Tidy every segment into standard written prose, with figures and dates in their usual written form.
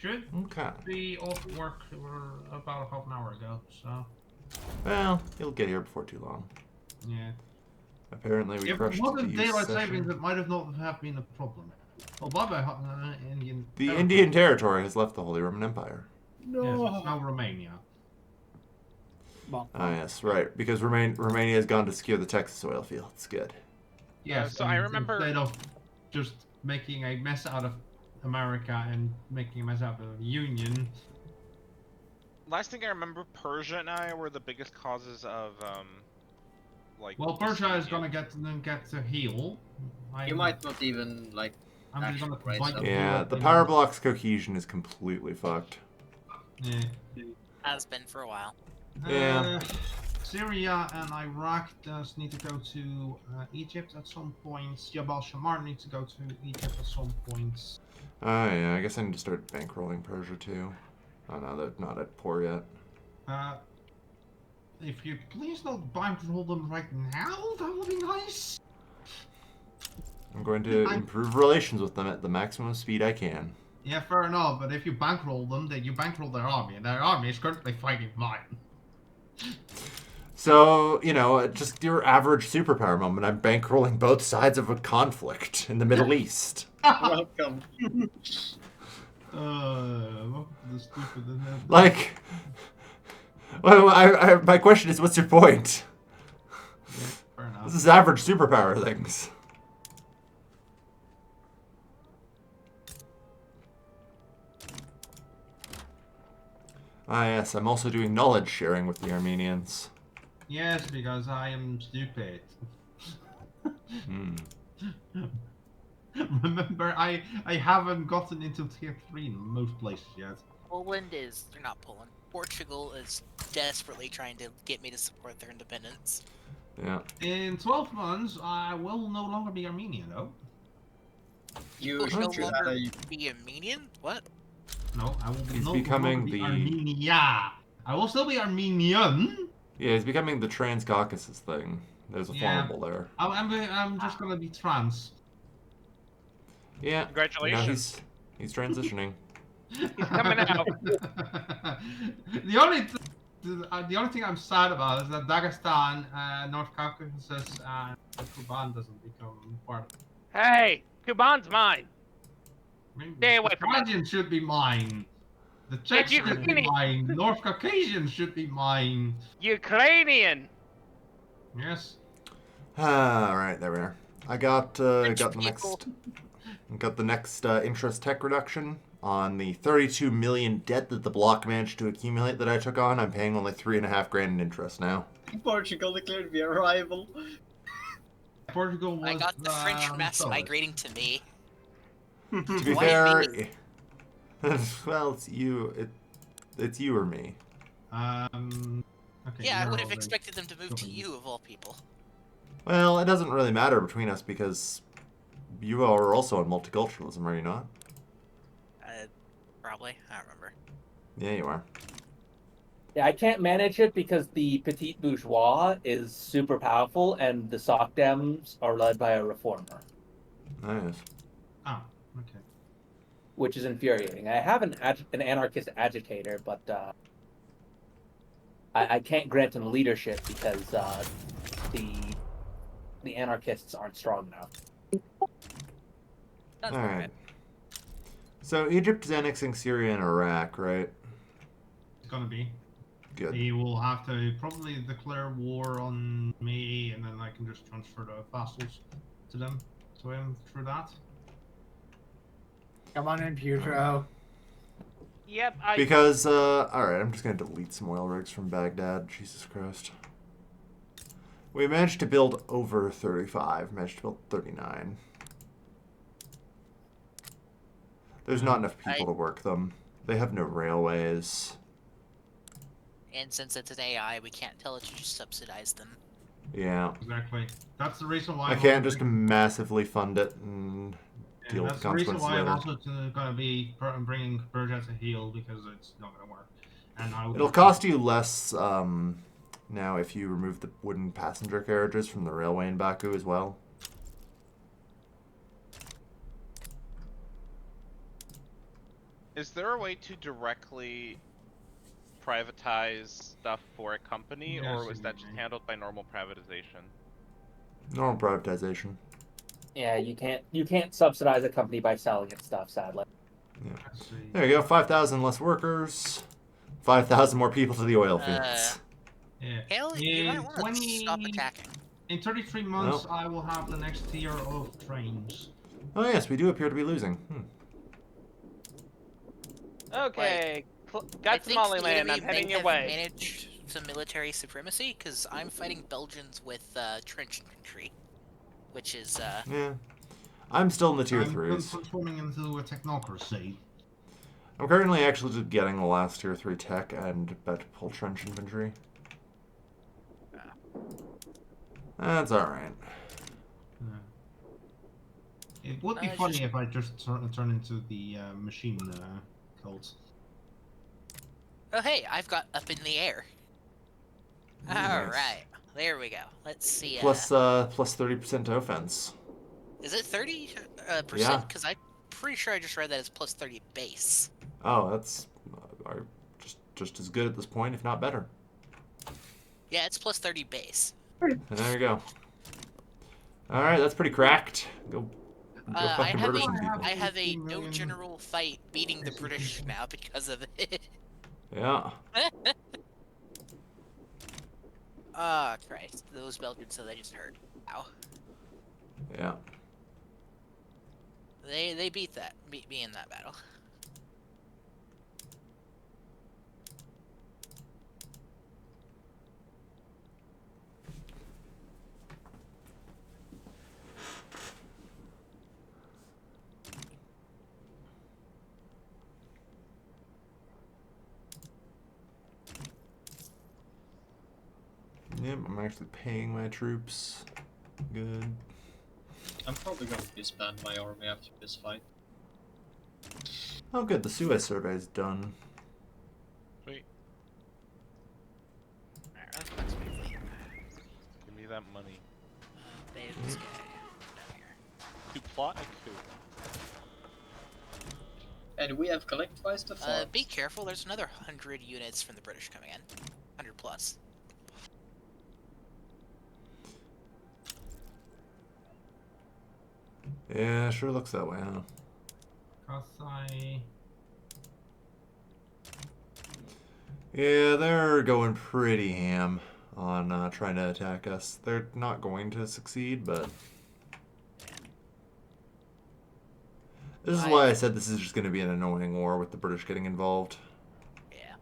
Should Okay. be off work about half an hour ago, so... Well, he'll get here before too long. Yeah. Apparently we If it crushed wasn't the daylight session. savings, it might have not have been a problem. Oh, bye-bye, Indian The territory. Indian Territory has left the Holy Roman Empire. Yes, it's now Romania. Ah, yes, right. Because Romania has gone to secure the Texas oil fields. Good. Yes, so I remember... instead of just making a mess out of America and making a mess out of the Union. Last thing I remember, Persia and I were the biggest causes of, like... Well, Persia is gonna get to heal. You might not even, like... I'm just gonna raise bite them. you Yeah, up the and- power block's cohesion is completely fucked. Yeah. Has been for a while. Yeah. Syria and Iraq does need to go to Egypt at some point. Jabal Shammar needs to go to Egypt at some point. Yeah, I guess I need to start bankrolling Persia too. Oh no, they're not at poor yet. If you please not bankroll them right now, that would be nice. I'm going to improve relations with them at the maximum speed I can. Yeah, fair enough, but if you bankroll them, then you bankroll their army, and their army is currently fighting mine. So, you know, just your average superpower moment, I'm bankrolling both sides of a conflict in the Middle East. Welcome. The stupid. Like, well, my question is, what's your point? Yeah, fair enough. This is average superpower things. Ah, yes, I'm also doing knowledge sharing with the Armenians. Yes, because I am stupid. Remember, I haven't gotten into tier 3 in most places yet. Poland is... They're not Poland. Portugal is desperately trying to get me to support their independence. Yeah. In 12 months, I will no longer be Armenian, though. You Will no should longer say... be Armenian? What? No, I will He's no becoming longer be the- Armenia. I will still be Armenian. Yeah, it's becoming the Trans-Caucasus thing. There's a Yeah. formable there. I'm just gonna be trans. Yeah. Congratulations. No, he's transitioning. He's coming out. The only thing I'm sad about is that Dagestan, North Caucasus, and Kuban doesn't become part of it. Hey, Kuban's mine. I mean, Stay away from it. Georgian should be mine. The Czechs you should be can- mine. North Caucasian should be mine. Ukrainian. Yes. Ah, right, there we are. I got the people. next interest tech reduction on the 32 million debt that the block managed to accumulate that I took on. I'm paying only 3.5 grand in interest now. Portugal declared to be a rival. Portugal was. I got the French mess solid. migrating to me. To be Why fair, me? well, it's you. It's you or me. Okay, Yeah, I you're would have all expected them to move to Government. you, of all people. Well, it doesn't really matter between us because you are also on multiculturalism, are you not? Probably. I don't remember. Yeah, you are. Yeah, I can't manage it because the petite bourgeois is super powerful and the sock dems are led by a reformer, Nice. Oh, okay. which is infuriating. I have an anarchist agitator, but I can't grant him leadership because the anarchists aren't strong enough. That's All all right. right. So Egypt is annexing Syria and Iraq, right? It's gonna be. Good. He will have to probably declare war on me, and then I can just transfer the vassals to them, to him through that. Come on in, Pietro. Yep, Because, alright, I'm just gonna delete some oil rigs from Baghdad. Jesus Christ. We managed to build over 35, managed to build 39. There's not enough people to work them. They have no railways. And since it's an AI, we can't tell it to just subsidize them. Yeah. Exactly. That's the reason why I can't just massively fund it and deal with that's the the reason consequences why I'm later. also gonna be bringing Persia to heal, because it's not gonna work. And I It'll cost you less now if you remove the wooden passenger carriages from the railway in Baku as well. Is there a way to directly privatize stuff for a company, Yes, or was that just you handled by normal privatization? Normal privatization. Yeah, you can't subsidize a company by selling its stuff, sadly. Let's see. There you go. 5,000 less workers. 5,000 more people to the oil fields. Yeah. Hell, you might In want to stop attacking. in 33 months, I will have the next tier of trains. Oh yes, we do appear to be losing. Okay. I Got think Somaliland. the I'm heading may your have way. managed some military supremacy because I'm fighting Belgians with trench infantry, which is Yeah. I'm still in the tier I'm 3s. transforming into a technocracy. I'm currently actually just getting the last tier 3 tech and about to pull trench infantry. That's alright. It would be funny if I just turn into the machine cult. Oh hey, I've got up in the air. Ooh, All nice. right, there we go. Let's see. Plus 30% to offense. Is it 30%? Yeah. Because I'm pretty sure I just read that it's plus 30 base. Oh, that's just as good at this point, if not better. Yeah, it's plus 30 base. And there you go. Alright, that's pretty cracked. Go I fucking murder some I people. have- I have a 18 no million general fight beating the British now because of it. Yeah. Ah, Christ. Those Belgians that I just heard. Ow. Yeah. They beat me in that battle. Yep, I'm actually paying my troops. Good. I'm probably going to disband my army after this fight. Oh good, the Suez survey is done. Sweet. Alright, that's me. Give me that money. This guy down here. To plot a coup. And we have collectivized the farms. Be careful, there's another 100 units from the British coming in. 100 plus. Yeah, sure looks that way, huh? Yeah, they're going pretty ham on trying to attack us. They're not going to succeed, but... This is why I said this is just going to be an annoying war with the British getting involved. Yeah.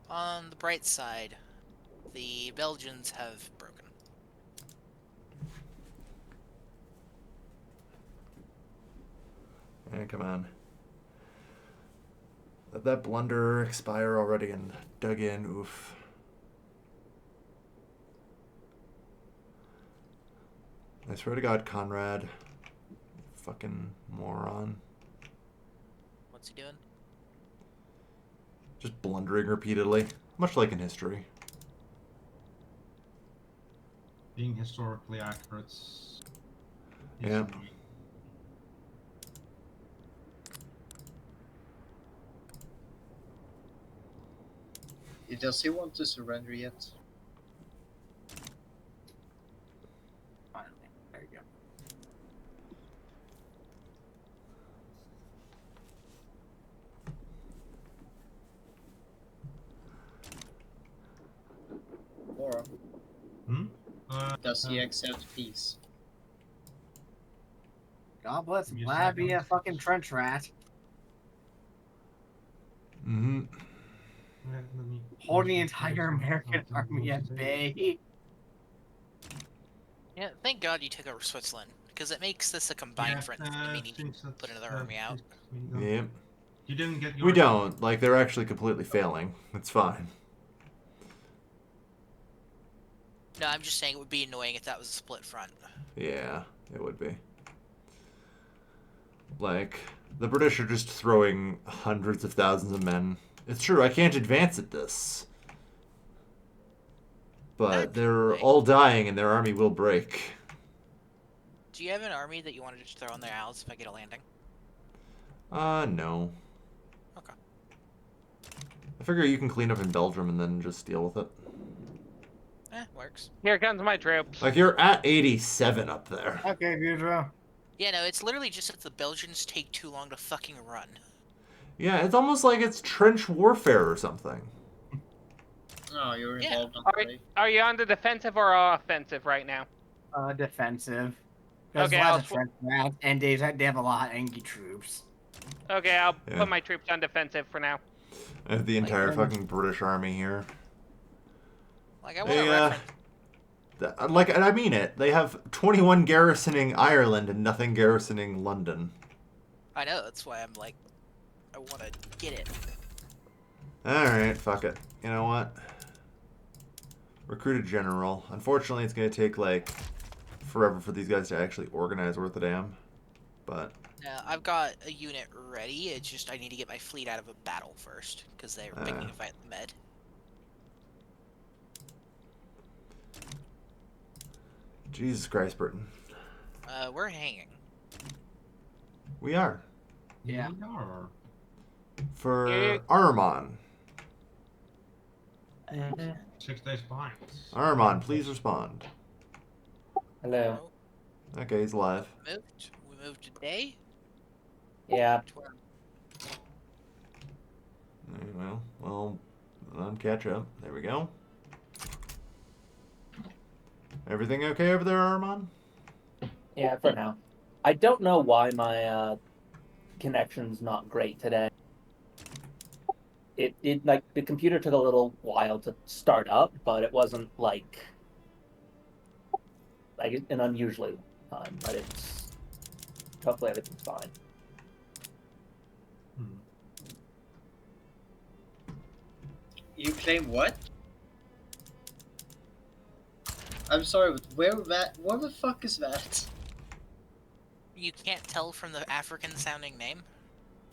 On the bright side, the Belgians have broken. Yeah, come on. Let that blunder expire already and dug in, oof. I swear to God, Conrad. Fucking moron. What's he doing? Just blundering repeatedly. Much like in history. Being historically accurate. is Yeah. annoying. Does he want to surrender yet? Finally, there you go. Or does he accept peace? God bless him. Yes, Let I be don't. a fucking trench rat. Mm-hmm. Holding the entire American army at bay. Yeah, thank God you took over Switzerland, because it makes this a combined front instead of me needing to put another army out. Yep. You didn't get your We don't. Like, they're actually completely failing. It's fine. No, I'm just saying it would be annoying if that was a split front. Yeah, it would be. Like, the British are just throwing hundreds of thousands of men. It's true, I can't advance at this. But they're all dying and their army will break. Do you have an army that you want to just throw on their allies if I get a landing? No. figure you can clean up in Belgium and then just deal with it. Works. Here comes my troops. Like, you're at 87 up there. Okay, Gudro. Yeah, no, it's literally just that the Belgians take too long to fucking run. Yeah, it's almost like it's trench warfare or something. Oh, you're Yeah. involved on the Are you on the defensive or offensive right now? Defensive. There's Okay, lots I'll of trench rounds, and they have a lot of Engi troops. Okay, I'll Yeah. put my troops on defensive for now. I have the entire fucking British army here. Like, I want to reference. Like, and I mean it. They have 21 garrisoning Ireland and nothing garrisoning London. I know, that's why I'm like, I want to get it. Alright, fuck it. You know what? Recruit a general. Unfortunately, it's going to take, like, forever for these guys to actually organize worth a damn. But... I've got a unit ready, it's just I need to get my fleet out of a battle first, because they're picking to fight the Med. Jesus Christ, Britain. We're hanging. We are. Yeah. We are. For Armon. 6 days behind. Armon, please respond. Hello. Okay, he's alive. We moved today? Yeah. Well, on catch up. There we go. Everything okay over there, Armon? Yeah, for now. I don't know why my connection's not great today. It like the computer took a little while to start up, but it wasn't like an unusually long time. But it's hopefully everything's fine. You claim what? I'm sorry, but where the fuck is that? You can't tell from the African sounding name?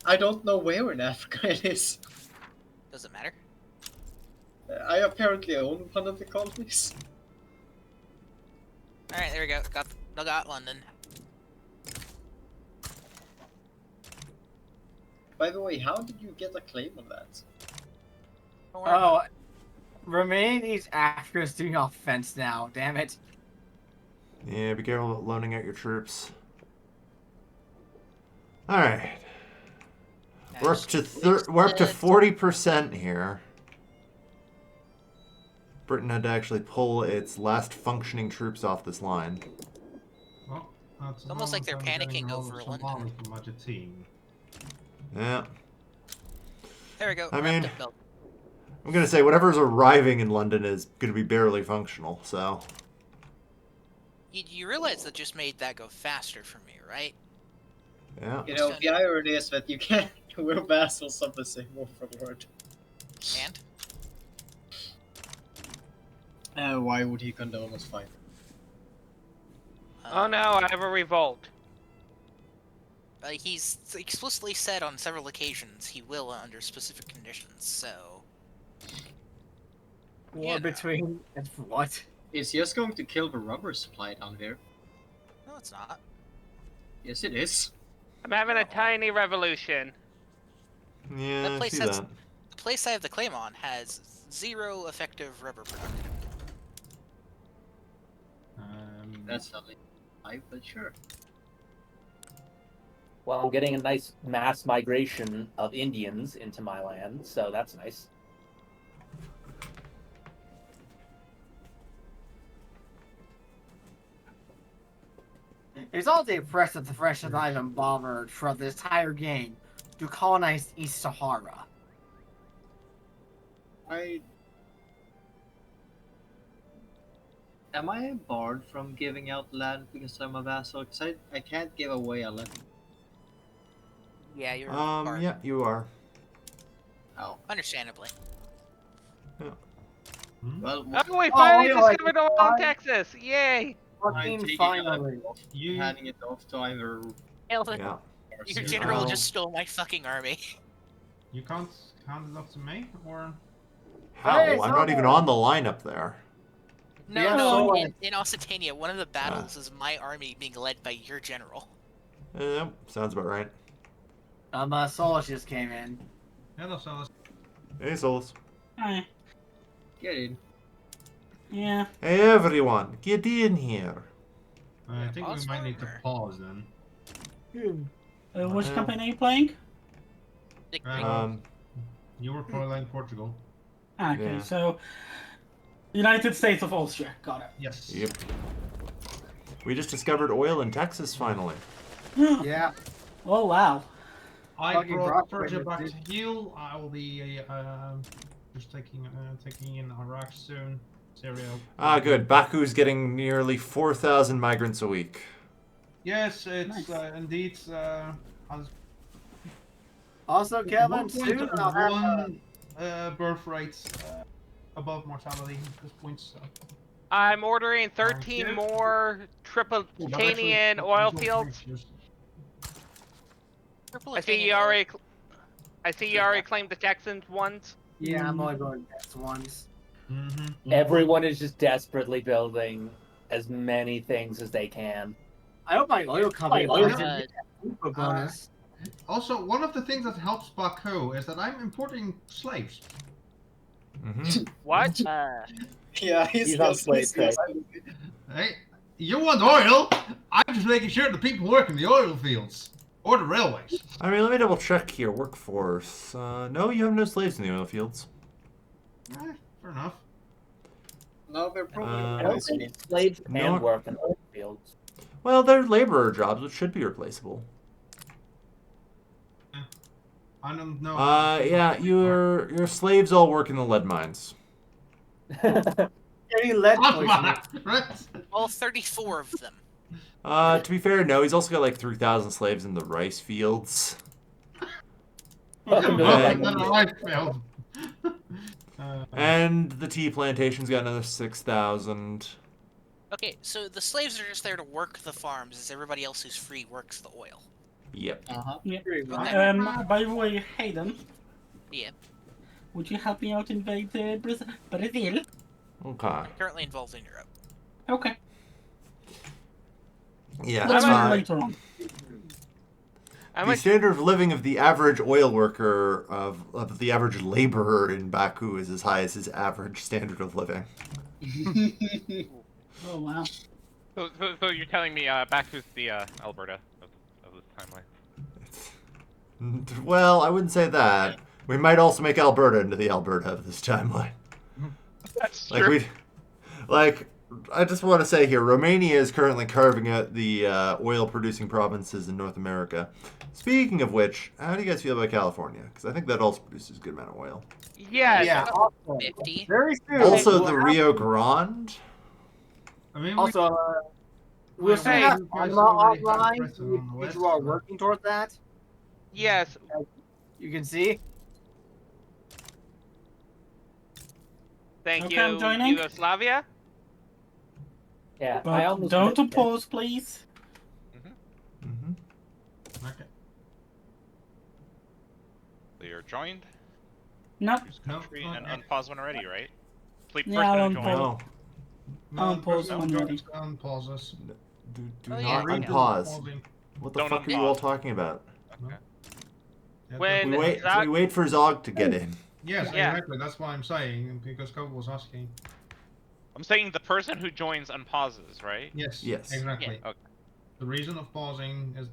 I don't know where in Africa it is. Doesn't matter. I apparently own one of the colonies. Alright, there we go. Got London. By the way, how did you get a claim on that? Don't worry about it. Romania's Africa's doing offense now. Damn it. Yeah, be careful about loaning out your troops. Alright. We're up to 40% here. Britain had to actually pull its last functioning troops off this line. Well, that's It's almost like they're panicking over London. From Argentina. Yeah. There we go. I wrapped mean- up Belgium. I'm gonna say whatever's arriving in London is gonna be barely functional, so... You realize that just made that go faster for me, right? Yeah. You know, the irony is that you can't. We're vassals of the same overlord. And? Why would he condone us fighting? Oh no, I have a revolt. He's explicitly said on several occasions he will under specific conditions, so... War Yeah. between and what? It's just going to kill the rubber supply down there. No, it's not. Yes, it is. I'm having a tiny revolution. Yeah, That I place see has- that. The place I have the claim on has 0 effective rubber production. That's not like, but sure. Well, I'm getting a nice mass migration of Indians into my land, so that's nice. It's all the impressed that the French have not even bothered throughout the entire game to colonize East Sahara. Am I barred from giving out land because I'm a vassal? Because I can't give away a land. Yeah, you're part. Yeah, you are. Oh. Understandably. Well, Oh, we finally yeah, like, discovered oil in Texas! Yay! I'm Fucking taking finally. handing it off to either. Elvin, Yeah. your you general know- just stole my fucking army. You can't hand it off to me, or How? Hey, I'm not even on the line up there. No, Yeah, no, so, in Occitania, one of the battles is my army being led by your general. Sounds about right. Solus just came in. yeah, that's all. Hey, Souls. Hi. Get in. Yeah. Hey, everyone, get in here. I think we pause might need to or- pause then. Which Yeah. campaign are you playing? Dick Uh, pic. You were playing Portugal. Okay, Yeah. so United States of Austria. Got it. Yes. Yep. We just discovered oil in Texas finally. Yeah. Oh wow. I Fucking brought Brock Persia Wayne, back dude. to heal. I will be just taking in Iraq soon. Syria. Ah, good. Baku's getting nearly 4,000 migrants a week. Yes, it's Nice. indeed. Has Also, Kevin, soon I'll have one birth rates above mortality at this point. So. I'm ordering 13 you. more Tritanian oil fields. Triple I see Italian you oil. already. I see you already claimed the Texans ones. Yeah, I'm only going next ones. Mm-hmm. Everyone is just desperately building as many things as they can. I hope my oil company oil buys company- a bonus. Also, one of the things that helps Baku is that I'm importing slaves. Mm-hmm. What? Yeah, He's on slave trade. Hey, you want oil? I'm just making sure the people work in the oil fields or the railways. I mean, let me double check here. Workforce. No, you have no slaves in the oil fields. Fair enough. No, they're I probably don't think slaves can No. work in oil fields. Well, they're laborer jobs, which should be replaceable. I don't know. Yeah, your slaves all work in the lead mines. Any lead poisoning. Right? All 34 of them. To be fair, no, he's also got like 3,000 slaves in the rice fields. Welcome to the Yeah. Legend. Then I failed. And the tea plantation's got another 6,000. Okay, so the slaves are just there to work the farms as everybody else who's free works the oil. Yep. Yeah. Okay. By the way, Hayden. Yeah. Would you help me out invade Brazil? Okay. I'm currently involved in Europe. Okay. Yeah, Let's that's do it fine. later on. How The much? standard of living of the average oil worker, of the average laborer in Baku is as high as his average standard of living. Oh wow. So you're telling me Baku's the Alberta of this timeline? Well, I wouldn't say that. We might also make Alberta into the Alberta of this timeline. That's I just want to say here, Romania is currently carving out the oil-producing provinces in North America. Speaking of which, how do you guys feel about California? Because I think that also produces a good amount of oil. Yes. Yeah. Also, 50. very soon. Also, we'll the have- Rio Grande. I mean, Also, we'll soon Hey, have you guys Panama already have online. Britain on the If west, you are so- working towards that, Yes. you can see. Thank Okay, you, I'm joining. Yugoslavia. Yeah, I But almost don't missed it. pause, please. Mm-hmm. Okay. So you're joined. Nope. No, Country no, and unpause when ready, right? Sleep Yeah, first I'll and join. unpause. No, Unpause when ready. Unpause us. do Oh, not yeah. unpause. Pausing. What the Don't fuck are you unpause. all talking about? Okay. Yeah, When- We wait. Zog- We wait for Zog to get in. Yes, Yeah. exactly. That's what I'm saying because Kobe was asking. I'm saying the person who joins unpauses, right? Yes. Yes. Exactly. Okay. The reason of pausing is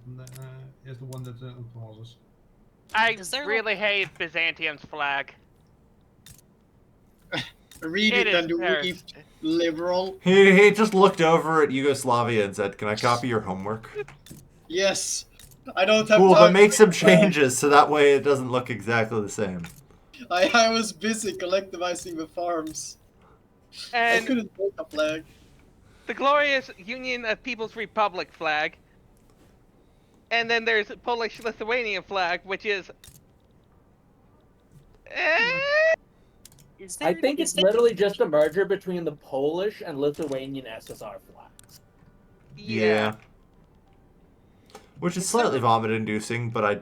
the one that pauses. I Is there really hate Byzantium's flag. Read It it and is very- read liberal. He just looked over at Yugoslavia and said, "Can I copy your homework?" Yes. I don't have Cool, time. but make to some make a flag. changes so that way it doesn't look exactly the same. I was busy collectivizing the farms. I And couldn't make a flag. the glorious Union of People's Republic flag. And then there's Polish-Lithuanian flag, which is... Is I there think it's literally just a merger between the Polish and Lithuanian SSR flags. Yeah. Which is slightly vomit-inducing, but I,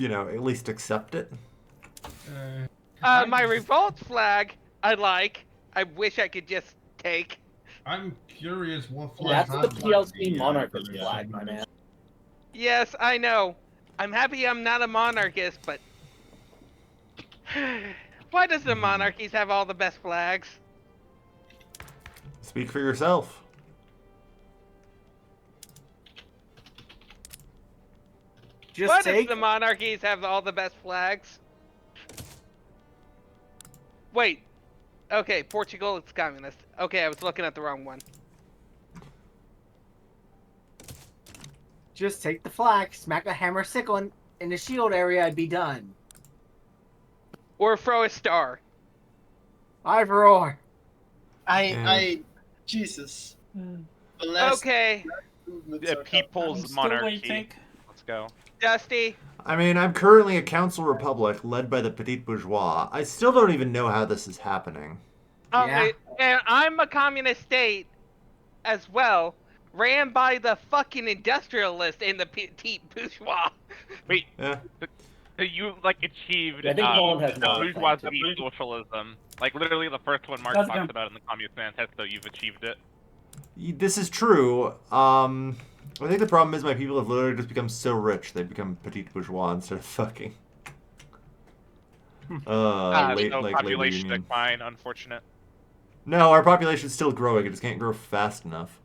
at least accept it. My revolt flag, I like. I wish I could just take. I'm curious what flag. That's the has PLC that. monarchist flag, my man. Yes, I know. I'm happy I'm not a monarchist, but... Why does the monarchies have all the best flags? Speak for yourself. Just Why take. does the monarchies have all the best flags? Wait. Okay, Portugal, it's communist. Okay, I was looking at the wrong one. Just take the flag, smack a hammer sickle in the shield area, I'd be done. Or throw a star. Either or. Jesus. The last Okay, movements The are coming. People's I'm still Monarchy. waiting. Let's go. Dusty. I mean, I'm currently a council republic led by the petit bourgeois. I still don't even know how this is happening. Yeah. And I'm a communist state as well, ran by the fucking industrialist and the petite bourgeois. Wait, Yeah. so you like achieved I think Poland has more bourgeoisie claim to- socialism? Like literally the first one Marx That's talks good. about in the Communist Manifesto. You've achieved it. This is true. I think the problem is my people have literally just become so rich they become petit bourgeois instead of fucking. So Labor population union. decline, unfortunate. No, our population's still growing. It just can't grow fast enough.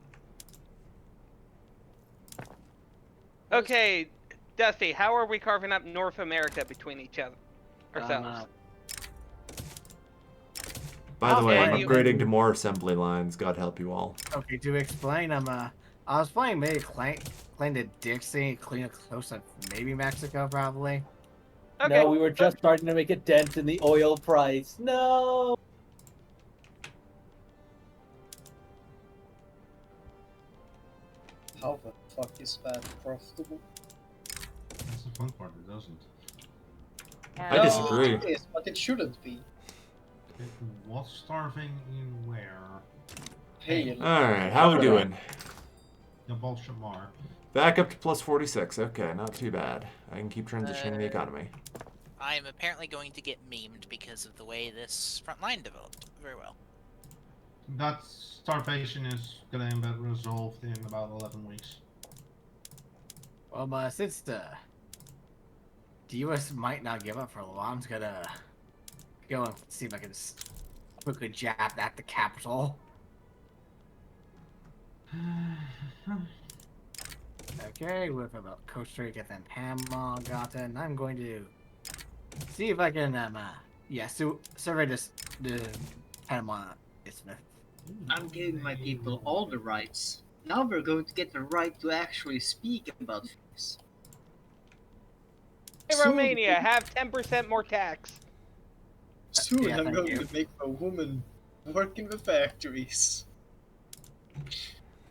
Okay, Dusty, how are we carving up North America between each other? Ourselves. By the way, I'm Okay, you- upgrading to more assembly lines. God help you all. Okay, to explain, I was playing maybe claim to Dixie, clean it close to maybe Mexico, probably. Okay. No, we were just starting to make a dent in the oil price. No. How the fuck is that profitable? That's the fun part. It doesn't. I disagree. It is, but it shouldn't be. It was starving in where? Hey, Alright, how we doing? The bullshit more. Back up to plus 46. Okay, not too bad. I can keep transitioning the economy. I am apparently going to get memed because of the way this front line developed very well. That starvation is gonna be resolved in about 11 weeks. Well, since the U.S. might not give up for a while, I'm just gonna go and see if I can just quickly jab at the capital. Okay, with about Costa Rica and Panama gotten, I'm going to see if I can survey the Panama Isthmus. I'm giving my people all the rights. Now we're going to get the right to actually speak about things. Hey, Romania, have 10% more tax. Soon Yeah, I'm thank going you. to make a woman work in the factories.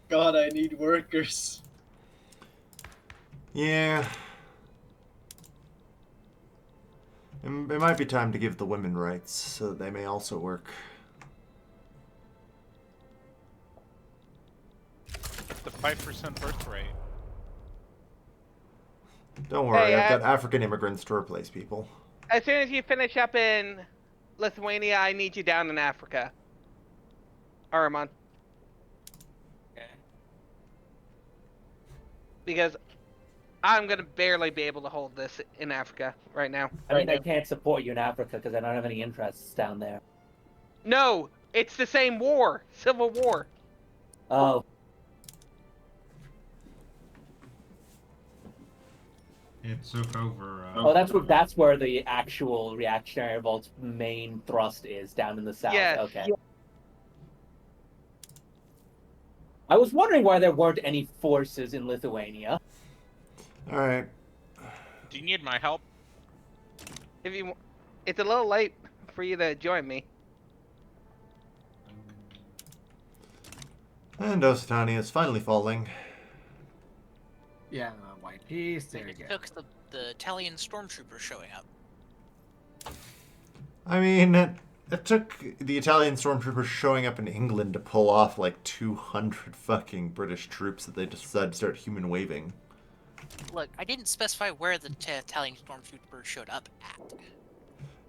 God, I need workers. Yeah. It might be time to give the women rights so that they may also work. The 5% birth rate. Don't worry, Hey, I've got African immigrants to replace people. As soon as you finish up in Lithuania, I need you down in Africa. Araman. Because I'm gonna barely be able to hold this in Africa right now. I mean, I can't support you in Africa because I don't have any interests down there. No, it's the same war, civil war. Oh, It took over. that's where the actual reactionary revolt's main thrust is, down in the south. Yes. Okay. I was wondering why there weren't any forces in Lithuania. Alright. Do you need my help? If you, it's a little late for you to join me. And Occitania is finally falling. Yeah, white piece. There you It go. took the Italian stormtroopers showing up. I mean, it took the Italian stormtroopers showing up in England to pull off like 200 fucking British troops that they decided to start human waving. Look, I didn't specify where the Italian stormtroopers showed up at.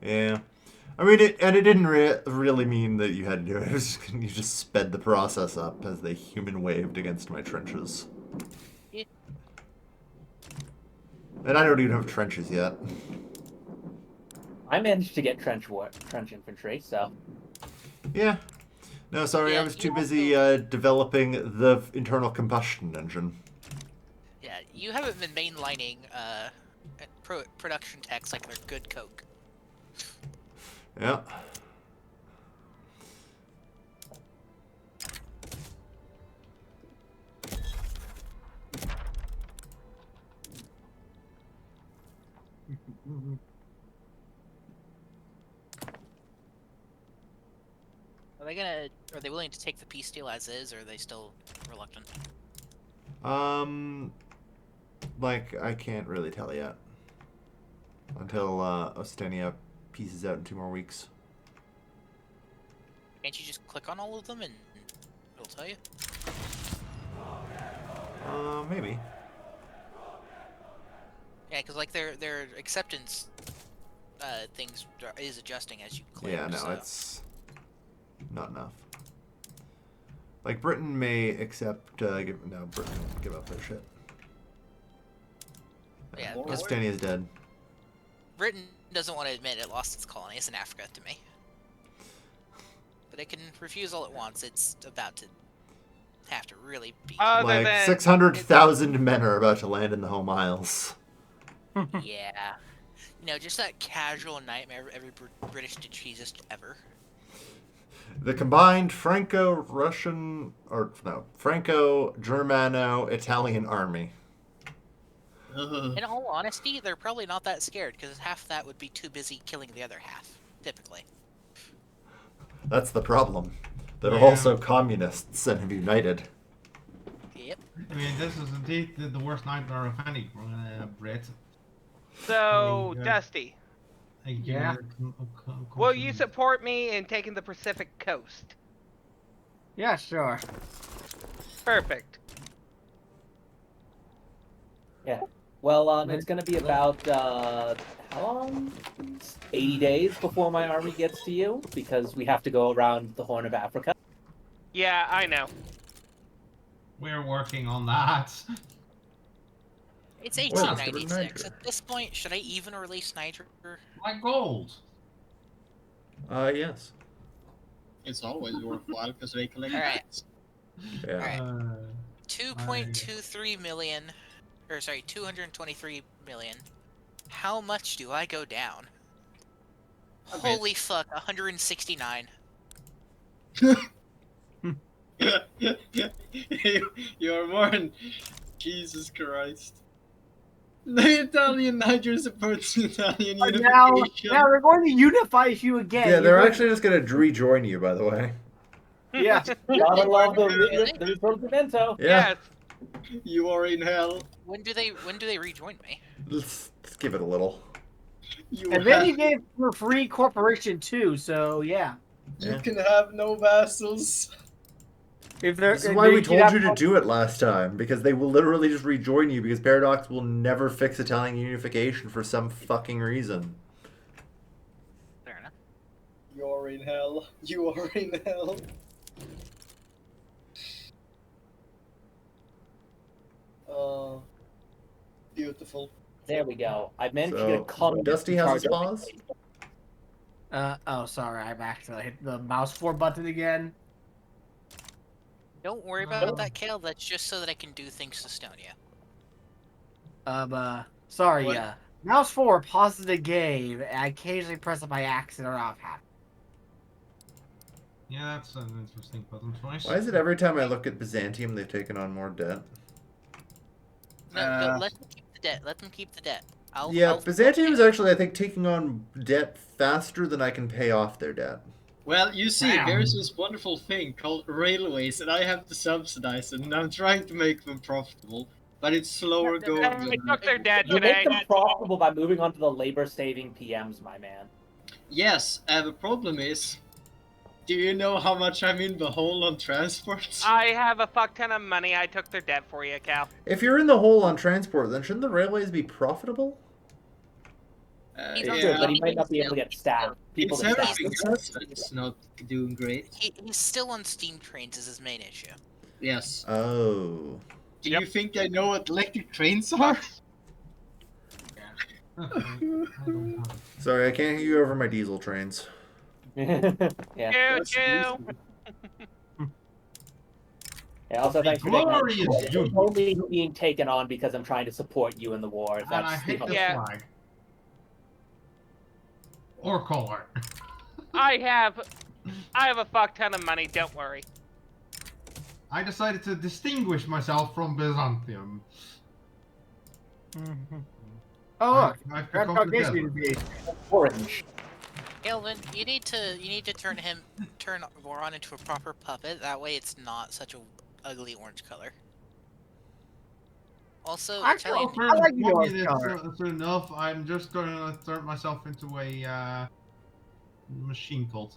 Yeah. I mean, it didn't really mean that you had to do it. It was just, you just sped the process up as they human waved against my trenches. Yeah. And I don't even have trenches yet. I managed to get trench infantry, so Yeah. No, sorry, I Yeah, was you too also- busy developing the internal combustion engine. Yeah, you haven't been mainlining production techs like they're good coke. Yeah. Are they willing to take the peace deal as is, or are they still reluctant? Like, I can't really tell yet. Until Ostenia pieces out in 2 more weeks. Can't you just click on all of them and it'll tell you? Maybe. Yeah, because like their acceptance things is adjusting as you click. Yeah, no, so. it's not enough. Like, Britain may accept, Britain won't give up their shit. Yeah, Or- because Ostenia is dead. Britain doesn't want to admit it lost its colonies in Africa to me. But it can refuse all it wants. It's about to have to really be. Other Like, than 600,000 men are about to land in the home isles. Yeah. You know, just that casual nightmare every British strategist ever. The combined Franco-Germano-Italian army. In all honesty, they're probably not that scared, because half that would be too busy killing the other half, typically. That's the problem. They're Yeah. also communists and have united. Yep. I mean, this is indeed the worst nightmare of any Brit. so, Yeah. Dusty, Yeah. will you support me in taking the Pacific coast? Yeah, sure. Perfect. well, it's going to be about how long? 80 days before my army gets to you because we have to go around the Horn of Africa. Yeah, I know. We're working on that. It's Well, 1896. Niger. At this point, should I even release Niger? Like gold. Yes. It's always worthwhile because they collect Alright. tax. Yeah. Alright. 2.23 million, or sorry, 223 million. How much do I go down? A bit. Holy fuck, 169. You're more than Jesus Christ. The Italian Niger supports Italian Now unification. they're going to unify you again. Yeah, You're they're going- actually just going to rejoin you, by the way. Yeah. Gotta love the Risorgimento. Yeah. Yes. You are in hell. When do they rejoin me? Let's give it a little. You, And then you gave them a free corporation too, so yeah. you can have no vassals. If they're, This is why we told you to do it last time, because they will literally just rejoin you, because Paradox will never fix Italian unification for some fucking reason. Fair enough. You're in hell. You are in hell. Beautiful. There we go. I managed to So, get a communist Dusty in has charge his of pause? oh, sorry, I've actually hit the mouse 4 button again. Don't worry about that, Kale. That's just so that I can do things to Estonia. Sorry, What? mouse 4 pauses the game, and I occasionally press it by accident or off habit. Yeah, that's an interesting button choice. Why is it every time I look at Byzantium, they've taken on more debt? No, let them keep the debt. Let them keep the debt. Yeah, Byzantium is actually, I think, taking on debt faster than I can pay off their debt. Well, you see, Damn. there's this wonderful thing called railways, and I have to subsidize them, and I'm trying to make them profitable, but it's slower going. I took their dad You today. make them profitable by moving on to the labor-saving PMs, my man. Yes, the problem is, do you know how much I'm in the hole on transports? I have a fuck ton of money. I took their debt for you, Cal. If you're in the hole on transport, then shouldn't the railways be profitable? He's It's on good, the but he steam might not be train able to get staff. People It's to staff. everything else that's not doing great. He's still on steam trains is his main issue. Yes. Oh. Do you think I know what electric trains are? Okay, I don't have it. Sorry, I can't hear you over my diesel trains. yeah. Choo choo. Yeah, also, thanks for taking on. Glorious It's Union. only being taken on because I'm trying to support you in the war. And I That's hate the Yeah. flag. Or color. I have a fuck ton of money. Don't worry. I decided to distinguish myself from Byzantium. Oh look, I've Red become Dog the is devil. deviation. orange. Kelvin, you need to turn Goron into a proper puppet. That way, it's not such a ugly orange color. Also, Actually, Italian. I like the 1 orange minutes color. is enough. I'm just gonna turn myself into a machine cult.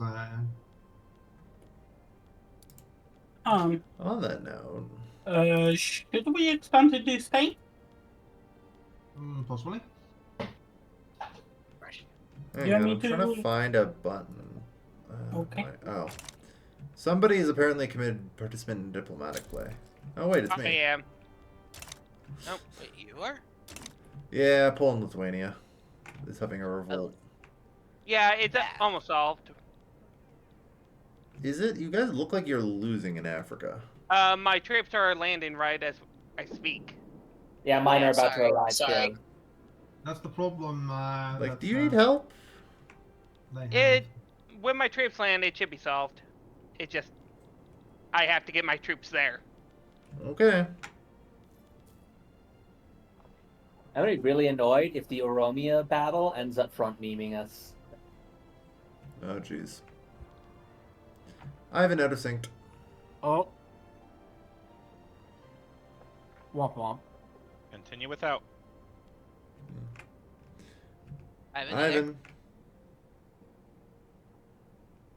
On that note, Should we expand to this state? Possibly. hang You on, want I'm me trying to to- find a button. Okay. Oh. Somebody is apparently a committed participant in diplomatic play. Oh, wait, it's I me. am. Wait, you are? Yeah, Poland, Lithuania is having a revolt. Yeah, it's almost solved. Is it? You guys look like you're losing in Africa. My troops are landing right as I speak. Yeah, mine Yeah, are about sorry, to arrive sorry. too. That's the problem. Like, do you need help? When my troops land, it should be solved. It just, I have to get my troops there. Okay. I'm gonna be really annoyed if the Oromia battle ends up front memeing us. Oh, jeez. I have an auto synced. Oh. Womp womp. Continue without. Ivan.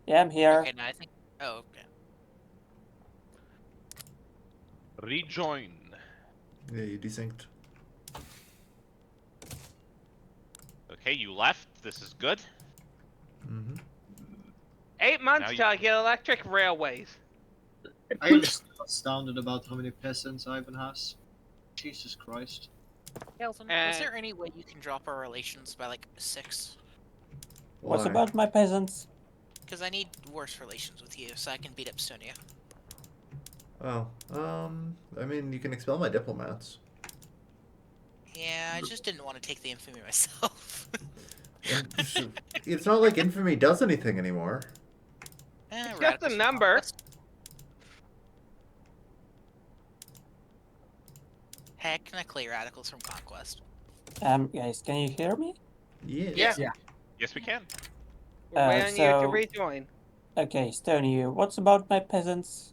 Yeah, I'm here. Okay, now I think. Oh, okay. Rejoin. Yeah, you desynced. Okay, you left. This is good. Mm-hmm. 8 months Now you- till I get electric railways. I am still astounded about how many peasants Ivan has. Jesus Christ. Kelvin, is there any way you can drop our relations by like 6? What's Why? about my peasants? Because I need worse relations with you, so I can beat up Sonia. Oh, I mean, you can expel my diplomats. Yeah, I just didn't want to take the infamy myself. It's not like infamy does anything anymore. It's just a number. Heck, can I clear radicals from conquest? Guys, can you hear me? Yeah. Yeah. Yes, we can. We're waiting on you to so- rejoin. Okay, Stony, what's about my peasants?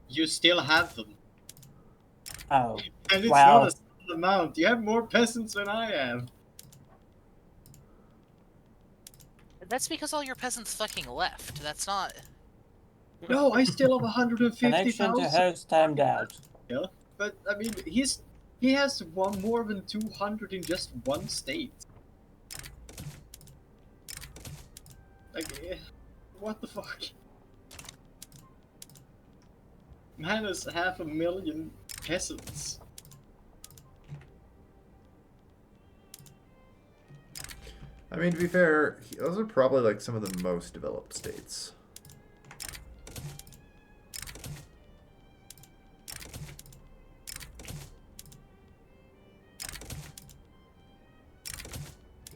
You still have them. Oh, And it's Wow. not a small amount. You have more peasants than I have. That's because all your peasants fucking left. That's not. No, I still have connection to 150,000. host timed out. But I mean, he has more than 200 in just one state. Like, what the fuck? Man has 500,000 peasants. I mean, to be fair, those are probably like some of the most developed states.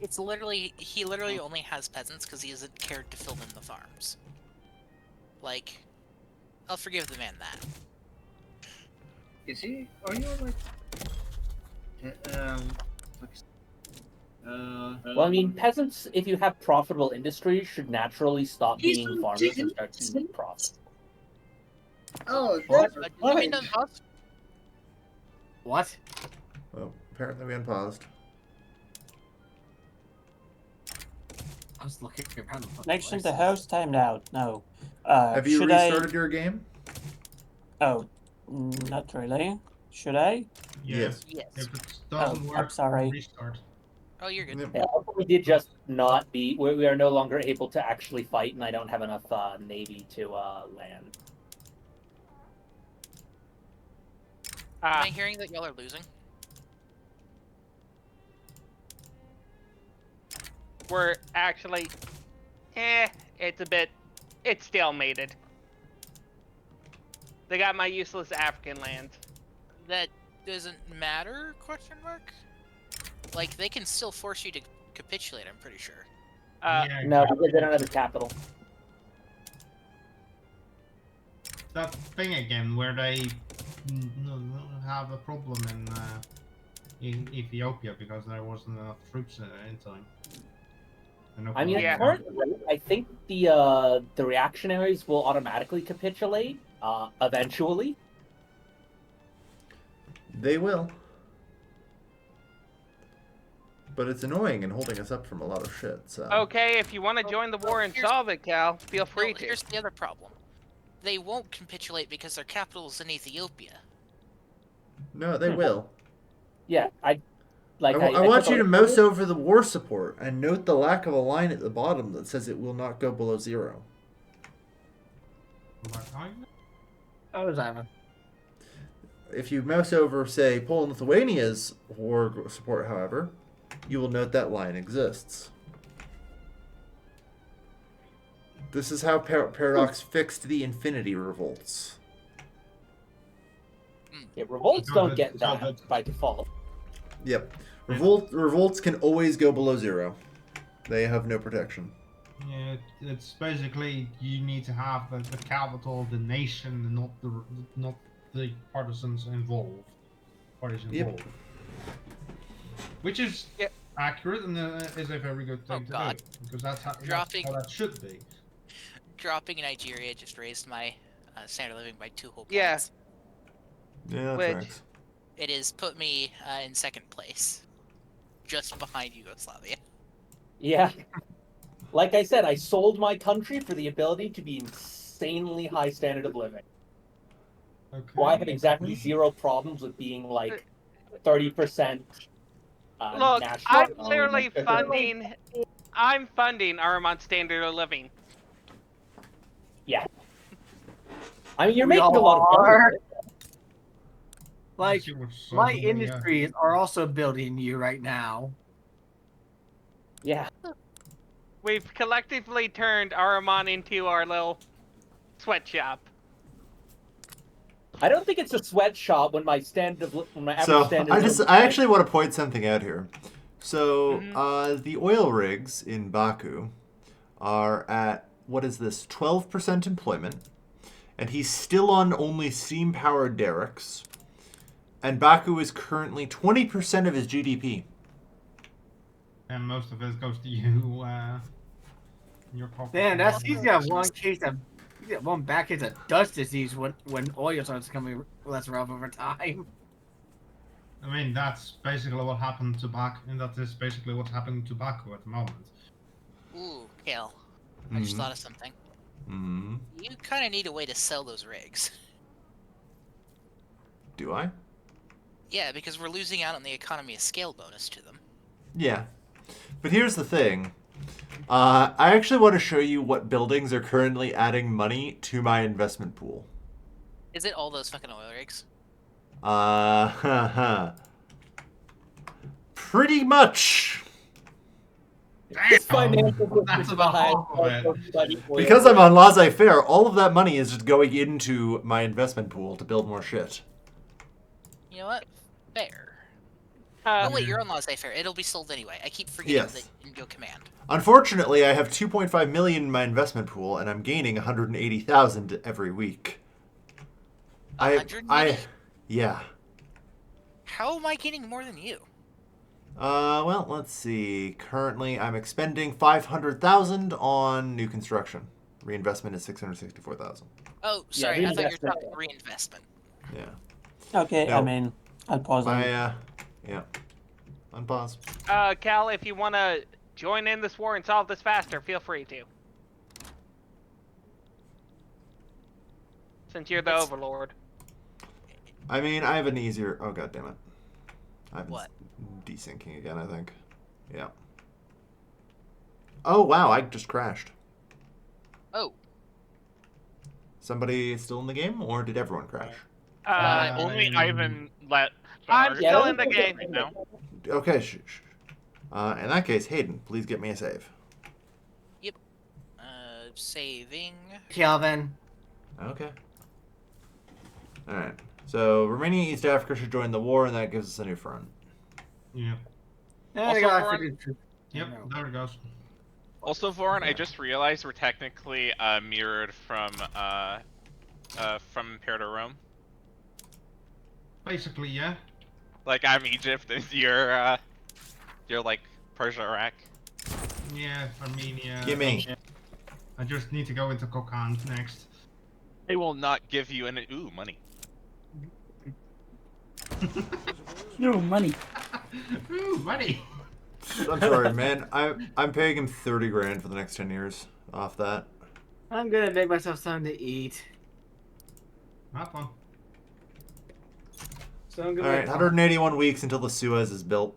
It's literally. He literally only has peasants because he hasn't cared to fill in the farms. Like, I'll forgive the man that. Is he? Are you like? Well, I mean, peasants, if you have profitable industries, should naturally stop He's being on farmers chicken. and start to make profit. Oh, What? that's You mean fine. unpause? What? Well, apparently we unpaused. I was looking around. Connection to host timed out. No. Have you should restarted your game? Oh, not really. Should I? Yes. Yes. If it doesn't Oh, work, I'm sorry. restart. Oh, you're good. Yep. Yeah, also we did just not be. We are no longer able to actually fight, and I don't have enough navy to land. Am I hearing that y'all are losing? were actually, it's stalemated. They got my useless African land. That doesn't matter? Question mark. Like they can still force you to capitulate. I'm pretty sure. Yeah, No, exactly. because they don't have the capital. That thing again where they have a problem in Ethiopia because there wasn't enough troops in time. I mean, Yeah. currently, I think the reactionaries will automatically capitulate eventually. They will. But it's annoying and holding us up from a lot of shit, so... Okay, if you want to join the war and solve it, Cal, feel free to. Here's the other problem. They won't capitulate because their capital is in Ethiopia. No, they will. Yeah, I want took you a- to mouse over the war support and note the lack of a line at the bottom that says it will not go below 0. Oh, was Ivan. If you mouse over, say, Poland and Lithuania's war support, however, you will note that line exists. This is how Paradox fixed the Infinity Revolts. Yeah, revolts don't get that by default. Yep. Revolts can always go below 0. They have no protection. Yeah, it's basically you need to have the capital of the nation, not the partisans involved. Parties involved. Yep. Which is accurate and is a very good thing to do because that's how that should be. Dropping Nigeria just raised my standard of living by 2 whole points. Yeah. Yeah, that Which- tracks. It has put me in 2nd place, just behind Yugoslavia. Yeah. Like I said, I sold my country for the ability to be insanely high standard of living. Okay. So I have exactly 0 problems with being like 30%. Look, national. I'm literally funding. I'm funding Armand standard of living. Yeah. I mean, you're We making a all lot of are. money. Like, See what's my up, yeah. industries are also building you right now. Yeah. We've collectively turned Armand into our little sweatshop. I don't think it's a sweatshop when my average standard I actually want to point something out here. So, Mm-hmm. the oil rigs in Baku are at, what is this, 12% employment, and he's still on only steam-powered derricks, and Baku is currently 20% of his GDP. And most of it goes to you. Your Damn, that's easy to have one case of one bad case of dust disease when oil starts coming less rough over time. I mean, that's basically what happened to Baku, and that is basically what's happening to Baku at the moment. Ooh, Kale. I just thought of something. Mm-hmm. You kind of need a way to sell those rigs. Do I? Yeah, because we're losing out on the economy of scale bonus to them. Yeah. But here's the thing. I actually want to show you what buildings are currently adding money to my investment pool. Is it all those fucking oil rigs? Pretty much. This financial That's business about behind half of it. Because I'm on laissez-faire, all of that money is just going into my investment pool to build more shit. You know what? Fair. Uh, Oh wait, you're on laissez-faire. It'll be sold anyway. I keep forgetting Yes. that in Go Command. Unfortunately, I have 2.5 million in my investment pool, and I'm gaining 180,000 every week. 180? Yeah. How am I getting more than you? Well, let's see. Currently, I'm expending 500,000 on new construction. Reinvestment is 664,000. Oh, sorry. I thought you were reinvestment. talking reinvestment. Yeah. Okay, No. I mean, I'll pause on Yeah. Unpause. Cal, if you want to join in this war and solve this faster, feel free to. Since you're the overlord. I mean, I have an easier... Oh, god damn it. I'm What? desyncing again, I think. Yeah. Oh, wow, I just crashed. Oh. Somebody still in the game, or did everyone crash? Only Ivan let. I'm Yeah, still I in the don't game. think now. Okay, In that case, Hayden, please get me a save. Saving. Kelvin. Okay. Alright. So, Romania and East Africa should join the war, and that gives us a new front. Yeah. There Also, we go. I Warren- figured- Yep. No. There it goes. Also, Voron, I Yeah. just realized we're technically mirrored from Imperator Rome. Basically, yeah. Like I'm Egypt and you're like Persia, Iraq. Yeah, Armenia. Gimme. I just need to go into Kokand next. They will not give you any money. No money. Ooh, money. I'm sorry, man. I'm paying him 30 grand for the next 10 years off that. I'm gonna make myself something to eat. Have fun. So I'm gonna. Alright, 181 weeks until the Suez is built.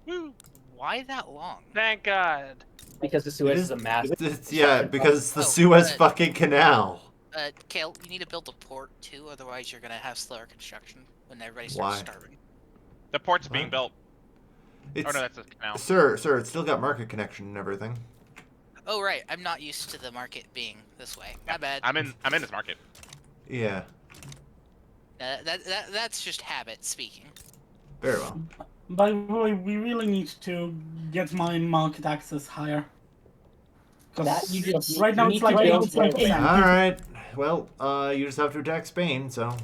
Woo! Why that long? Thank God. Because the Suez is a massive. Yeah, because it's the Oh, Suez good. fucking canal. Kale, you need to build a port too, otherwise you're gonna have slower construction when everybody starts Why? starving. The port's being What? built. It's, Oh no, that's a canal. Sir, it's still got market connection and everything. Oh right, I'm not used to the market being this way. My bad. I'm in this market. Yeah, That's just habit speaking. very well. By the way, we really need to get my market access higher. 'Cause That you just- right now you it's need to like build 80%. Alright, well, you just have to attack Spain, so.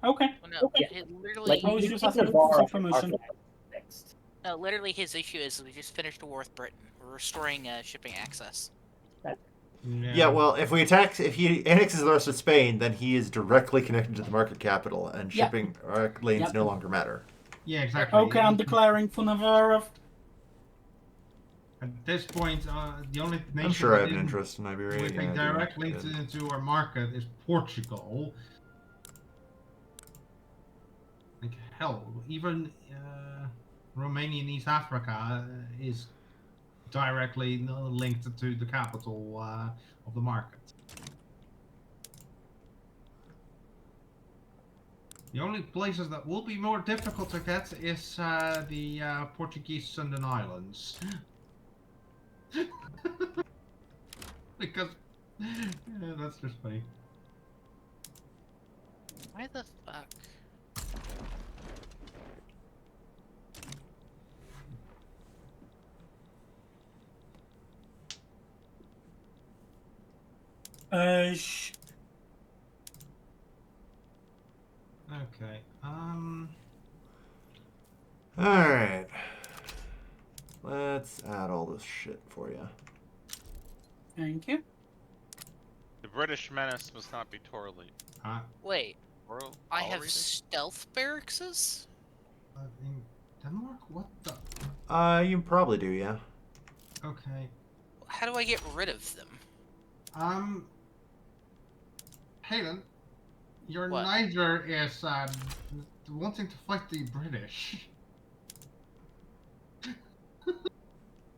Okay. Well, no, Yeah. it literally, Like, you just need ask to for borrow promotion. market fixed. no, literally his issue is we just finished a war with Britain. We're restoring shipping access. Yeah, well, if he annexes the rest of Spain, then he is directly connected to the market capital, and Yeah. shipping lanes Yep. no longer matter. Yeah, exactly. Okay, I'm declaring for Navarre. At this point, the only nation I'm sure I that have an isn't interest in Iberia. moving Yeah, I do. directly Good. into our market is Portugal. Like hell, even Romania and East Africa is directly linked to the capital of the market. The only places that will be more difficult to get is the Portuguese Sundan Islands. Because yeah, that's just funny. Why the fuck? Okay. Alright. Let's add all this shit for you. Thank you. The British menace must not be totally. Wait, I have tolerated. stealth barracks? In Denmark? What the? You probably do, yeah. Okay. How do I get rid of them? Hayden, your What? Niger is wanting to fight the British.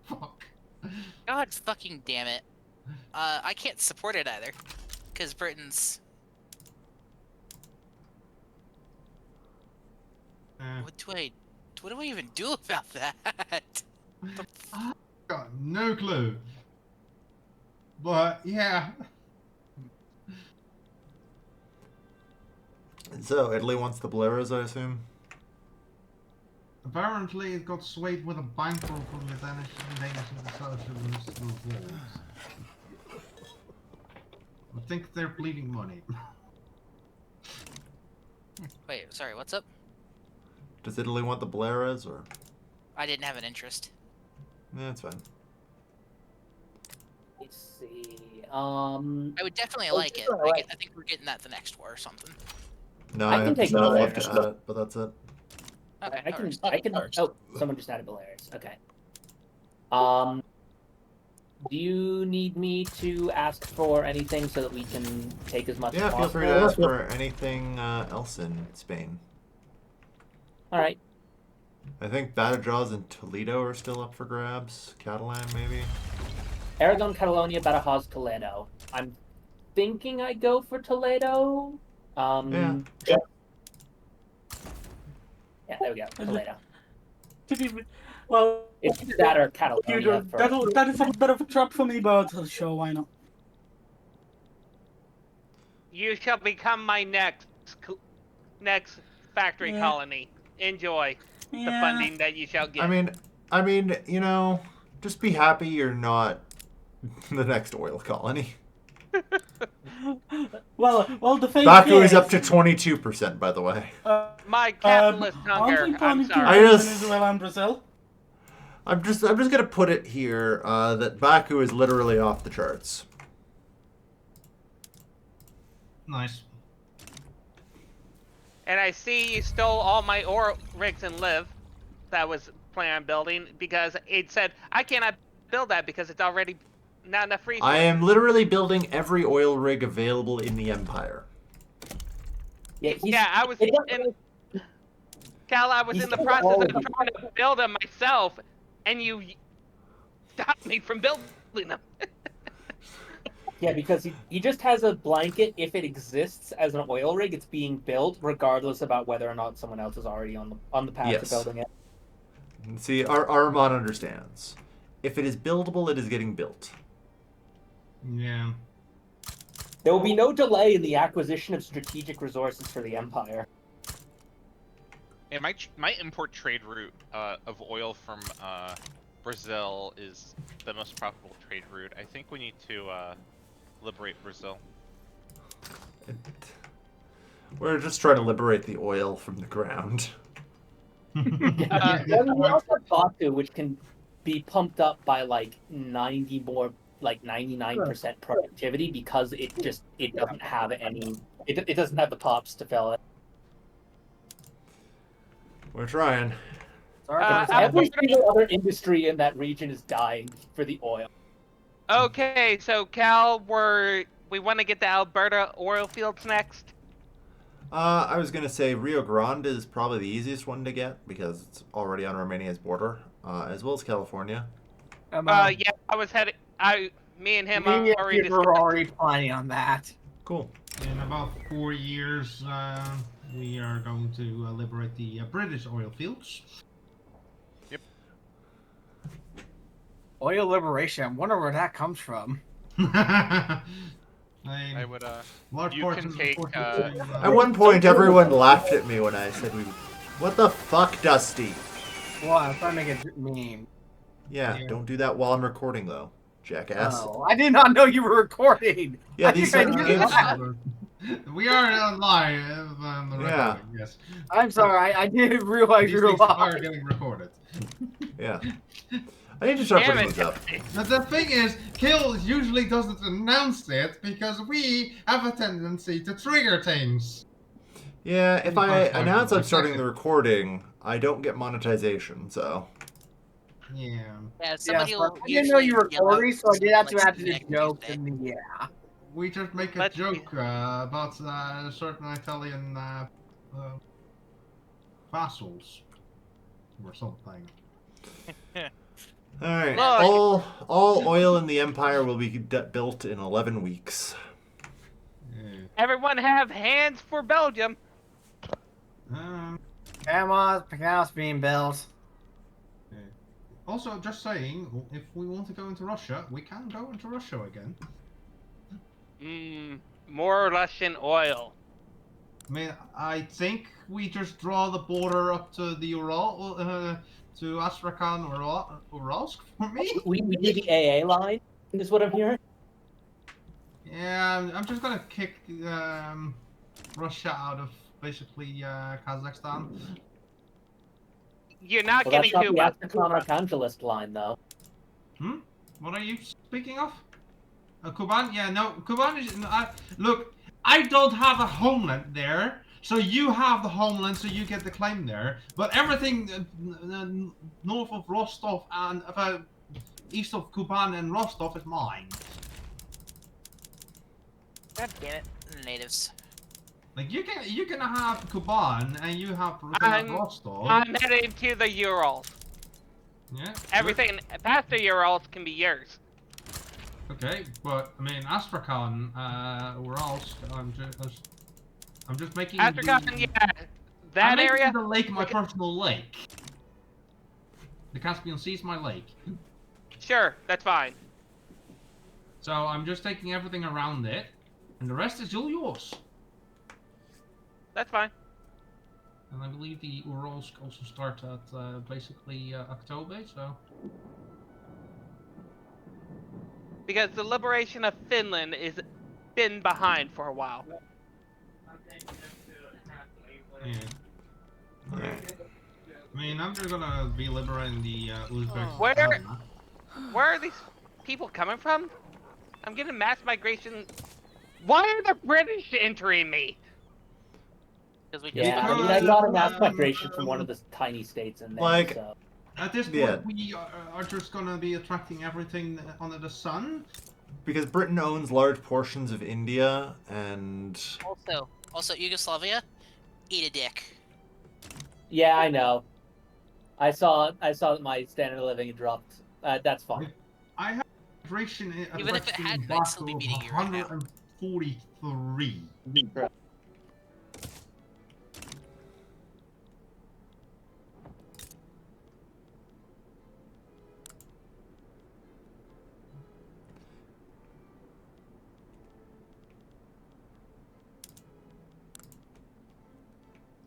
Fuck. God fucking damn it. I can't support it either. Because Britain's... What do I even do about that? Got no clue. But yeah. So, Italy wants the Boleros, I assume? Apparently it got swayed with a bankroll from the Danish and the socialist revolt. I think they're bleeding money. Wait, sorry, what's up? Does Italy want the Boleros, or? I didn't have an interest. Yeah, that's fine. Let's see. I would definitely like it. sure, right. I think we're getting that the next war or something. No, I I can have take to the have to Boleros. add it, but that's it. Okay, I can. alright. Oh, someone just added Belarus. Okay. Do you need me to ask for anything so that we can take as much Yeah, as feel possible? free to ask for anything else in Spain. All right. I think Badajoz and Toledo are still up for grabs. Catalan, maybe? Aragon, Catalonia, Badajoz, Toledo. I'm thinking I go for Toledo. Yeah. Yeah, there we go. Toledo. Well, It's either that or Catalonia. that is a bit of a trap for me, but sure, why not? You shall become my next factory colony. Enjoy the funding that you shall get. I mean, you know, just be happy you're not the next oil colony. Well, the thing Baku is is up to 22%, by the way. My capitalist aren't we hunger. I'm planning to sorry. do Venezuela and Brazil? I'm just gonna put it here that Baku is literally off the charts. Nice. And I see you stole all my ore rigs and live that was planning on building because it said I cannot build that because it's already not enough resources. I am literally building every oil rig available in the Empire. Yeah, I was in Cal. I was in the process of trying to build them myself, and you stopped me from building them. Yeah, because he just has a blanket. If it exists as an oil rig, it's being built, regardless about whether or not someone else is already on the path to building it. See, Armand understands. If it is buildable, it is getting built. Yeah. There will be no delay in the acquisition of strategic resources for the Empire. And my import trade route of oil from Brazil is the most profitable trade route. I think we need to liberate Brazil. We're just trying to liberate the oil from the ground. We also have Baku, which can be pumped up by like 99% productivity because it doesn't have any. It doesn't have the pops to fill it. We're trying. Every single other industry in that region is dying for the oil. Okay, so Cal, we want to get the Alberta oil fields next. I was gonna say Rio Grande is probably the easiest one to get because it's already on Romania's border, as well as California. Yeah, I was headed. Me and him already were already planning on that. Cool. In about 4 years, we are going to liberate the British oil fields. Yep. Oil liberation. I wonder where that comes from. I would. Large You can take. At one point, everyone laughed at me when I said we. What the fuck, Dusty? Well, I'm trying to make a meme. Yeah, don't do that while I'm recording, though, jackass. Oh, I did not know you were recording. Yeah, these I are knew games. that. We are on live on the recording, yes. I'm sorry, I didn't realize These you were things are live. getting recorded. Yeah. I need to start putting these up. But the thing is, Kill usually doesn't announce it because we have a tendency to trigger things. Yeah, if I announce I'm starting the recording, I don't get monetization, so. Yeah. Yeah, somebody will I didn't know you were yell out recording, so I did have to like add to the something joke. Tuesday. And yeah. We just make a joke about certain Italian vassals or something. Alright, Look. all oil in the Empire will be built in 11 weeks. Everyone have hands for Belgium. Panama's being built. Also, just saying, if we want to go into Russia, we can go into Russia again. More Russian oil. I mean, I think we just draw the border up to the Ural, to Astrakhan or Uralsk for me. We did the AA line, is what I'm hearing. Yeah, I'm just gonna kick Russia out of basically Kazakhstan. You're not Well, getting that's too not the Astrakhan-Archangelsk line, though. What are you speaking of? Kuban? Yeah, no, Kuban is... look, I don't have a homeland there, so you have the homeland, so you get the claim there. But everything north of Rostov and east of Kuban and Rostov is mine. God damn it, the natives. Like you can have Kuban and you have Rostov. I'm heading to the Urals. Yeah. Everything past the Urals can be yours. Okay, but I mean Astrakhan, Uralsk. I'm just making. Astrakhan, yeah, that I'm making area. the lake my personal lake. The Caspian Sea is my lake. Sure, that's fine. So I'm just taking everything around it, and the rest is all yours. That's fine. And I believe the Urals also start at basically October, so... Because the liberation of Finland is been behind for a while. Yeah. Alright. I mean, I'm just gonna be liberating the Uzbeks. Where are these people coming from? I'm getting mass migration. Why are the British entering me? Because we Yeah, I mean, I got a mass migration from one of the tiny states in there. Like- so. At this point, Yeah. we are just gonna be attracting everything under the sun. Because Britain owns large portions of India, and Also Yugoslavia, eat a dick. Yeah, I know. I saw that my standard of living dropped. That's fine. I have migration at Even if it hadn't, I'd still be beating you right now. 143.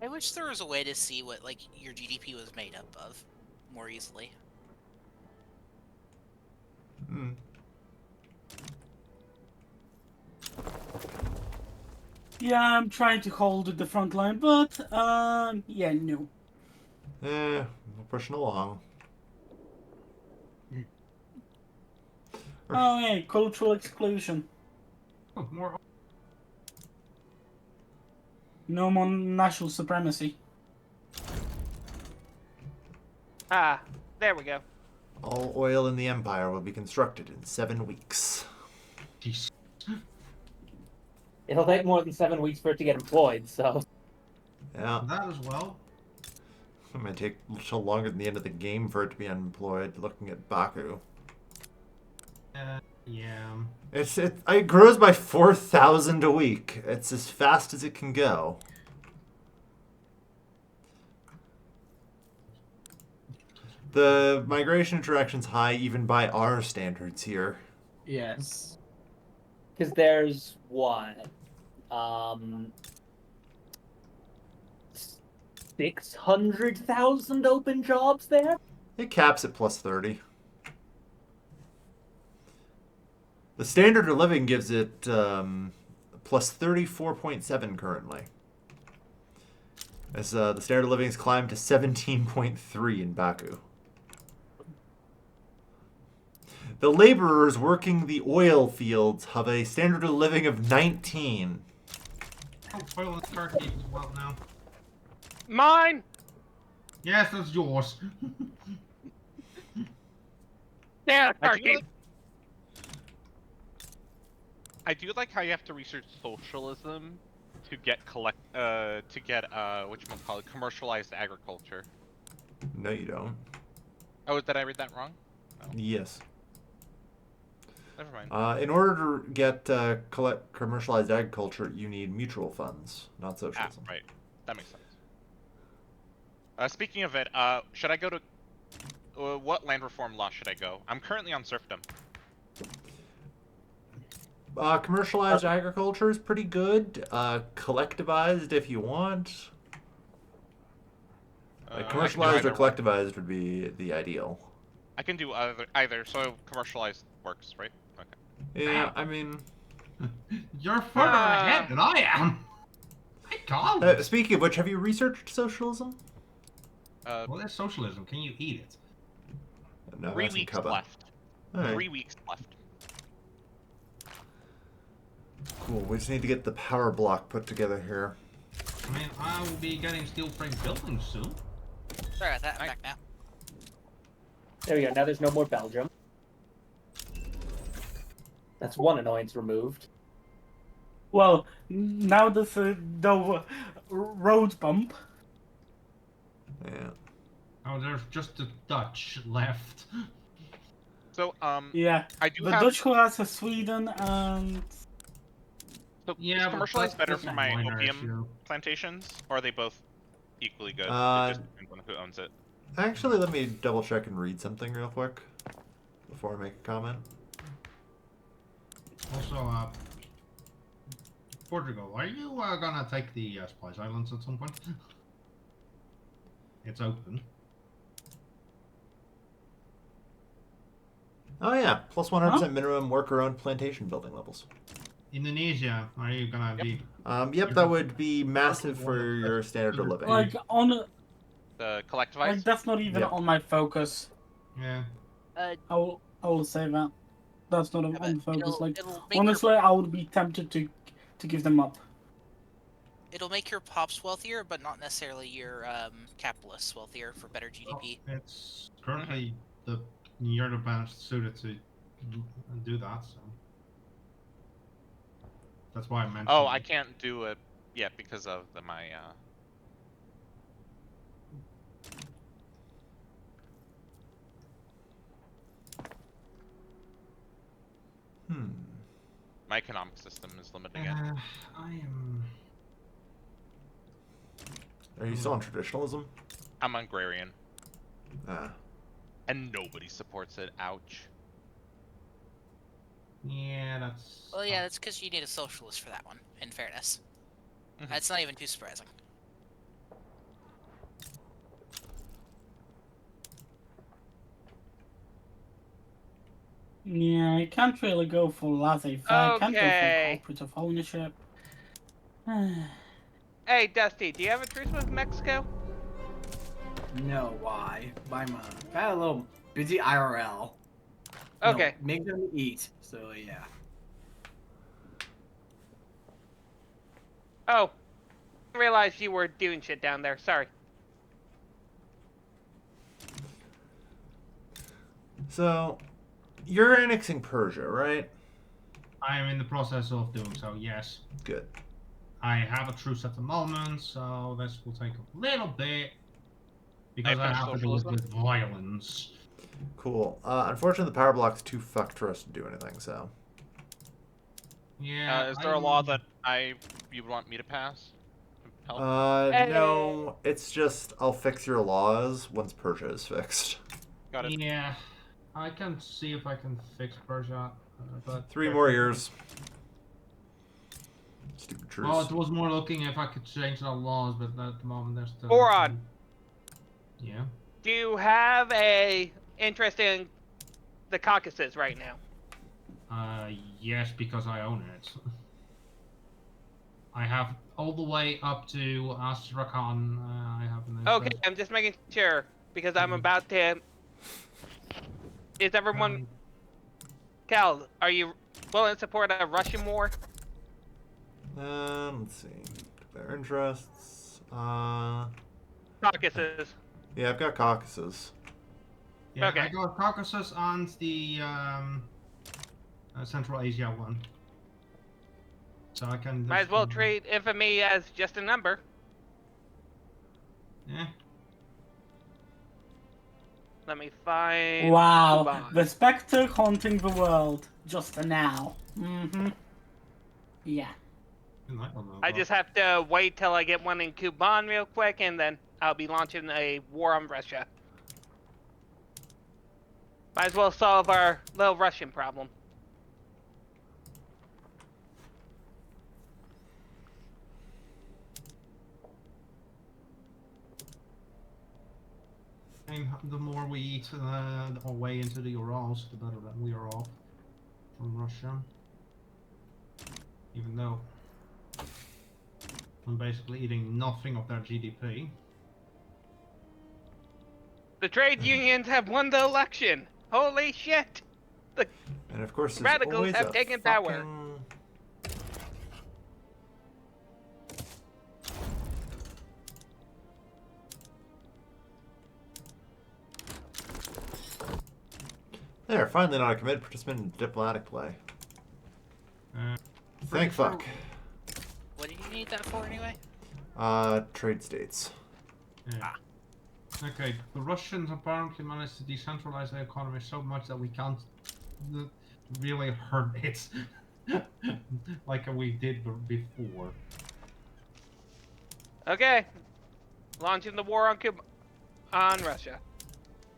I wish there was a way to see what like your GDP was made up of more easily. Hmm. Yeah, I'm trying to hold the front line, but yeah, no. we're pushing along. Oh, yeah, cultural exclusion. Oh, more. No more national supremacy. Ah, there we go. All oil in the Empire will be constructed in 7 weeks. Jeez. It'll take more than 7 weeks for it to get employed, so. Yeah. That as well. It might take a little longer than the end of the game for it to be unemployed, looking at Baku. Yeah. It grows by 4,000 a week. It's as fast as it can go. The migration interaction's high even by our standards here. Yes. Because there's what? 600,000 open jobs there? It caps at plus 30. The standard of living gives it plus 34.7 currently. As the standard of living has climbed to 17.3 in Baku. The laborers working the oil fields have a standard of living of 19. Oh, oil and Kharkiv as well now. Mine! Yes, that's yours. Yeah, I do Kharkiv. like how you have to research socialism to get whatchamacallit, commercialized agriculture. No, you don't. Oh, did I read that wrong? No. Yes. Never mind. In order to get commercialized agriculture, you need mutual funds, not Ah, socialism. right. That makes sense. Speaking of it, should I go to... what land reform law should I go? I'm currently on serfdom. Commercialized agriculture is pretty good. Collectivized if you want. Commercialized or collectivized would be the ideal. I can do either, so commercialized works, right? Okay. Yeah, I mean... You're further ahead than I am. My God. Speaking of which, have you researched socialism? Well, that's socialism. Can you eat it? No, 3 that's in weeks Cuba. left. Alright. 3 weeks left. Cool, we just need to get the power block put together here. I mean, I will be getting steel frame buildings soon. Sorry about that. I'm back now. There we go. Now there's no more Belgium. That's one annoyance removed. Well, now there's the road bump. Yeah. Oh, there's just the Dutch left. So, Yeah, I do the have... Dutch class of Sweden and... So, Yeah, is but commercialized better that's for a my minor opium issue. plantations, or are they both equally good? It Uh, just depends on who owns it. Actually, let me double check and read something real quick before I make a comment. Also, Portugal, are you gonna take the Spice Islands at some point? It's open. Oh yeah, plus 100% minimum worker-owned plantation building levels. Indonesia, are you gonna be? Yep, that would be massive for your standard of living. Like on The collectivize. like that's not even Yep. on my focus. Yeah. I will say that. That's not Yeah, on but focus. it'll- Like it'll make honestly, I would be tempted to give them up. It'll make your pops wealthier, but not necessarily your capitalists wealthier for better GDP. It's currently you're the best suited to do that, so that's why I mentioned. Oh, I it. can't do it yet because of my. My economic system is limiting it. I am. Are you still on traditionalism? I'm agrarian, Ah. and nobody supports it. Ouch. Yeah, that's. Well, yeah, that's because you need a socialist for that one, in fairness. Mhm. That's not even too surprising. Yeah, I can't really go for laissez-faire. I can't go for Okay. cooperative ownership. Hey, Dusty, do you have a truce with Mexico? No, why? I'm got a little busy IRL. Okay. No, make them eat. So yeah. Oh, I realized you were doing shit down there. Sorry. So, you're annexing Persia, right? I am in the process of doing so. Yes. Good. I have a truce at the moment, so this will take a little bit because I finish have to do it socialism? with violence. Cool. Unfortunately, the power block's too fucked for us to do anything, so. Yeah. Is there a law that you want me to pass? Help? No, it's just I'll fix your laws once Persia is fixed. Got it. Yeah, I can see if I can fix Persia, but 3 more years. Stupid truce. Well, it was more looking if I could change the laws, but at the moment there's still. Boron, Yeah. do you have a interest in the Caucasus right now? Yes, because I own it. I have all the way up to Astrakhan. I have an Okay, interest. I'm just making sure because I'm about to. Is everyone? Cal, are you willing to support a Russian war? Let's see. Declare interests. Caucasus. Yeah, I've got Caucasus. Yeah, Okay. I got Caucasus and the Central Asia one. So I can. Might as well treat infamy as just a number. Yeah. Let me find. Wow, Kuban. the spectre haunting the world just now. Yeah. I just have to wait till I get one in Kuban real quick, and then I'll be launching a war on Russia. Might as well solve our little Russian problem. And the more we eat our way into the Urals, the better that we are off from Russia. Even though I'm basically eating nothing of their GDP. The trade unions have won the election. Holy shit! And of course, there's Radicals always have a taken power. fucking... There, finally not a committed participant in diplomatic play. Thank fuck. What did you need that for anyway? Trade states. Yeah. Okay, the Russians apparently managed to decentralize the economy so much that we can't really hurt it like we did before. Okay. Launching the war on Cuba. on Russia.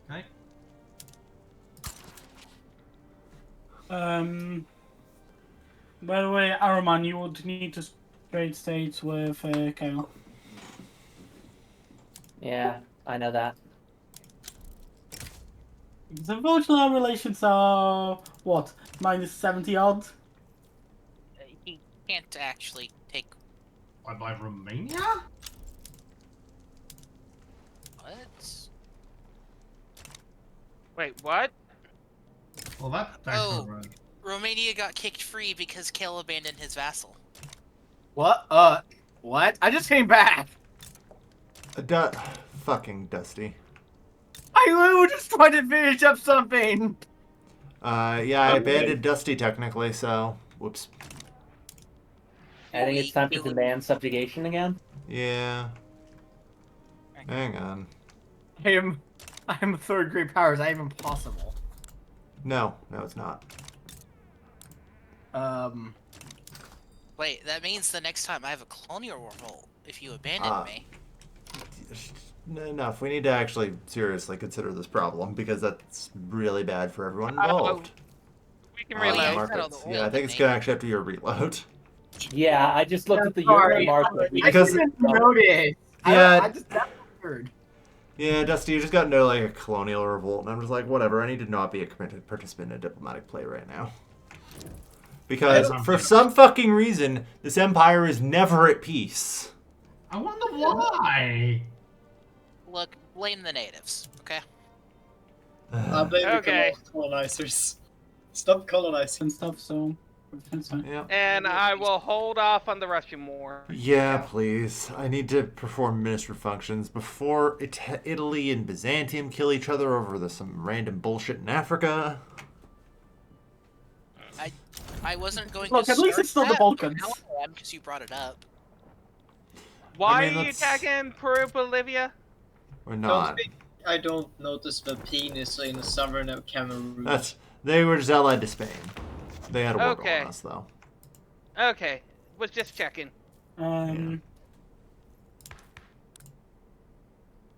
Okay. By the way, Araman, you would need to trade states with Kyle. Yeah, I know that. Because unfortunately, our relations are what, -70 odd. He can't actually take What, by Romania? what? Wait, what? Well, that's Oh. right. Romania got kicked free because Kel abandoned his vassal. What? What? I just came back. Fucking Dusty. I literally just tried to finish up something. Yeah, I abandoned Dusty technically, so whoops. I think it's time to demand subjugation again. Yeah. Hang on. I'm a third grade power. Is that even possible? No, it's not. Wait, that means the next time I have a colonial revolt if you abandon me. Enough. We need to actually seriously consider this problem because that's really bad for everyone involved. We can Oh, yeah, reload. Markets. Yeah, I think it's gonna actually have to be a reload. Yeah, I just looked at the Sorry. Euro market. Because- I didn't notice. Yeah. I just got weird. Yeah, Dusty, you just got into like a colonial revolt, and I'm just like, whatever. I need to not be a committed participant in a diplomatic play right now. Because for some fucking reason, this empire is never at peace. I wonder why. Look, blame the natives, okay? I blame Okay. the colonizers. Stop colonizing. And stuff, so that's fine. Yeah. And I will hold off on the Russian war. Yeah, please. I need to perform minister functions before Italy and Byzantium kill each other over some random bullshit in Africa. I wasn't going Look, to at least start it's still the that, Balkans. but now I am because you brought it up. Why I mean, are you that's- attacking Peru, Bolivia? We're not. I don't notice the penis in the southern of Cameroon. They were just allied to Spain. They had a war Okay. on us, though. Okay, was just checking.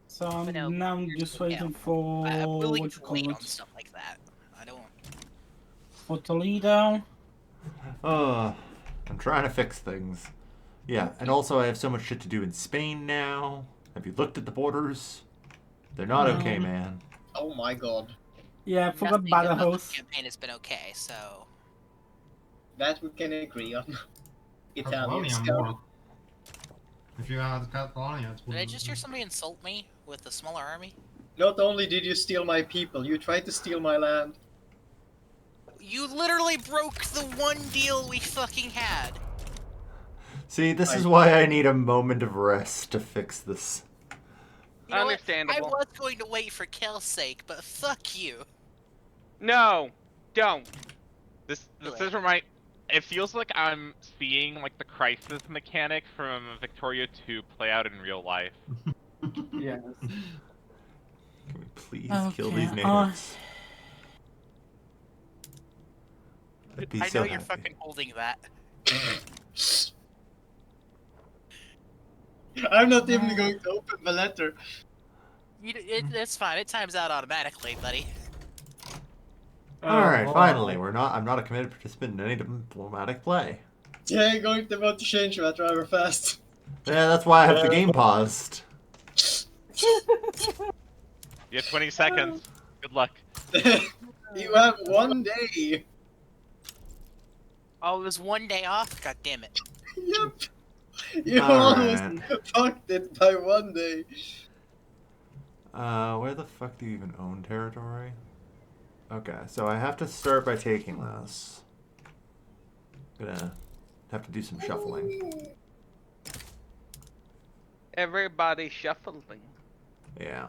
So But no, now I'm just waiting for I'm willing what to you call wait on it, stuff like that. I don't. for Toledo. I'm trying to fix things. Yeah, and also I have so much shit to do in Spain now. Have you looked at the borders? They're not okay, man. Oh my god. Yeah, I forgot Nothing about the about host. the campaign has been okay, so That we can agree on. Italian Catalonia scout. more. If you had Catalonia, it would. did I just hear somebody insult me with a smaller army? Not only did you steal my people, you tried to steal my land. You literally broke the one deal we fucking had. See, this is why I need a moment of rest to fix this. You know what? I Understandable. was going to wait for Kel's sake, but fuck you. No, don't. This is where my. It feels like I'm seeing like the crisis mechanic from Victoria 2 play out in real life. Yes. Can we please kill these Okay, natives? I'd be I so know you're happy. fucking holding that. I'm not even going to open the letter. It's fine. It times out automatically, buddy. Alright, finally, I'm not a committed participant in any diplomatic play. Yeah, I'm going to want to change that rather fast. Yeah, that's why I have the game paused. You have 20 seconds. Good luck. You have 1 day. Oh, it was one day off? God damn it. Yep. You Alright. almost fucked it by 1 day. Where the fuck do you even own territory? Okay, so I have to start by taking this. Gonna have to do some shuffling. Everybody shuffling. Yeah.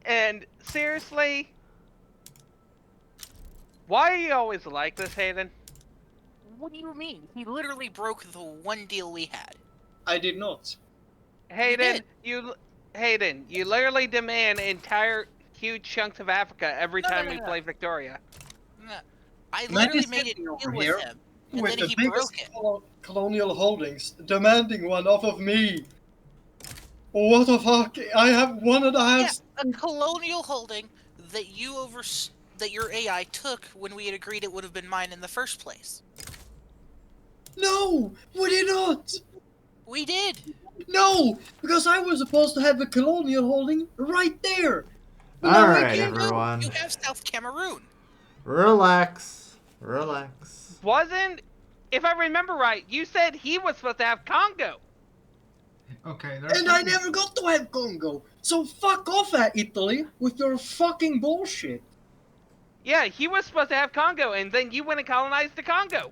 And seriously, why are you always like this, Hayden? What do you mean? He literally broke the one deal we had. I did not. Hayden, you literally demand entire huge chunks of Africa every time we play Victoria. No, I Man literally is made a sitting deal over with here him, and with then the he biggest broke it. colonial holdings, demanding one off of me. What the fuck? I have one and a half. Yeah, a colonial holding that that your AI took when we had agreed it would have been mine in the first place. No, we did not. We did. No, because I was supposed to have a colonial holding right there. But All now I right, can't. everyone. You have South Cameroon. Relax. Relax. Wasn't, if I remember right, you said he was supposed to have Congo. Okay, there's And I something- never got to have Congo. So fuck off at Italy with your fucking bullshit. Yeah, he was supposed to have Congo, and then you went and colonized the Congo.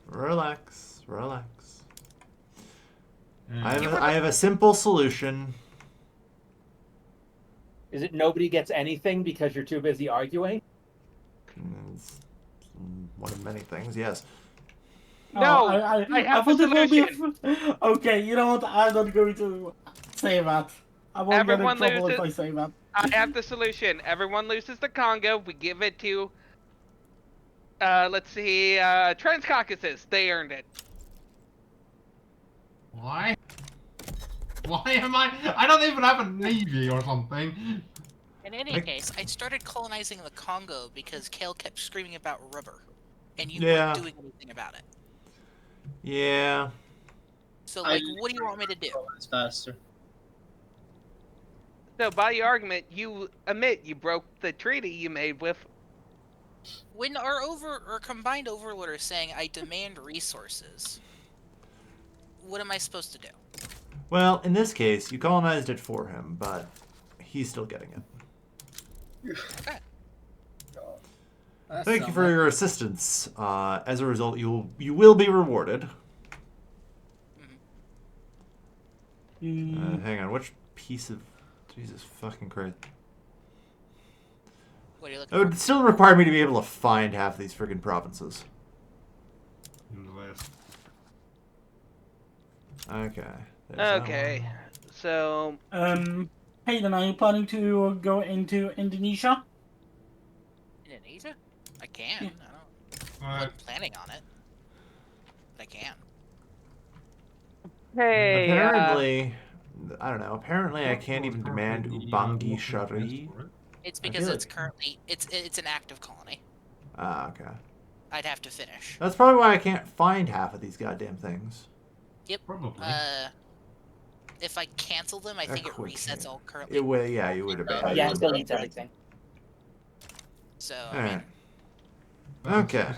Relax. Relax. Mm. I have a simple solution. Is it nobody gets anything because you're too busy arguing? It's one of many things, yes. No, I have thought the it will be. solution. Okay, you know what? I'm not going to say that. I won't Everyone get in trouble loses. if I say that. I have the solution. Everyone loses the Congo. We give it to, let's see, Transcaucasus. They earned it. Why? Why am I don't even have a navy or something. In any case, I started colonizing the Congo because Kale kept screaming about rubber, and you Yeah. weren't doing anything about it. Yeah. So, like, what do you want me to do? It's faster. So, by your argument, you admit you broke the treaty you made with. When our combined overlord is saying I demand resources, what am I supposed to do? Well, in this case, you colonized it for him, but he's still getting it. Okay. Thank you for your assistance. As a result, you will be rewarded. Hang on, which piece of Jesus fucking Christ? What are you It looking would still require me to be able to find half of these friggin' provinces. Okay. there's that Okay, one. so Hayden, are you planning to go into Indonesia? Indonesia? I can. Yeah. I wasn't planning on it. But I can. hey, Apparently, I don't know. Apparently, I can't even demand Ubangi Shari. It's I because feel it's like- currently it's an active colony. Ah, okay. I'd have to finish. That's probably why I can't find half of these goddamn things. Yep. Probably. If I cancel them, I think it quick resets hit. all currently. It will, yeah, you would have been. Yeah, it deletes everything. So All I mean, right. Okay.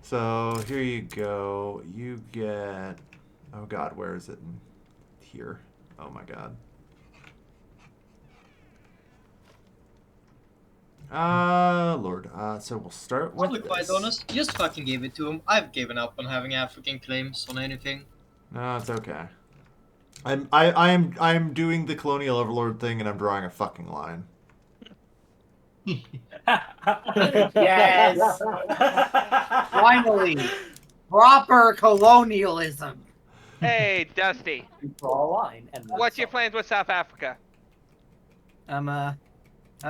So here you go. You get. Oh God, where is it? Here. Oh my God. Lord. So we'll start I'll with be quite this. honest, just fucking give it to him. I've given up on having African claims on anything. No, it's okay. I'm doing the colonial overlord thing, and I'm drawing a fucking line. Yes. Finally, proper colonialism. hey, Dusty, You draw a line, and what's your all. plans with South Africa? I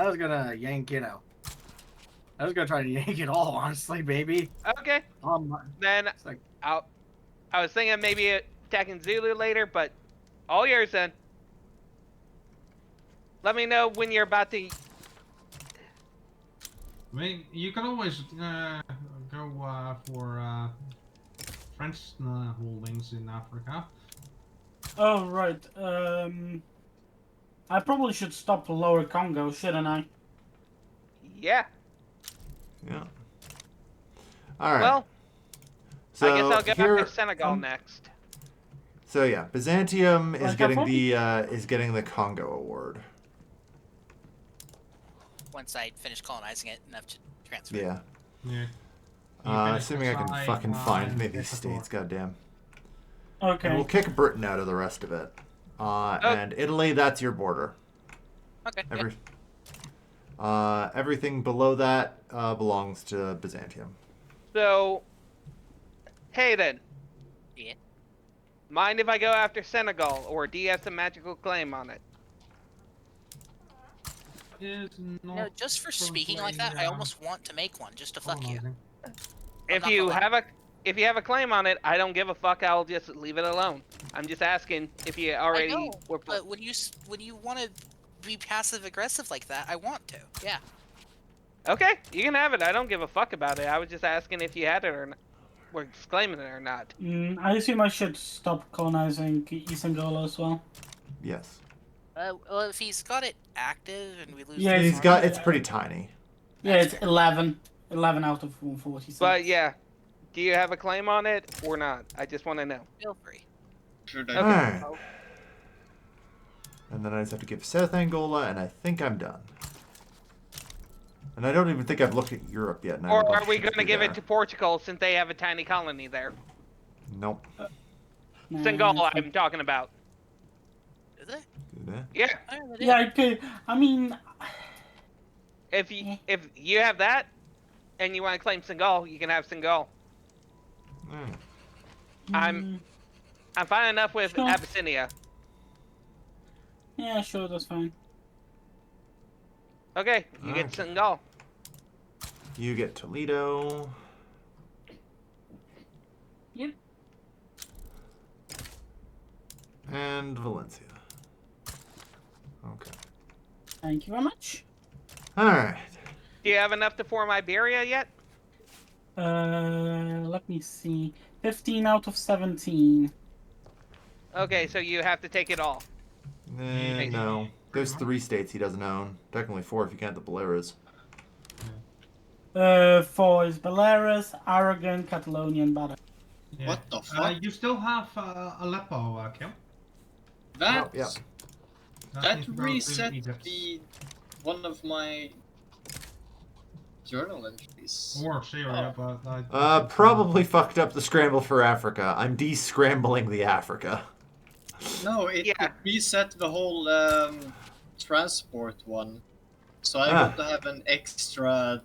was gonna yank, I was gonna try to yank it all, honestly, baby. Okay, then It's like, I was thinking maybe attacking Zulu later, but all yours then. Let me know when you're about to. I mean, you can always go for French holdings in Africa. Oh, right. I probably should stop Lower Congo, shouldn't I? Yeah. Yeah. All right. Well, so I guess I'll go here, after Senegal next. So yeah, Byzantium is Like getting that the Congo award. once I finish colonizing it, enough to transfer. Yeah. Yeah. Assuming I can fucking find maybe these states, goddamn. Okay. And we'll kick Britain out of the rest of it. And Italy, that's your border. Okay. Everything below that belongs to Byzantium. So, Hayden, Yeah. mind if I go after Senegal, or do you have some magical claim on it? No, just for speaking like that, I almost want to make one just to fuck you. If not you gonna lie. have a if you have a claim on it, I don't give a fuck. I'll just leave it alone. I'm just asking if you I already know, were. but when you want to be passive aggressive like that, I want to. Yeah. Okay, you can have it. I don't give a fuck about it. I was just asking if you had it or not. Were claiming it or not. I assume I should stop colonizing East Angola as well. Yes. Well, if he's got it active and we lose. Yeah, the He's army, got. It's pretty tiny. Yeah, That's it's fair. 11. 11 out of 146. But yeah, do you have a claim on it or not? I just want to know. Feel free. Should Okay. Alright. And then I just have to give South Angola, and I think I'm done. And I don't even think I've looked at Europe yet. And I have a Or bunch are of we shit going to do give there. it to Portugal since they have a tiny colony there? Nope. Senegal, I'm talking about. Do they? Do that? Yeah. Oh, they did. Yeah, I could. I mean, If you have that, and you want to claim Senegal, you can have Senegal. Alright. I'm fine enough with Sure. Abyssinia. yeah, sure, that's fine. Okay, you get Okay. Senegal. You get Toledo. Yep. And Valencia. Okay. Thank you very much. Alright. Do you have enough to form Iberia yet? Let me see. 15 out of 17. Okay, so you have to take it all. No. There's 3 states he doesn't own. Technically 4 if you count the Baleares. 4 is Belarus, Aragon, Catalonia, and Bada. Yeah. What the fuck? You still have Aleppo, Kim. That Oh, yeah. that needs to go to reset Egypt. the one of my journal entries. Or Syria, but Probably fucked up the scramble for Africa. I'm de-scrambling the Africa. No, it Yeah. reset the whole transport one. So I got to have an extra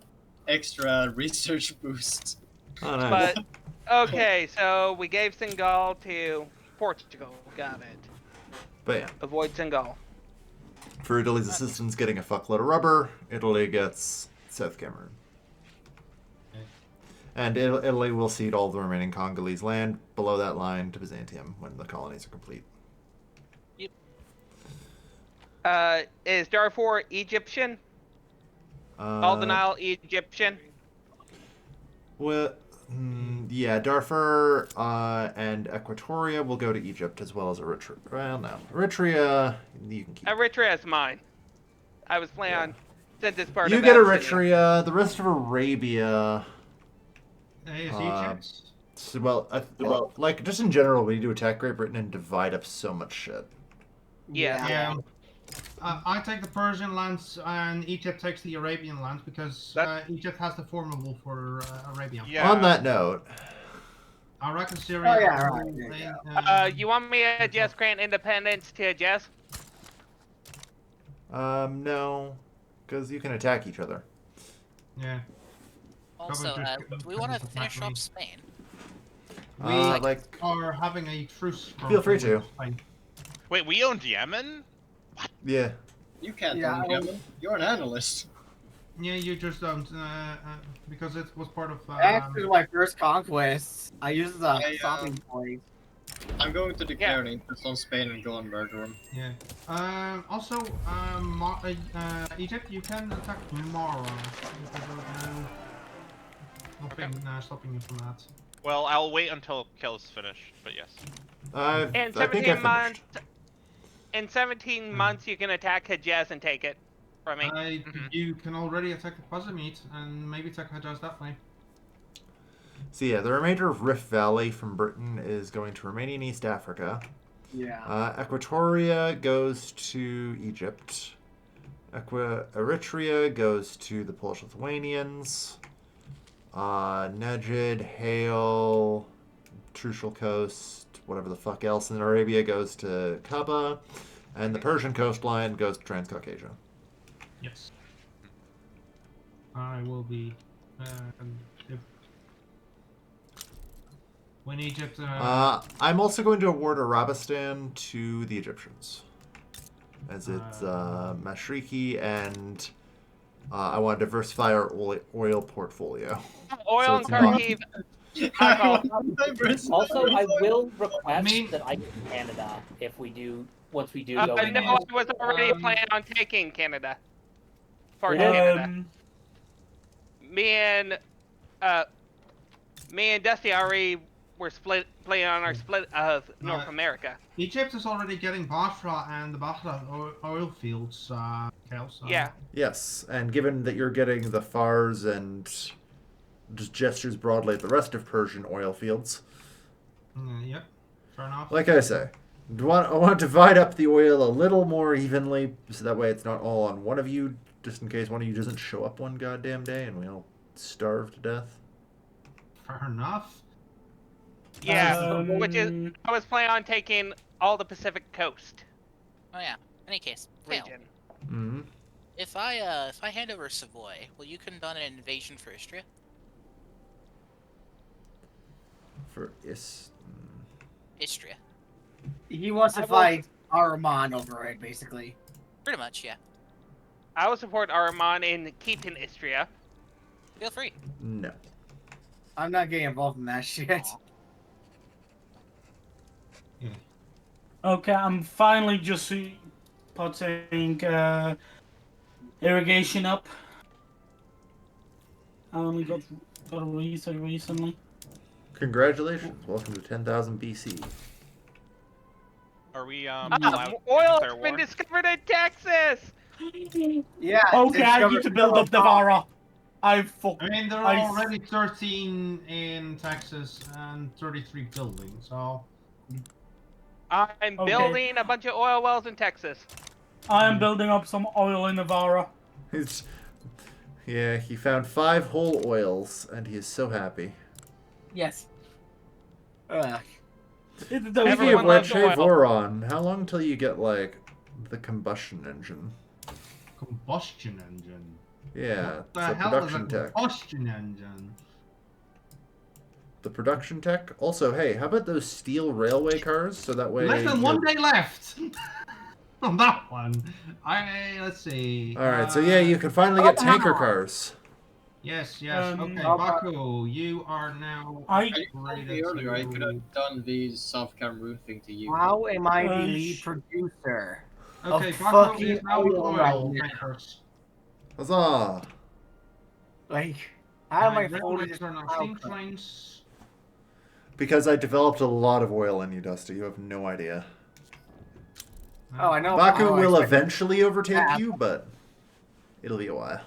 research boost. Oh, nice. But okay, so we gave Senegal to Portugal. Got it. But yeah. Avoid Senegal. For Italy's assistance getting a fuckload of rubber, Italy gets South Cameroon. And Italy will cede all the remaining Congolese land below that line to Byzantium when the colonies are complete. Is Darfur Egyptian? All the Nile Egyptian? Well, yeah, Darfur and Equatoria will go to Egypt as well as Eritrea. Well, no. Eritrea, you can keep. Eritrea is mine. I was planning on, since it's part You of get Abyssinia. Eritrea. The rest of Arabia. Is Uh, Egypt? So, well, like just in general, we do attack Great Britain and divide up so much shit. Yeah. Yeah. I take the Persian lands and Egypt takes the Arabian lands because Egypt has the formable for Arabia. Yeah. On that note, I reckon Syria. Oh, yeah, right, there you You want me to just grant independence to Jess? no, because you can attack each other. Yeah. Also, do we want to finish off Spain? We like, are having a truce. Feel free to. Spain. Wait, we owned Yemen? yeah. You can't Yeah, own Yemen. You're an analyst. Yeah, you just don't because it was part of. That's my first conquest. I used the I, stopping point. I'm going to declare an interest on Spain and go and murder him. Yeah. Also, Egypt, you can attack Mara. Nothing stopping you from that. Well, I'll wait until kills finish, but yes. I In think I 17 finished. months. In 17 months, you can attack Hejaz and take it from me. You can already attack the Pazamit and maybe attack Hejaz that way. So yeah, the remainder of Rift Valley from Britain is going to Romania and East Africa. Yeah. Equatoria goes to Egypt. Eritrea goes to the Polish-Lithuanians. Neged, Hale, Trucial Coast, whatever the fuck else in Arabia goes to Kaba. And the Persian coastline goes to Transcaucasia. Yes. I will be. When Egypt. I'm also going to award Arabistan to the Egyptians. As it's Mashriki, and I want to diversify our oil portfolio. Oil So and it's not- Kharkiv. I call. Also, I will request I mean- that I get Canada if we do once we do No, go in. I was already planning on taking Canada. Part of Canada. Me and Dusty already were playing on our split of North America. Egypt is already getting Basra and the Basra oil fields, Kel, so. Yeah. Yes, and given that you're getting the Fars and just gestures broadly at the rest of Persian oil fields. Yep, fair enough. Like I say, I want to divide up the oil a little more evenly, so that way it's not all on one of you, just in case one of you doesn't show up one goddamn day and we all starve to death. Fair enough. Yeah, which is I was planning on taking all the Pacific coast. Oh yeah. In any case, Kale, Region. Mm-hmm. if I hand over Savoy, will you conduct an invasion for Istria? For Istria. He wants to fight Arman over it, basically. Pretty much, yeah. I will support Arman in keeping Istria. Feel free. No. I'm not getting involved in that shit. Okay, I'm finally just putting irrigation up. I only got a research recently. Congratulations. Welcome to 10,000 BC. Are we allowed Oil declare has been war? discovered in Texas. Yeah. Okay, I need to build up Navarra. I mean, there are already 13 in Texas and 33 building, so. I'm building a bunch of oil wells in Texas. I am building up some oil in Navarra. Yeah, he found 5 whole oils, and he is so happy. Yes. Speaking of which, hey Voron, how long till you get, like, the combustion engine? Combustion engine? Yeah, What the it's a hell production is a tech. combustion engine? The production tech? Also, hey, how about those steel railway cars? So that way... Less than 1 day left! On that one. Let's see. Alright, so yeah, you can finally get tanker cars. Yes, okay, Baku, you are now... I earlier, I could have done the South Cameroon thing to you. How am I the lead producer? Okay, of Baku fucking is now with oil right oil now? tankers. Huzzah! Like, how am I Railways holding this are now power steam cut? trains. Because I developed a lot of oil in you, Dusty. You have no idea. Oh, I know. Baku how I will expect- eventually overtake Yeah. you, but it'll be a while.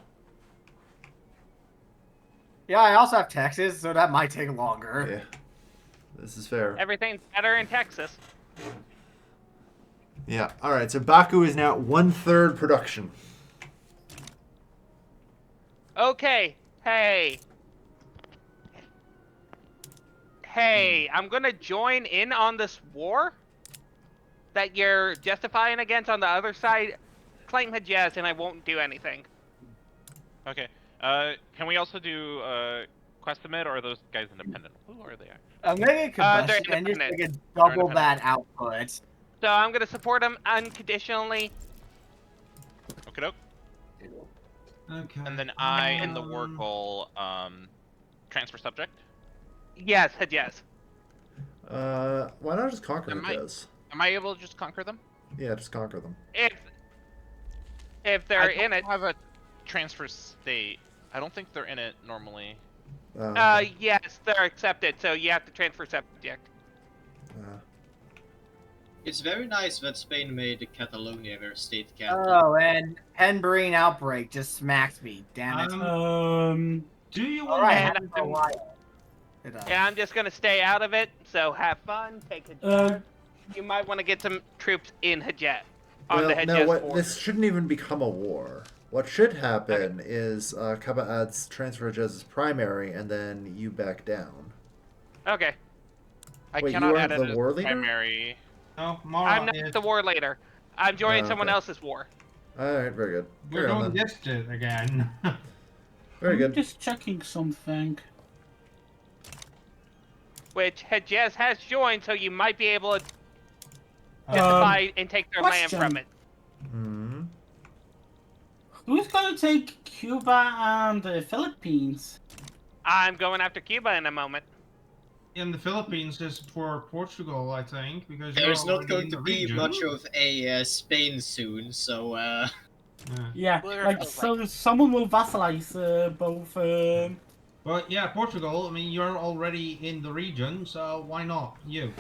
Yeah, I also have Texas, so that might take longer. Yeah. This is fair. Everything's better in Texas. Yeah, alright, so Baku is now 1/3 production. Okay, hey, I'm gonna join in on this war that you're justifying against on the other side. Claim Hejaz and I won't do anything. Okay. Can we also do quest submit, or are those guys independent? Who are they? I'm making They're combustion engines independent. to get double that output. So I'm gonna support them unconditionally. Okay, doke. Okay. And then I, in the war goal, transfer subject. Yes, Hejaz. Why not just conquer Am the I- Jez? Am I able to just conquer them? Yeah, just conquer them. If they're I in don't it. have a transfer state. I don't think they're in it normally. Okay. Yes, they're accepted, so you have to transfer subject. It's very nice that Spain made Catalonia their state capital. Oh, and Henbrine outbreak just smacked me. Damn it. Do you All want right, to... had it for a while. Yeah, I'm just gonna stay out of it. So have fun. Take a. You might want to get some troops in Hejaz. On the Well, Hejaz no, border. this shouldn't even become a war. What should happen is Kaba adds transfer Jez as primary, and then you back down. Okay. I Wait, cannot you add aren't it the as war leader? primary. No, Mara I'm not is... the war leader. I'm joining Oh, someone okay. else's war. Alright, very good. We're Carry on doing then. this shit again. Very I'm good. just checking something. Which Hejaz has joined, so you might be able to justify and take their land question. from it. Hmm. Who's gonna take Cuba and the Philippines? I'm going after Cuba in a moment. in the Philippines is for Portugal, I think, because you're There's not already going in to the be region. much of a Spain soon, so Yeah. Yeah, Well, like feels so someone will vassalize both. But yeah, Portugal. I mean, you're already in the region, so why not you?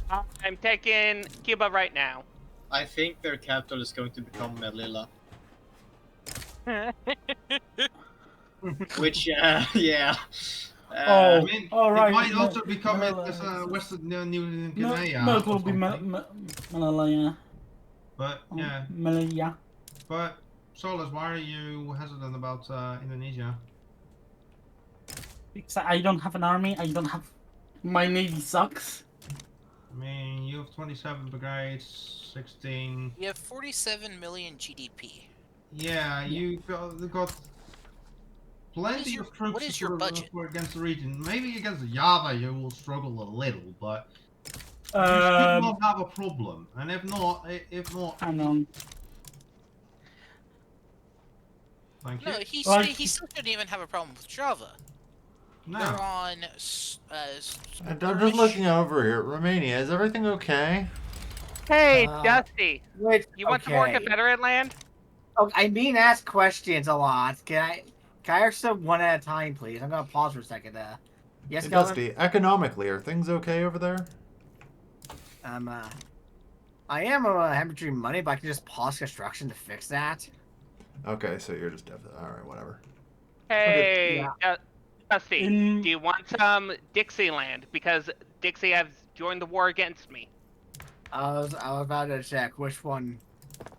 I'm taking Cuba right now. I think their capital is going to become Melilla. Which, yeah. I Oh, mean, all it right. might also become it Manila as is- Western New No, Guinea no, it or will be something. Manila. Yeah. But yeah, Manila. but Solus, why are you hesitant about Indonesia? Because I don't have an army. I don't have. My navy sucks. I mean, you have 27 brigades, 16. You have 47 million GDP. Yeah, you got plenty of troops what is your budget? for against the region. Maybe against Java you will struggle a little, but you should not have a problem. And if not, Hang on. Thank you. No, he Like- he still shouldn't even have a problem with Java. No. They're on. I'm just looking over here. Romania, is everything okay? Hey, Uh, Dusty, Wait, you want some more okay. Confederate land? Oh, I mean, ask questions a lot. Can I answer one at a time, please? I'm gonna pause for a second. Yes, Hey, Colin? Dusty, economically, are things okay over there? I am hemorrhaging money, but I can just pause construction to fix that. Okay, so you're just definitely alright, whatever. Hey, Dusty, In- do you want some Dixieland? Because Dixie has joined the war against me. I was about to check which one.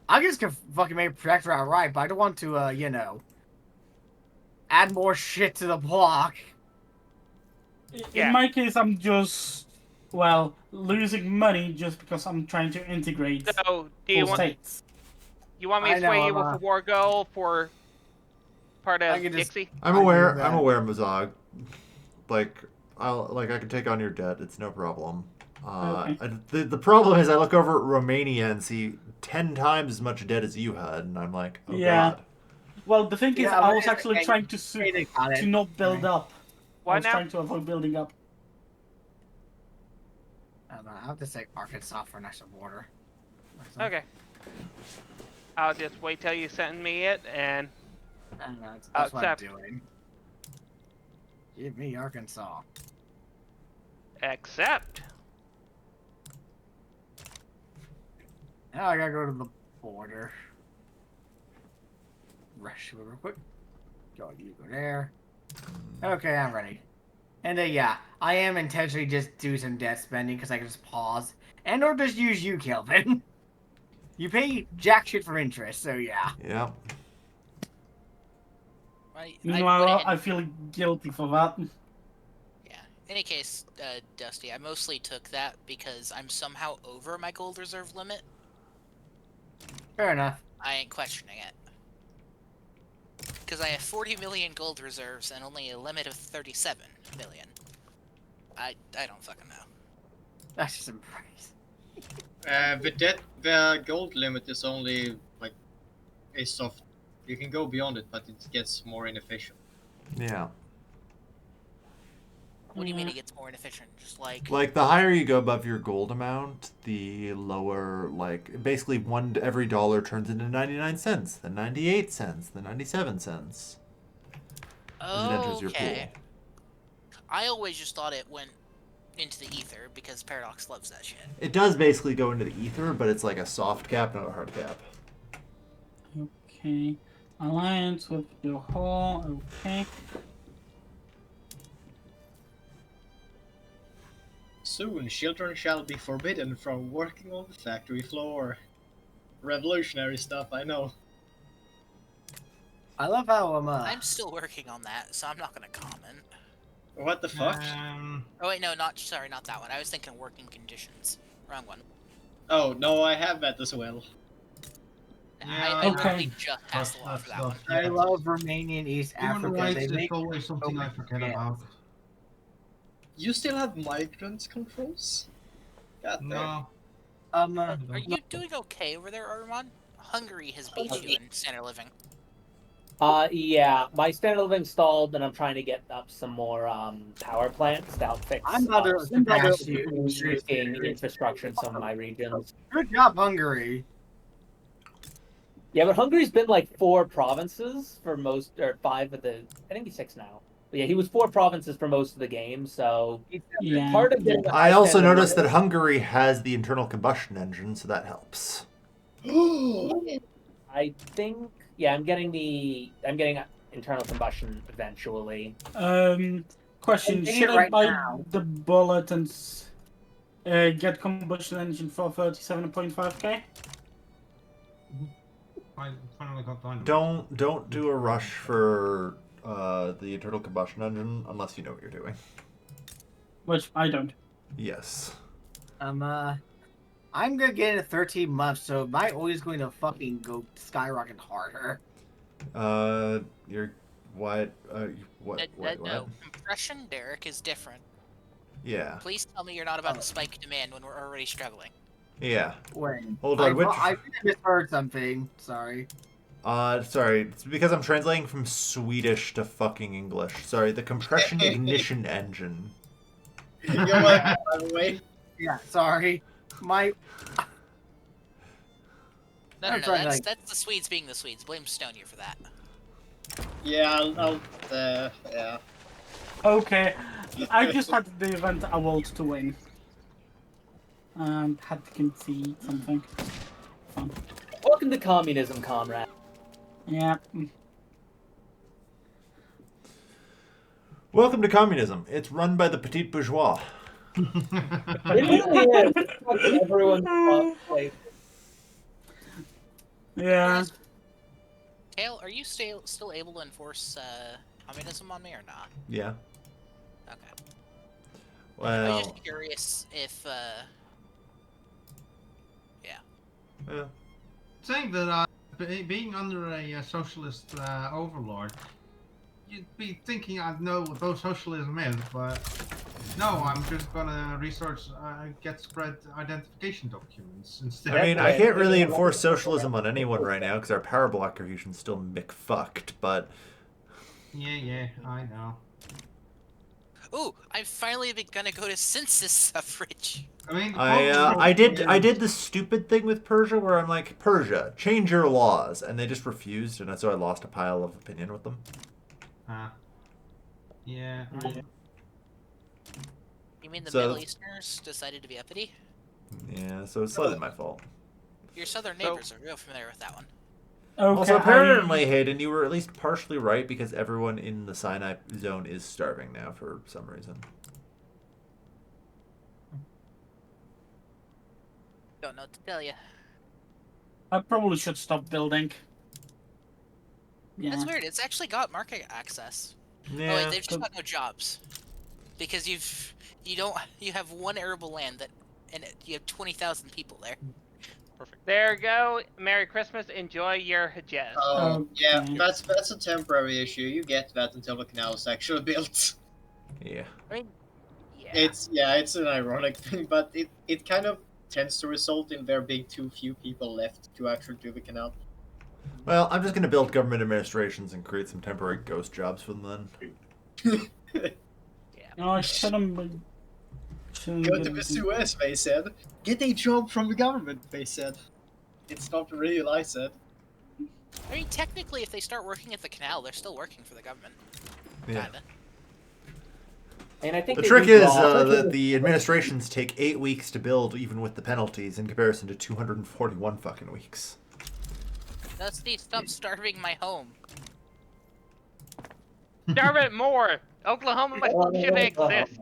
I just can fucking make Protector outright, but I don't want to, add more shit to the block. Yeah. In my case, I'm just losing money just because I'm trying to integrate So, do you full want states. me to sway you with a war goal for part I of can just- Dixie? I'm I aware, do I'm that. aware, Mazog. I can take on your debt, it's no problem. Okay. The problem is I look over at Romania and see 10 times as much debt as you had, and I'm like, oh Yeah. god. Well, the thing is, Yeah, I but was it's actually okay. trying They got to it. not build up. I What was now? trying to avoid building up. I don't know. I'll have to take Arkansas for next border. Okay. I'll just wait till you send me it, and I don't know. That's what I'm accept. doing. Give me Arkansas. Accept. Now I gotta go to the border. Rush real quick. Go, you go there. Okay, I'm ready. And yeah, I am intentionally just do some debt spending because I can just pause. And or just use you, Kelvin. You pay jack shit for interest, so yeah. Yeah. Meanwhile, I feel guilty for that. Yeah. In any case, Dusty, I mostly took that because I'm somehow over my gold reserve limit. Fair enough. I ain't questioning it. Because I have 40 million gold reserves and only a limit of 37 million. I don't fucking know. That's just impressive. The gold limit is only like a soft. You can go beyond it, but it gets more inefficient. Yeah. What do you mean it gets more inefficient? Just like... Like, the higher you go above your gold amount, the lower, like, basically every dollar turns into 99 cents, then 98 cents, then 97 cents. As it enters your pool. I always just thought it went into the ether because Paradox loves that shit. It does basically go into the ether, but it's like a soft cap, not a hard cap. Okay. Alliance with Johor. Okay. Soon, children shall be forbidden from working on the factory floor. Revolutionary stuff, I know. I love how I'm still working on that, so I'm not gonna comment. What the fuck? Oh wait, no, not that one. I was thinking working conditions. Wrong one. Oh, no, I have that as well. I literally just passed the law for that one. I love Romanian East Human Africa. rights They is make always something I forget about. You still have migrant controls? God damn. No. Are you doing okay over there, Armand? Hungary has beat you in standard living. Yeah, my standard living stalled, and I'm trying to get up some more power plants to help fix I'm about to some surpass you. existing infrastructure in some of my regions. Good job, Hungary. Yeah, but Hungary's been like 4 provinces for most, or 5 of the. I think he's 6 now. But yeah, he was 4 provinces for most of the game, so Yeah. part of getting a I high also standard noticed that living- Hungary has the internal combustion engine, so that helps. I think, yeah, I'm getting internal combustion eventually. Question: I'm getting should it I right buy now. the bullet and get combustion engine for 37.5k? I finally got done. Don't do a rush for the internal combustion engine unless you know what you're doing. Which I don't. Yes. I'm gonna get it in 13 months, so my oil is going to fucking go skyrocket harder. You're what? What? No, compression, Derek, is different. Yeah. Please tell me you're not about to spike demand when we're already struggling. Yeah. When? Hold on. I think I misheard something. Sorry. Sorry. It's because I'm translating from Swedish to fucking English. Sorry. The compression ignition engine. You know what? By the way, Yeah, sorry. My No, I'm trying to, that's like- that's the Swedes being the Swedes. Blame Stonier for that. yeah, yeah. Okay, I just had the event I want to win. Had to concede something. Fun. Welcome to communism, comrade. Yeah. Welcome to communism. It's run by the petite bourgeois. It really is. Fucking everyone plays. Yeah. Kale, are you still able to enforce communism on me or not? Yeah. Okay. I was Well. just curious if Yeah. Saying that being under a socialist overlord, you'd be thinking I know what both socialism is, but no, I'm just gonna research get spread identification documents instead. I mean, I can't really enforce socialism on anyone right now because our power block refusion's still McFucked, but... Yeah, I know. ooh, I'm finally gonna go to census suffrage. I mean, I did the stupid thing with Persia where I'm like, Persia, change your laws, and they just refused, and so I lost a pile of opinion with them. Yeah. You mean the So- Middle Easterners decided to be uppity? Yeah, so it's slightly my fault. Your southern neighbors are real familiar with that one. Okay. Also, apparently, Hayden, you were at least partially right because everyone in the Sinai zone is starving now for some reason. Don't know what to tell you. I probably should stop building. Yeah. That's weird. It's actually got market access. Yeah. Oh wait, they've just got no jobs. Because you have one arable land and you have 20,000 people there. Perfect. There you go. Merry Christmas. Enjoy your Hajj. Oh, yeah, Okay. that's a temporary issue. You get that until the canal is actually built. Yeah. I mean, yeah. It's an ironic thing, but it kind of tends to result in there being too few people left to actually do the canal. Well, I'm just going to build government administrations and create some temporary ghost jobs for them then. No, I shouldn't be. Go to the Suez, they said. Get a job from the government, they said. It's not real, I said. I mean, technically, if they start working at the canal, they're still working for the government. Yeah. Kinda. And I think The they trick do is draw- that the administrations take 8 weeks to build, even with the penalties, in comparison to 241 fucking weeks. Dusty, stop starving my home. Starve it more. Oklahoma should exist.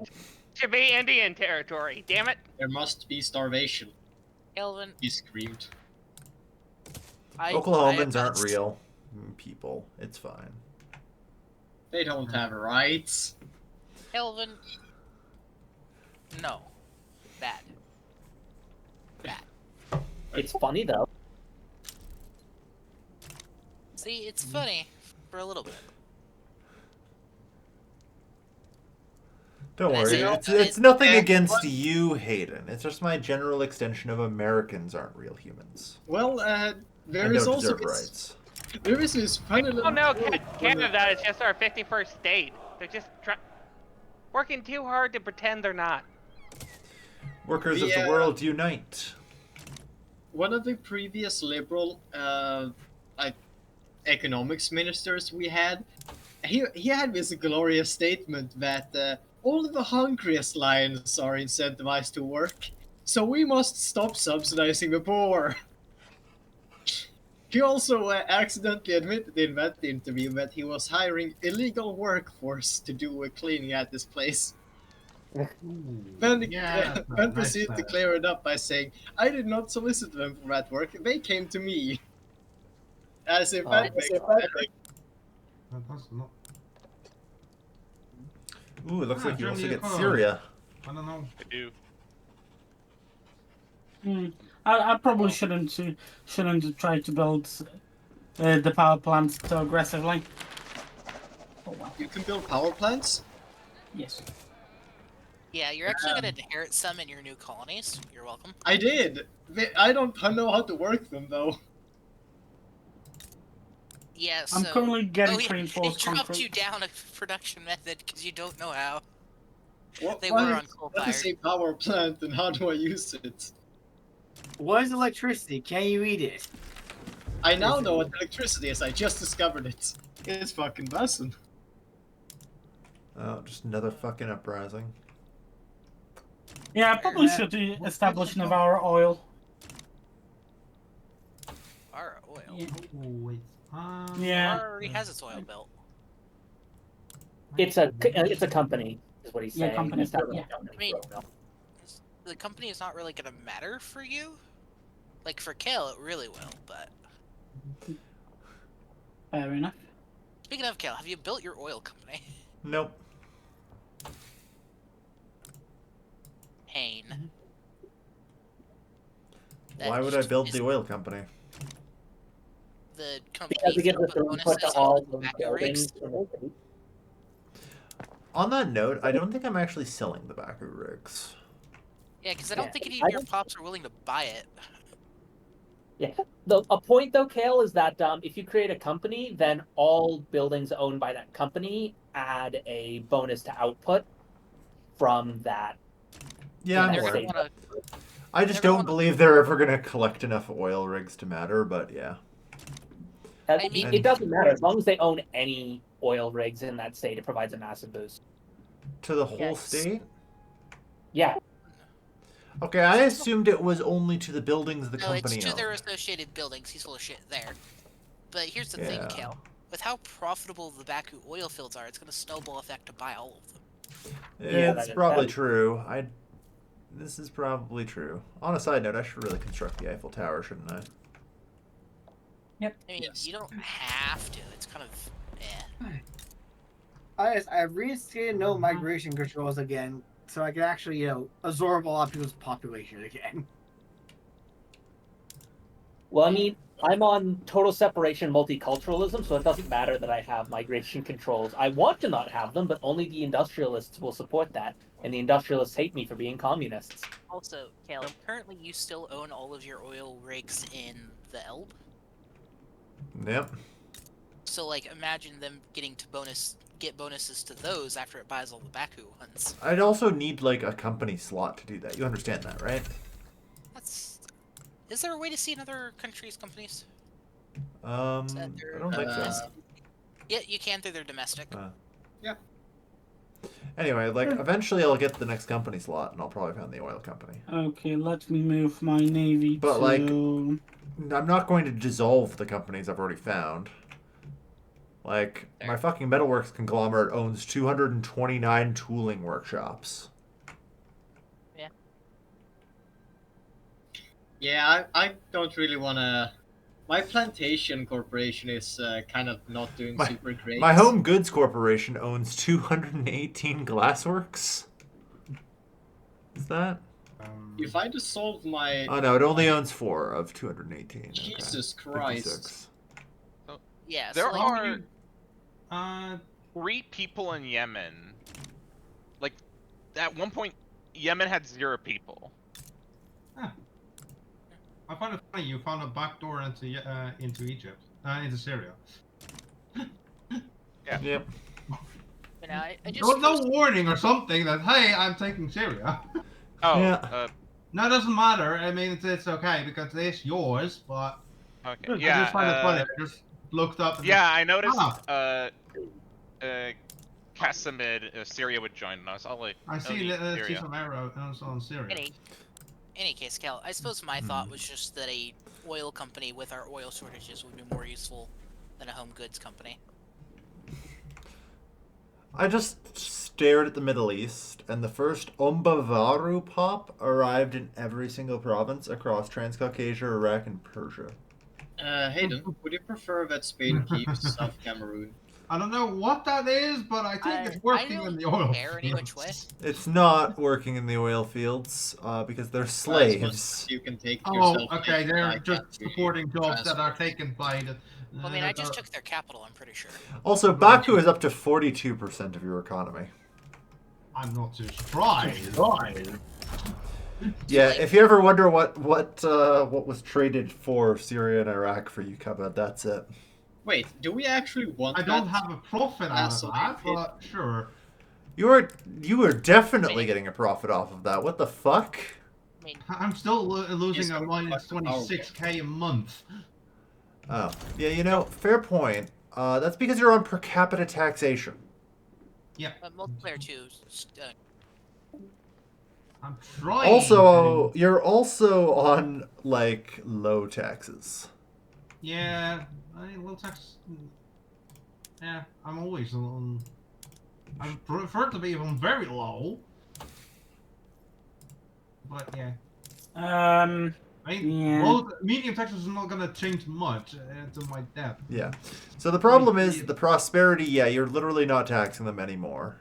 Should be Indian territory. Damn it. There must be starvation, Kelvin, he screamed. Oklahomans aren't real people. It's fine. They don't have rights. Kelvin. No. Bad. Bad. It's funny though. See, it's funny for a little bit. Don't But worry, it's- it's nothing against you, Hayden. It's just my general extension of Americans aren't real humans. Well, there And is don't also deserve this, rights. There is this funny Oh little no, quote Canada is just our 51st state. They're just working too hard to pretend they're not. Workers of the world unite. One of the previous liberal like economics ministers we had, he had this glorious statement that all the hungriest lions are incentivized to work, so we must stop subsidizing the poor. He also accidentally admitted in that interview that he was hiring illegal workforce to do cleaning at this place. Then proceeded to clear it up by saying, "I did not solicit them for that work. They came to me." As if that makes sense. Ooh, it looks like you also Germany get economy. Syria. I don't know. I do. I probably shouldn't try to build the power plants so aggressively. Oh well. You can build power plants? Yes. Yeah, you're actually gonna inherit some in your new colonies. You're welcome. I did. I don't know how to work them though. Yeah, I'm so... currently getting He reinforced dropped concrete. you down a production method because you don't know how. What, They what were is- on coal What is fired. a power plant and how do I use it? What is electricity? Can you eat it? I now know what electricity is. I just discovered it. It's fucking bussin'. Oh, just another fucking uprising. Yeah, I probably should establish Navarre oil. Our oil. Yeah. Oh, wait. Yeah. Already has its oil built. It's a company, is what he's saying. Yeah, company. It's not Yeah. I mean, the company is not really gonna matter for you. Like for Kale, it really will, but... Fair enough. Speaking of Kale, have you built your oil company? Nope. Pain. Why would I build the oil company? The company Because it gives us the bonuses input to on all the the tobacco rigs. buildings. On that note, I don't think I'm actually selling the Baku rigs. Yeah, because I don't Yeah. think any of your pops are willing to buy it. Yeah. A point though, Kale, is that if you create a company, then all buildings owned by that company add a bonus to output from that. Yeah, I'm They're aware. gonna wanna- I just they're don't believe they're ever going to collect enough oil rigs to matter, but yeah. I mean- It doesn't matter as long as they own any oil rigs in that state. It provides a massive boost. To the whole Yes. state? Yeah. Okay, I assumed it was only to the buildings the No, company it's to owned. their associated buildings. He's full of shit there. But here's the thing, Yeah. Kale. With how profitable the Baku oil fields are, it's going to snowball effect to buy all of them. Yeah, It's that- probably that- true. This is probably true. On a side note, I should really construct the Eiffel Tower, shouldn't I? I mean, Yes. you don't have to. It's kind of... eh. I reinstated no migration controls again, so I can actually, absorb a lot of people's population again. Well, I mean, I'm on total separation multiculturalism, so it doesn't matter that I have migration controls. I want to not have them, but only the industrialists will support that, and the industrialists hate me for being communists. Also, Kale, currently you still own all of your oil rigs in the Elbe. Yep. So, like, imagine them getting to get bonuses to those after it buys all the Baku ones. I'd also need, like, a company slot to do that. You understand that, right? Is there a way to see another country's companies? I Is that their don't think so. domestic? Yeah, you can through their domestic. Anyway, like, eventually I'll get the next company slot, and I'll probably found the oil company. Okay, let me move my navy But, to... like, I'm not going to dissolve the companies I've already found. Like, my fucking metalworks conglomerate owns 229 tooling workshops. Yeah, I don't really want to... My plantation corporation is kind of not doing super great. My home goods corporation owns 218 glassworks. Is that? If I just solve my... Oh no, it only owns 4 of 218. Jesus Okay. Christ. 56. Yeah, There so, like, are 3 people in Yemen. Like, at one point, Yemen had 0 people. I find it funny you found a backdoor into Egypt. into Syria. Yep. But I There just was no suppose- warning or something that, hey, I'm taking Syria. Oh, Yeah. No, it doesn't matter. I mean, it's okay because it's yours, but Okay. I just find it funny. Yeah. I just looked up and Yeah, I noticed. Ah. Casamid, Syria would join, and I was all like, I oh, see neat, see Syria. some arrow on Syria. Any case, Cal, I suppose my thought was just that a oil company with our oil shortages would be more useful than a home goods company. I just stared at the Middle East, and the first Umbavaru pop arrived in every single province across Transcaucasia, Iraq, and Persia. Hayden, would you prefer that Spain keeps South Cameroon? I don't know what that is, but I think it's working in the oil care any which way. fields. It's not working in the oil fields because they're slaves. You can take Oh, yourself. okay. I They're can't just really supporting jobs that are transfer. taken by the. Well, I mean, I just took their capital, I'm pretty sure. Also, Baku is up to 42% of your economy. I'm not too surprised. Yeah, if you ever wonder what was traded for Syria and Iraq for you, Kaba, that's it. Wait, do we actually want I don't that? have a profit out of Asshole that, kid. but sure. You were definitely getting a profit off of that. What the fuck? I mean, I'm still losing Yes, a minus but- 26k a month. Oh, yeah, you know, fair point. That's because you're on per capita taxation. multiplayer 2, I'm trying. Also, you're also on like low taxes. Yeah, I mean, low tax. Yeah, I'm always on. I prefer to be on very low. But yeah. I mean, Yeah. medium taxes is not gonna change much to my death. Yeah. So the problem is the prosperity. Yeah, you're literally not taxing them anymore.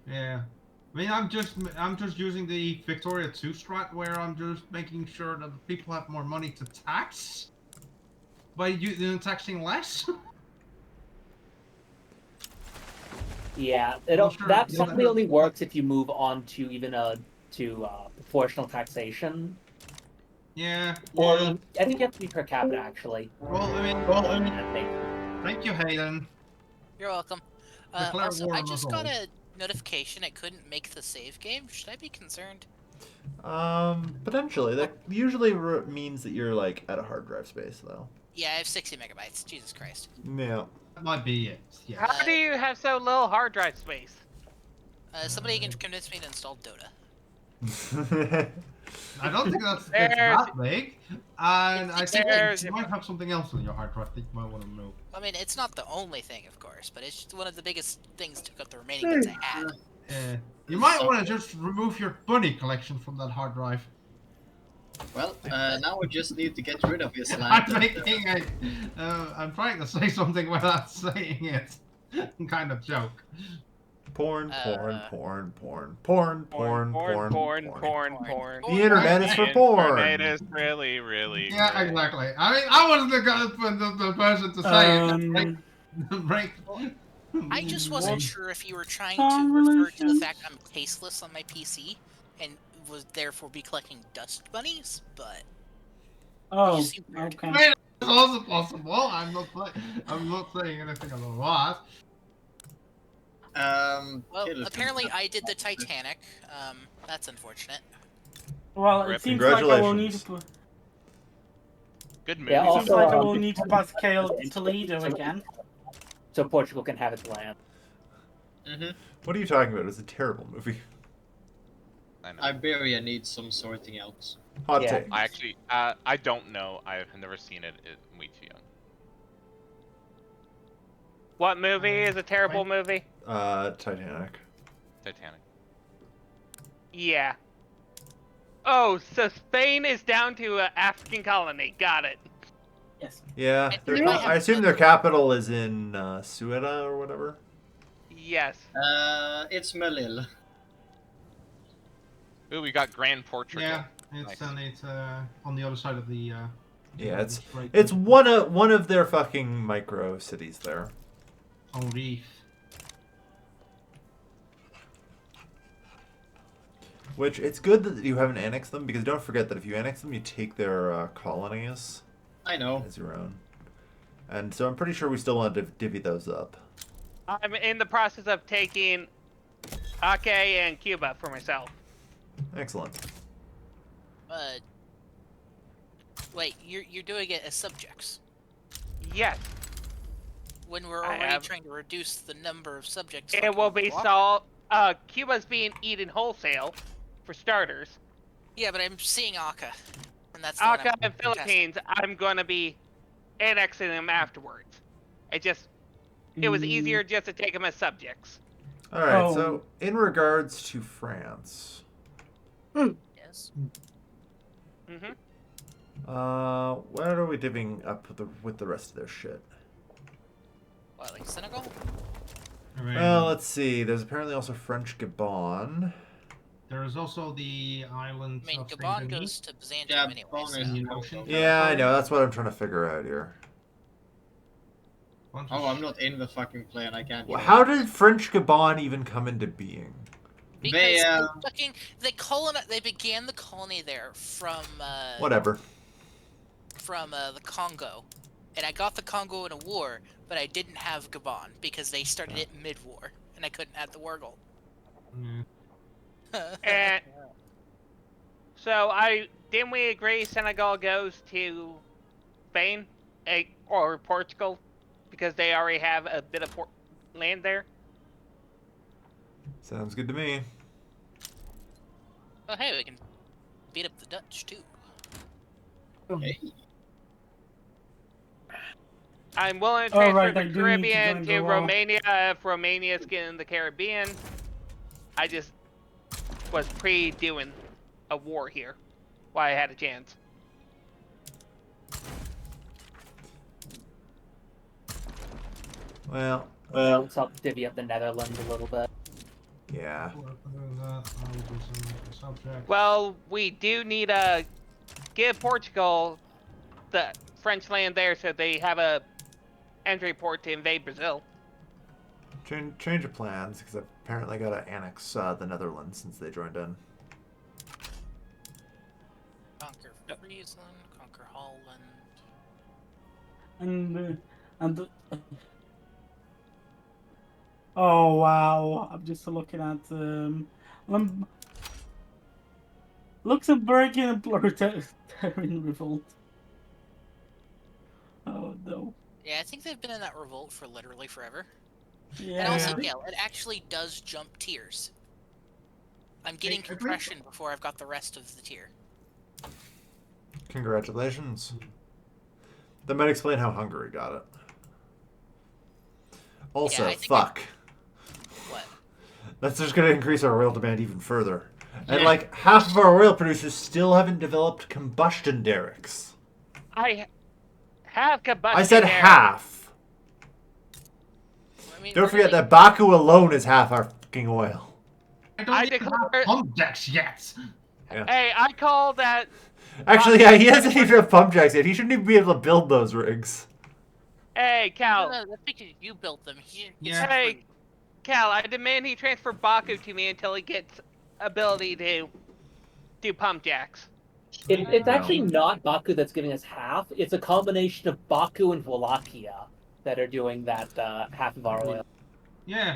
Yeah. I mean, I'm just using the Victoria 2 strat where I'm just making sure that the people have more money to tax by taxing less. Yeah, Well, sure, that yeah, probably that- only works if you move on to even proportional taxation. Yeah. Or yeah. I think you have to be per capita actually. Well, I mean, I think. thank you, Hayden. You're welcome. Declare Also, war I on just us got all. a notification I couldn't make the save game. Should I be concerned? Potentially. That usually means that you're like at a hard drive space, though. Yeah, I have 60 megabytes. Jesus Christ. Yeah. That might be it. Yeah. How do you have so little hard drive space? Somebody can convince me to install Dota. I don't think it's There's- that big, and I think There's- you might have something else on your hard drive that you might want to know. I mean, it's not the only thing, of course, but it's just one of the biggest things took up the remaining bits I had. You might want to just remove your bunny collection from that hard drive. Well, now we just need to get rid of his land. I'm making I'm trying to say something without saying it. Kind of joke. Porn. Porn. The internet is for porn. Internet is really, really. Yeah, really- exactly. I mean, I wasn't the person to say it. Break. I just wasn't sure if you were trying to refer to the fact I'm tasteless on my PC and would therefore be collecting dust bunnies, but Oh, seem weird. okay. I mean, it's also possible. I'm not saying anything about well, Kill it. apparently I did the Titanic. That's unfortunate. Well, Rip. it seems like I will need Congratulations. to. Good movie. Yeah, It seems also, like I will need to pass Kale to Lido again. So Portugal can have its land. What are you talking about? It's a terrible movie. I know. Iberia needs some sorting out. Hot Yeah. take. I actually, I don't know. I've never seen it. I'm way too young. What movie is a terrible movie? Titanic. Titanic. Yeah. Oh, so Spain is down to an African colony. Got it. Yes. Yeah. And we might have I assume their capital is in Ceuta or whatever. Yes. It's Melil. Ooh, we got Grand Portugal. Yeah, it's on the other side of the. Yeah, it's right it's there. one of their fucking micro cities there. Oh, reef. Which it's good that you haven't annexed them because don't forget that if you annex them, you take their colonies. I know. as your own. And so I'm pretty sure we still want to divvy those up. I'm in the process of taking Ake and Cuba for myself. Excellent. Wait, you're doing it as subjects. Yes, When we're I already have- trying to reduce the number of subjects. it will be solved. Cuba's being eaten wholesale, for starters. Yeah, but I'm seeing Aka, and that's the one Aka I'm and contesting. Philippines, I'm gonna be annexing them afterwards. It was easier just to take them as subjects. All right. Oh. So in regards to France, Yes. Mm-hmm. what are we divvying up with the rest of their shit? What, like Senegal? Well, let's see. There's apparently also French Gabon. There is also the island I mean, of Gabon Saint Denis. goes to Byzantium Yeah, anyway. Gabon So. is- You know, Ocean Yeah, I territory. know. That's what I'm trying to figure out here. Bunch of Oh, I'm not in the fucking plan. I can't. Well, even- how did French Gabon even come into being? Because They, they began the colony there from Whatever. the Congo, and I got the Congo in a war, but I didn't have Gabon because they started it mid-war, and I couldn't add the war goal. Yeah. And so didn't we agree Senegal goes to Spain or Portugal because they already have a bit of land there? Sounds good to me. Oh hey, we can beat up the Dutch too. hey, I'm willing to Oh, transfer right, I the do need to Caribbean join to the war. Romania if Romania's getting the Caribbean. I just was pre-doing a war here while I had a chance. Well, Let's help divvy up the Netherlands a little bit. yeah. Well, we do need to give Portugal the French land there so they have a entry port to invade Brazil. Change of plans, because I've apparently got to annex the Netherlands since they joined in. Conquer Friesland, conquer Holland. And oh wow! I'm just looking at Luxembourgian and Proletarian revolt. Oh no! Yeah, I think they've been in that revolt for literally forever. Yeah. And also, yeah, it actually does jump tiers. I'm getting Agree. compression before I've got the rest of the tier. Congratulations. That might explain how Hungary got it. Also, I think fuck. What? That's just going to increase our oil demand even further. And Yeah. like half of our oil producers still haven't developed combustion derricks. I have combustion I said there. half. I mean, Don't forget really, that Baku alone is half our fucking oil. I don't I even declare- have pump decks yet. Hey, I call that. Actually, yeah, he hasn't even have pump jacks yet. He shouldn't even be able to build those rigs. Hey, Cal. no, that's because you built them. He gets Yeah. it Hey, free. Cal, I demand he transfer Baku to me until he gets ability to do pump jacks. It's No. actually not Baku that's giving us half. It's a combination of Baku and Wallachia that are doing that half of our oil. Yeah.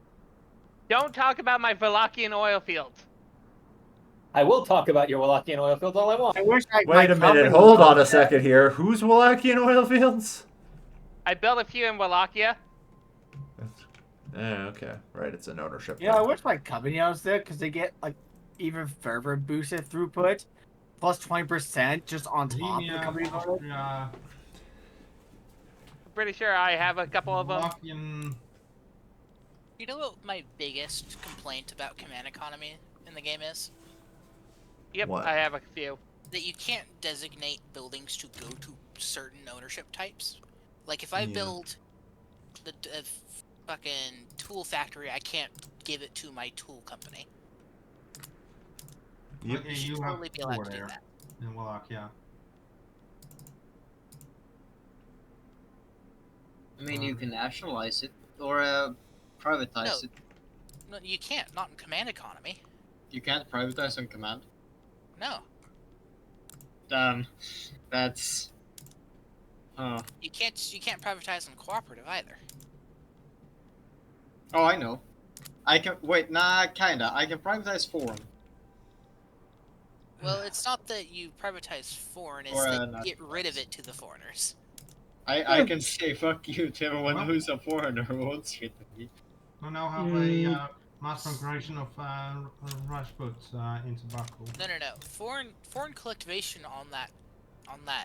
Don't talk about my Wallachian oil fields. I will talk about your Wallachian oil fields all I want. I wish I. Wait a minute, hold on a second here. Who's Wallachian oil fields? I built a few in Wallachia. Okay. Right, it's an ownership Yeah, I thing. wish my company was there because they get like even further boosted throughput, plus 20% just on top of the Bohemia, company. Austria, I'm pretty sure I have a couple of them. Slovakian. You know what my biggest complaint about command economy in the game is? Yep, What? I have a few. That you can't designate buildings to go to certain ownership types. Like if I Yeah. build the fucking tool factory, I can't give it to my tool company. Yep. Okay, You should you totally have be allowed four to do there that. in Wallachia. I mean, you can nationalize it or privatize No. it. No, you can't. Not in command economy. You can't privatize on command. No. Damn, that's You can't privatize on cooperative either. Oh, I know. I can wait. Nah, kinda. I can privatize foreign. Well, it's not that you privatize foreign; it's Or, that not you get rid of it to the foreigners. I can say fuck you to everyone Well- who's a foreigner who wants shit with me. We now have Mm. a mass migration of Rajputs into Baku. No. Foreign collectivation on that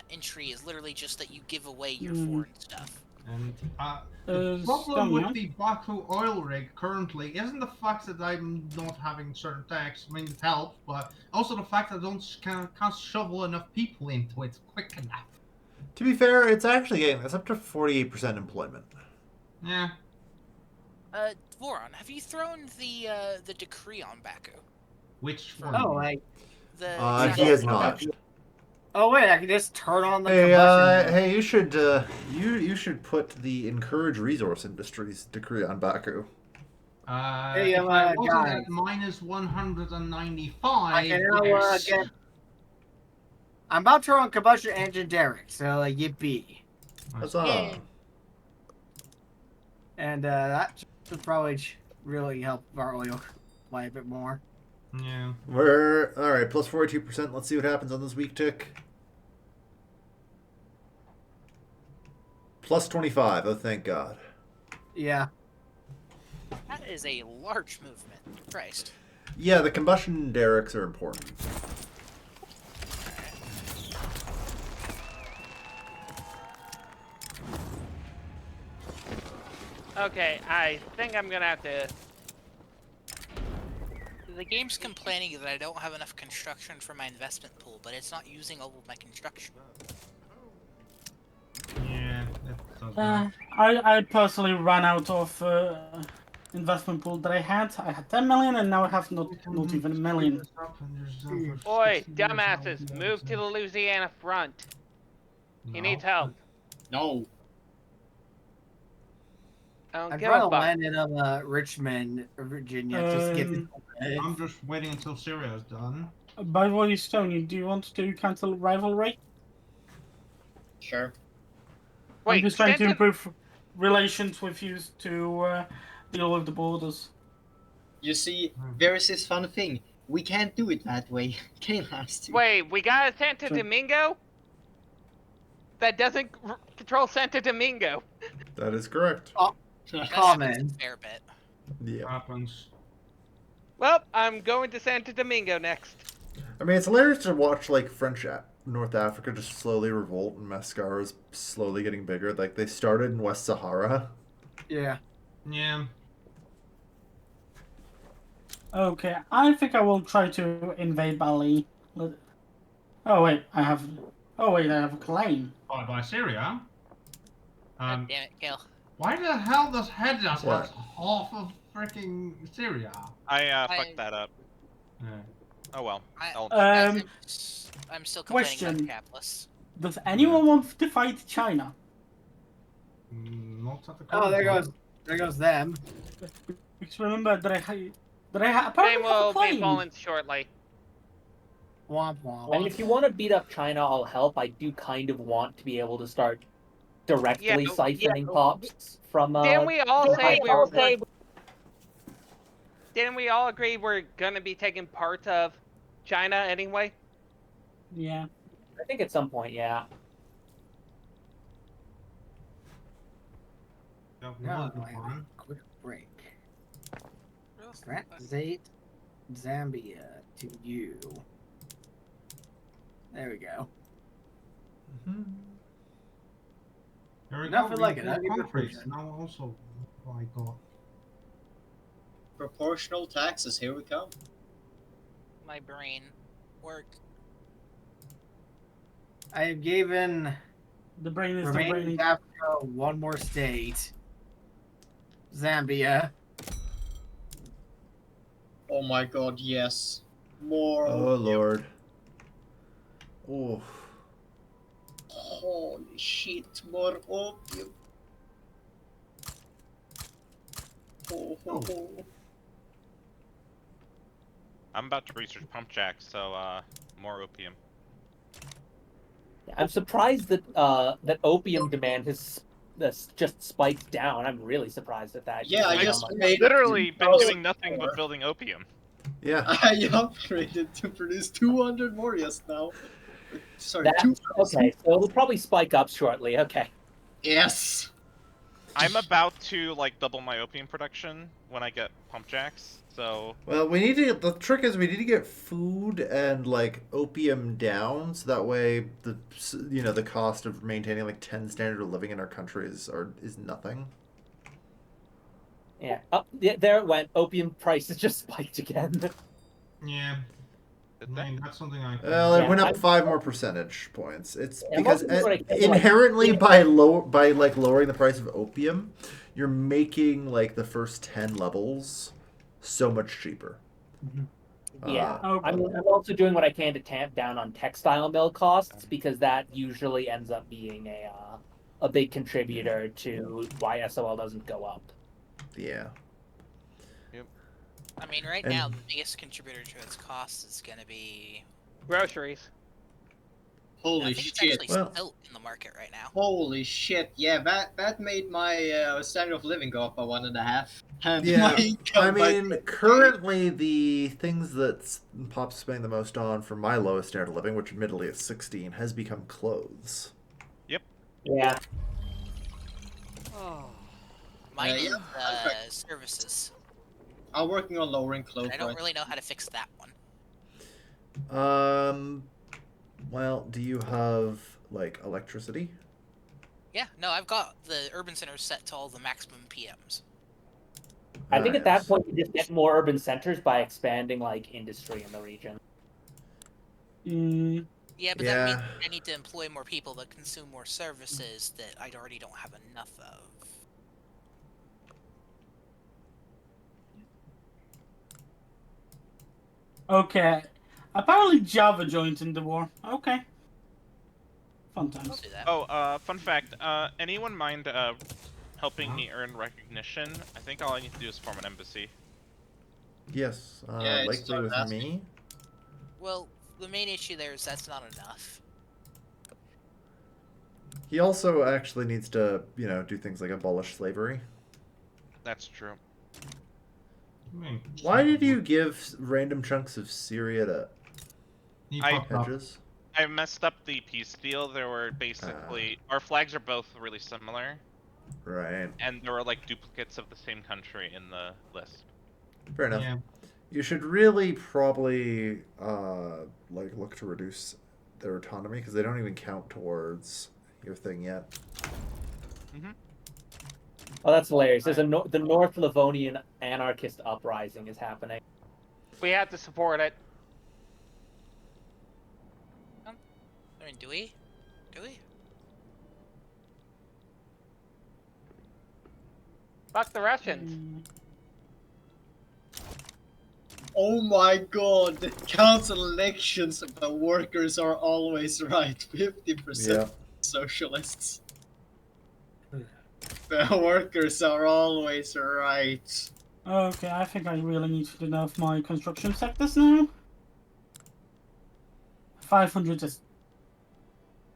entry is literally just that you give away your foreign stuff. And the problem Scum, with yeah? the Baku oil rig currently isn't the fact that I'm not having certain tax. I mean, it helps, but also the fact that I can't shovel enough people into it quick enough. To be fair, it's actually getting this up to 48% employment. Yeah. Voron, have you thrown the decree on Baku? Which For- one? Oh, like, The He has not. oh wait, I can just turn on the Hey, combustion. hey, you should you should put the encourage resource industries decree on Baku. Hey, if I wasn't guys. at minus 195, I can now yes. get. I'm about to turn on combustion engine Derek, so yippee. Huzzah. And that should probably really help our oil fly a bit more. Yeah. We're all right. Plus 42%. Let's see what happens on this week tick. Plus 25. Oh, thank God. Yeah. That is a large movement. Christ. Yeah, the combustion derricks are important. Okay, I think I'm gonna have to. The game's complaining that I don't have enough construction for my investment pool, but it's not using all of my construction. Yeah, that does that. I personally ran out of investment pool that I had. I had 10 million, and now I have not even a million. Oi, dumbasses, move to the Louisiana front. He needs help. No. I I'd don't give a rather fuck. land in Richmond, Virginia. Just get this. I'm just waiting until Syria is done. By the way, Stony, do you want to cancel rivalry? Sure. I'm Wait, just trying to Stanton- improve relations with you to deal with the borders. You see, there is this fun thing. We can't do it that way. Kane has to. Wait, we got a Santo Sure. Domingo? That doesn't control Santo Domingo. That is correct. That happens Common. a fair bit. Yeah. Happens. Well, I'm going to Santo Domingo next. I mean, it's hilarious to watch like French North Africa just slowly revolt, and Mascara is slowly getting bigger. Like they started in West Sahara. Yeah. Yeah. Okay, I think I will try to invade Bali. Oh wait, I have a claim. By Syria. God damn it, Gil. Why the hell does Hedjas What? have half of freaking Syria? I fucked that up. Yeah. Oh well. Um, I'm still complaining about question. the capitalists. Does anyone want to fight China? Not at the Oh, there current goes. There goes them. Because remember that They apparently have a will be claim. falling shortly. Womp womp. I mean, if you want to beat up China, I'll help. I do kind of want to be able to start directly Yeah, siphoning pops from. Didn't we all say we high were? power. Didn't we all agree we're gonna be taking part of China anyway? Yeah. I think at some point, yeah. Yeah, No, well, I fine. have a quick break. Stratizate Zambia to you. There we go. There we Nothing go. like we it. have I'll give you countries. permission. Now also, oh my god. Proportional taxes, here we come. My brain work. I have given The brain is the remaining brain. Africa one more state. Zambia. Oh my god, yes. More. Oh Lord. Oh. Holy shit, more opium. Oh. I'm about to research pump jacks, so more opium. I'm surprised that that opium demand has just spiked down. I'm really surprised at that. Yeah, I considering just how much- made Literally been doing nothing 2004. but building opium. Yeah. I upgraded to produce 200 more just now. Sorry, that 2,000. okay, so it'll probably spike up shortly. Okay. Yes. I'm about to like double my opium production when I get pump jacks. So Well, we need to get, the trick is we need to get food and like opium down, so that way the cost of maintaining like 10 standard of living in our country is nothing. Yeah. Oh, yeah, there it went. Opium prices just spiked again. Yeah. did I that? mean, that's something I. Well, it Yeah, went up I'm- 5 more percentage points. It's I'm because also doing what I can, like, inherently yeah. by lowering the price of opium, you're making like the first 10 levels so much cheaper. Yeah. Uh, I'm also doing what I can to tamp down on textile mill costs because that usually ends up being a big contributor to why SOL doesn't go up. yeah. I mean, right And- now, the biggest contributor to its costs is going to be... Groceries. I Holy think it's shit. actually Well- still in the market right now. Holy shit. Yeah, that made my standard of living go up by 1.5. And Yeah, my income I by mean, currently the things that Pop's spending the most on for my lowest standard of living, which admittedly is 16, has become clothes. Yeah. Mine yeah, is services. I'm working on lowering clothes. And I don't right? really know how to fix that one. Well, do you have like electricity? Yeah, no, I've got the urban centers set to all the maximum PMs. I think at yes. that point you just get more urban centers by expanding like industry in the region. Mm, Yeah, but Yeah. that means I need to employ more people that consume more services that I already don't have enough of. okay. Apparently Java joined in the war. Okay. Fun I'll times. do that. Oh, fun fact. Anyone mind helping me earn recognition? I think all I need to do is form an embassy. Yes, Yeah, it's likely so with nasty. me. Well, the main issue there is that's not enough. He also actually needs to, do things like abolish slavery. That's true. I mean, Why did you give random chunks of Syria to He I- fucked up. hedges? I messed up the peace deal. There were basically our flags are both really similar, Right. and there were like duplicates of the same country in the list. Fair enough. Yeah. You should really probably look to reduce their autonomy because they don't even count towards your thing yet. Oh, that's hilarious. There's the North Livonian anarchist uprising is happening. We have to support it. I mean, do we? Do we? Fuck the Russians. Mm, Oh my god, the council elections, the workers are always right. 50% Yeah. socialists. The workers are always right. okay, I think I really need to know of my construction sectors now. 500 is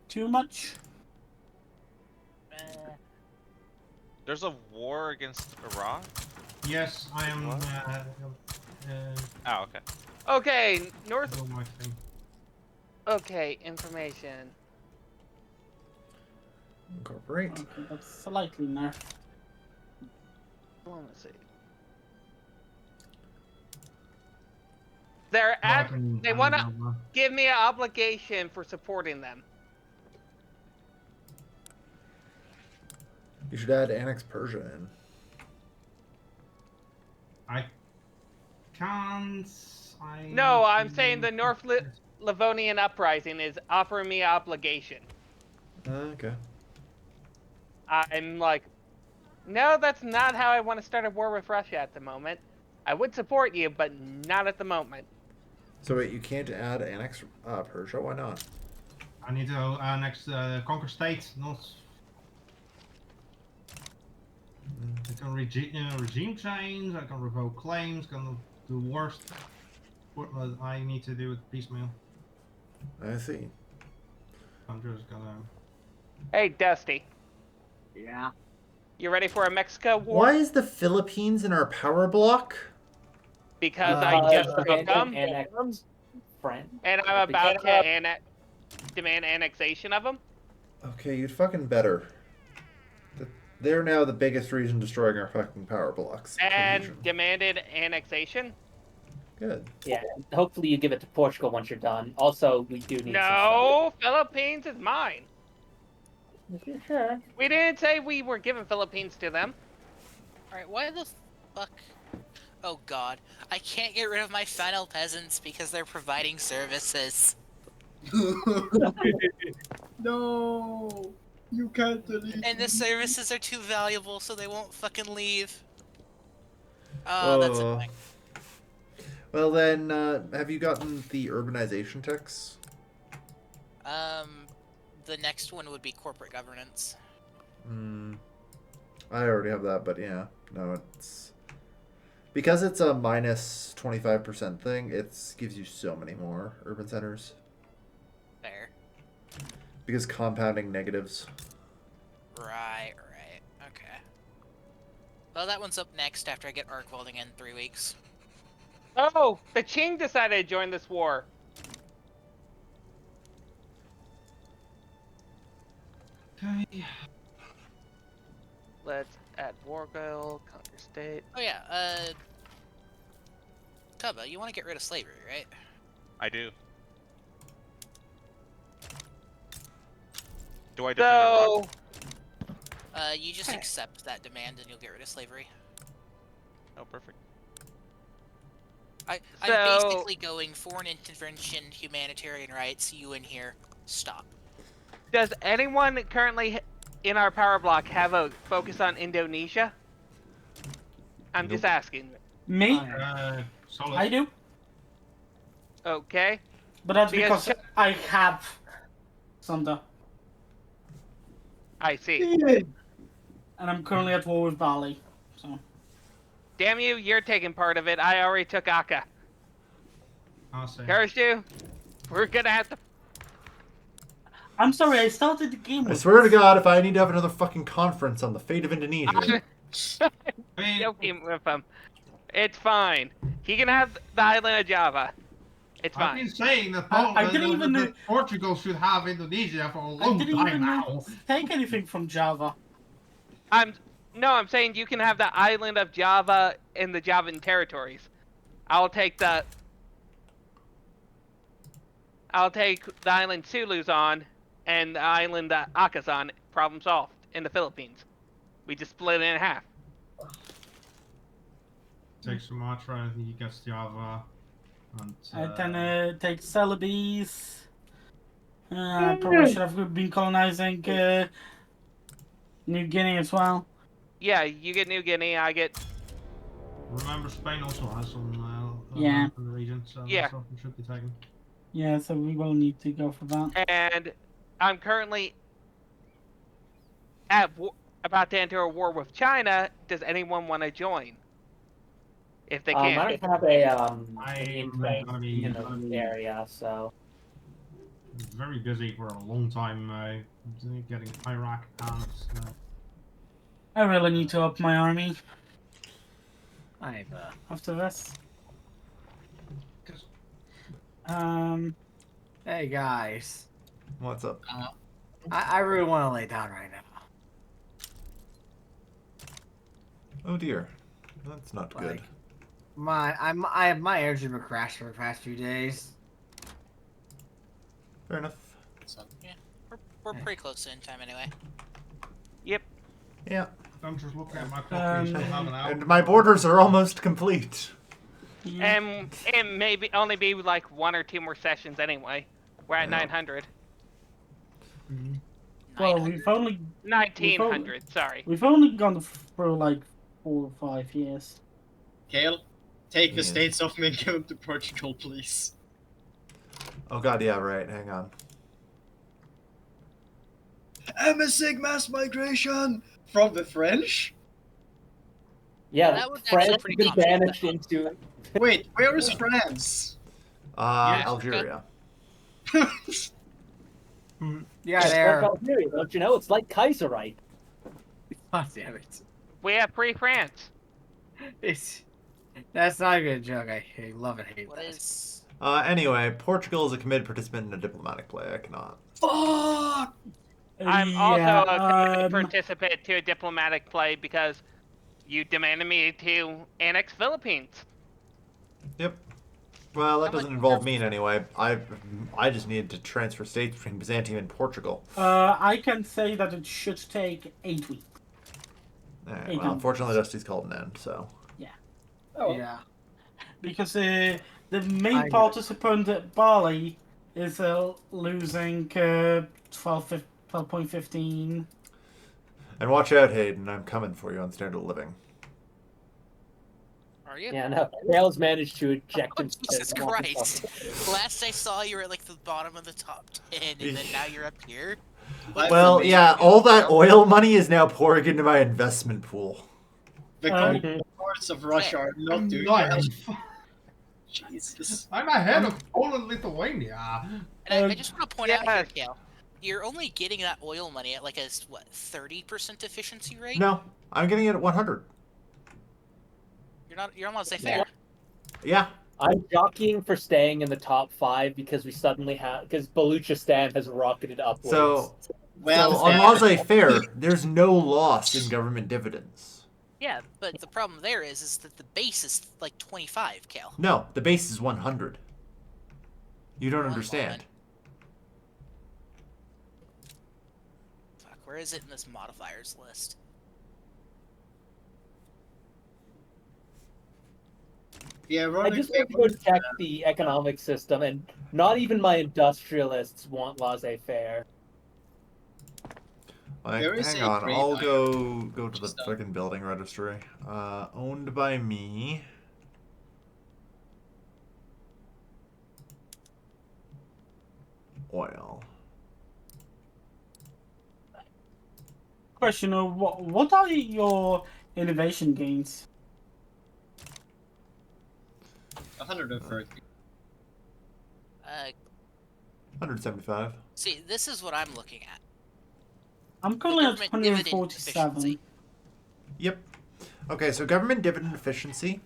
too much. There's a war against Iraq. Yes, I am. What? Oh, okay. Okay, North. Do my thing. Okay, information. Incorporate. Okay, that's slightly nerfed. Let's see. They're at. They want to give me an obligation for supporting them. You should add Annex Persia in. I can't. No, I'm saying the North Livonian uprising is offering me an obligation. Okay. I'm like, no, that's not how I want to start a war with Russia at the moment. I would support you, but not at the moment. So wait, you can't add Annex Persia? Why not? I need to annex conquer states, not. I can regime change. I can revoke claims. Can do worst. What I need to do with piecemeal. I see. I'm just gonna. Hey, Dusty, Yeah. you ready for a Mexico war? Why is the Philippines in our power block? Because Uh, I just uh, took them, and I'm about to demand annexation of them. Okay, you'd fucking better. They're now the biggest reason destroying our fucking power blocks. And Cohesion. demanded annexation. Good. Yeah, and hopefully you give it to Portugal once you're done. Also, we do need No, Philippines is mine. some stuff. Sure. We didn't say we were giving Philippines to them. Alright, why the fuck? Oh god. I can't get rid of my final peasants because they're providing services. No, you can't delete. And the services are too valuable, so they won't fucking leave. Oh, that's annoying. Well then, have you gotten the urbanization text? The next one would be corporate governance. I already have that, but yeah. No, it's... Because it's a minus 25% thing, it gives you so many more urban centers. Fair. Because compounding negatives. Right. Okay. Well, that one's up next after I get arc welding in 3 weeks. Oh, the Qing decided to join this war. Okay. Let's add war goal, conquer state. Oh yeah, Tubba, you want to get rid of slavery, right? I do. Do I defend Iraq? So, You just accept that demand and you'll get rid of slavery. Oh, perfect. I'm So- basically going foreign intervention, humanitarian rights, you in here, stop. does anyone currently in our power block have a focus on Indonesia? I'm just asking. Me? Solid. I do. Okay. But that's Because- because I have some though. I see. And I'm currently at war with Bali. So Damn you, you're taking part of it. I already took Aka. I'll say. Karshu, we're gonna have to. I'm sorry, I started the game I with swear to God, if I need to have another fucking conference on the fate of Indonesia. I mean, Joking with him. It's fine. He can have the island of Java. It's I've fine. been saying that, I didn't even that Portugal should have Indonesia for a I long didn't time even now. take anything from Java. I'm saying you can have the island of Java in the Javan territories. I'll take the island Sulu's on, and the island that Aka's on. Problem solved in the Philippines. We just split it in half. Take Sumatra, and he gets Java. And, I then take Celebes. Probably should have been colonizing New Guinea as well. Yeah, you get New Guinea, I get. remember, Spain also has some Yeah. land in the region, so Yeah. that's something should be taken. Yeah, so we will need to go for that. And I'm currently about to enter a war with China. Does anyone want to join? If they I can. don't have a I'm inflame gonna be in the area, so very busy for a long time getting Iraq and I really need to up my army I've after this. 'cause Hey guys, What's up? I really want to lay down right now. Oh dear. That's not good. Like, my energy's been crashing for the past few days. Fair enough. We're pretty close to end time anyway. Yep. Yeah. I'm just looking at my clock. We still have an hour. And my borders are almost complete. Yeah. And maybe only be like 1 or 2 more sessions anyway. We're at Yeah. 900. Well, 900. we've only 1900, sorry. gone through like 4 or 5 years. Kale, take the Yeah. states off me and give them to Portugal, please. Oh god, yeah, right. Hang on. MSIG mass migration from the French. yeah, That was France actually has pretty been common. banished into. Wait, where is France? Algeria. Yeah, It's there. like Algeria, don't you know? It's like Kaiserreich. God damn it. We have free France. That's not a good joke. I love and hate What that. is? Anyway, Portugal is a committed participant in a diplomatic play. I cannot. Fuck! I'm also Yeah, a committed participant to a diplomatic play because you demanded me to annex Philippines. Yep. Well, that How much doesn't involve me in any way. I just needed to transfer states between Byzantium and Portugal. I can say that it should take 8 weeks. Alright, well, unfortunately, Dusty's called an end, so. Oh, Yeah. Because the main I- participant, Bali, is losing 12.15. And watch out, Hayden. I'm coming for you on standard of living. Are you? Yeah, no. Dale's managed to eject Oh, himself. Jesus Christ. Last I saw, you were at like the bottom of the top 10, and then now you're up here. Well, yeah, all that oil money is now pouring into my investment pool. the parts of Russia are not doing well. Jesus. I'm ahead of Poland, Lithuania. And I just want to point out here, Yes. Cal, you're only getting that oil money at like a, what, 30% efficiency rate? No, I'm getting it at 100. You're not allowed to say fair. Yeah. I'm jockeying for staying in the top 5 because we suddenly have because Baluchistan has rocketed upwards. So, Well, on laissez-faire, there's no loss in government dividends. Yeah, but the problem there is that the base is like 25, Cal. No, the base is 100. You don't One understand. moment. Fuck, where is it in this modifiers list? yeah, I running just want to go check the economic system, and not even my industrialists want laissez-faire. Like, There is hang a on, great I'll iron go to the stuff. fucking building registry. Owned by me. Oil. Question: what are your innovation gains? 130. 175. See, this is what I'm looking at. I'm currently at government dividend 147. efficiency. Yep. Okay, so government dividend efficiency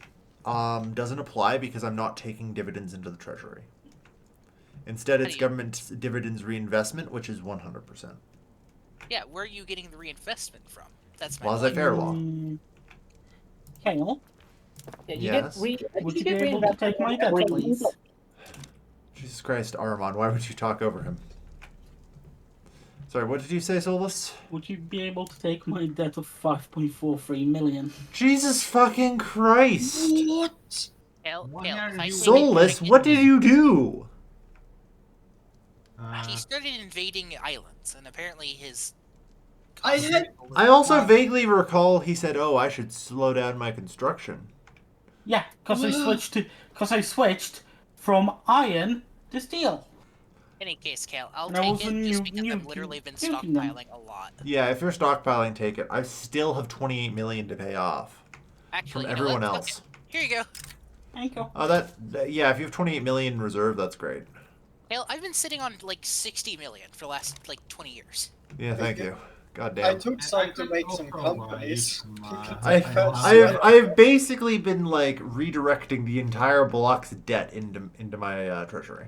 doesn't apply because I'm not taking dividends into the treasury. Instead, it's do you- government dividends reinvestment, which is 100%. Yeah, where are you getting the reinvestment from? That's my Laissez-faire law. Kale, Yeah, Yes. would you be able to take my debt, please? Jesus Christ, Armand, why would you talk over him? Sorry, what did you say, Solus? Would you be able to take my debt of 5.43 million? Jesus fucking Christ! What? Cal, Why Cal, are if I you- say Solus, that- what did you do? He started invading islands, and apparently his. I had- I also vaguely recall he said, "Oh, I should slow down my construction." Yeah, because I switched from iron to steel. In any case, Cal, I'll And I take also it just knew- because knew I've literally been thinking them. stockpiling a lot. Yeah, if you're stockpiling, take it. I still have 28 million to pay off Actually, from you know everyone what? else. Okay, here you go. Thank you. Yeah, if you have 28 million in reserve, that's great. Cal, I've been sitting on like 60 million for the last like 20 years. Yeah, thank you. God I damn. took time to make some companies. I've basically been like redirecting the entire block's debt into my treasury.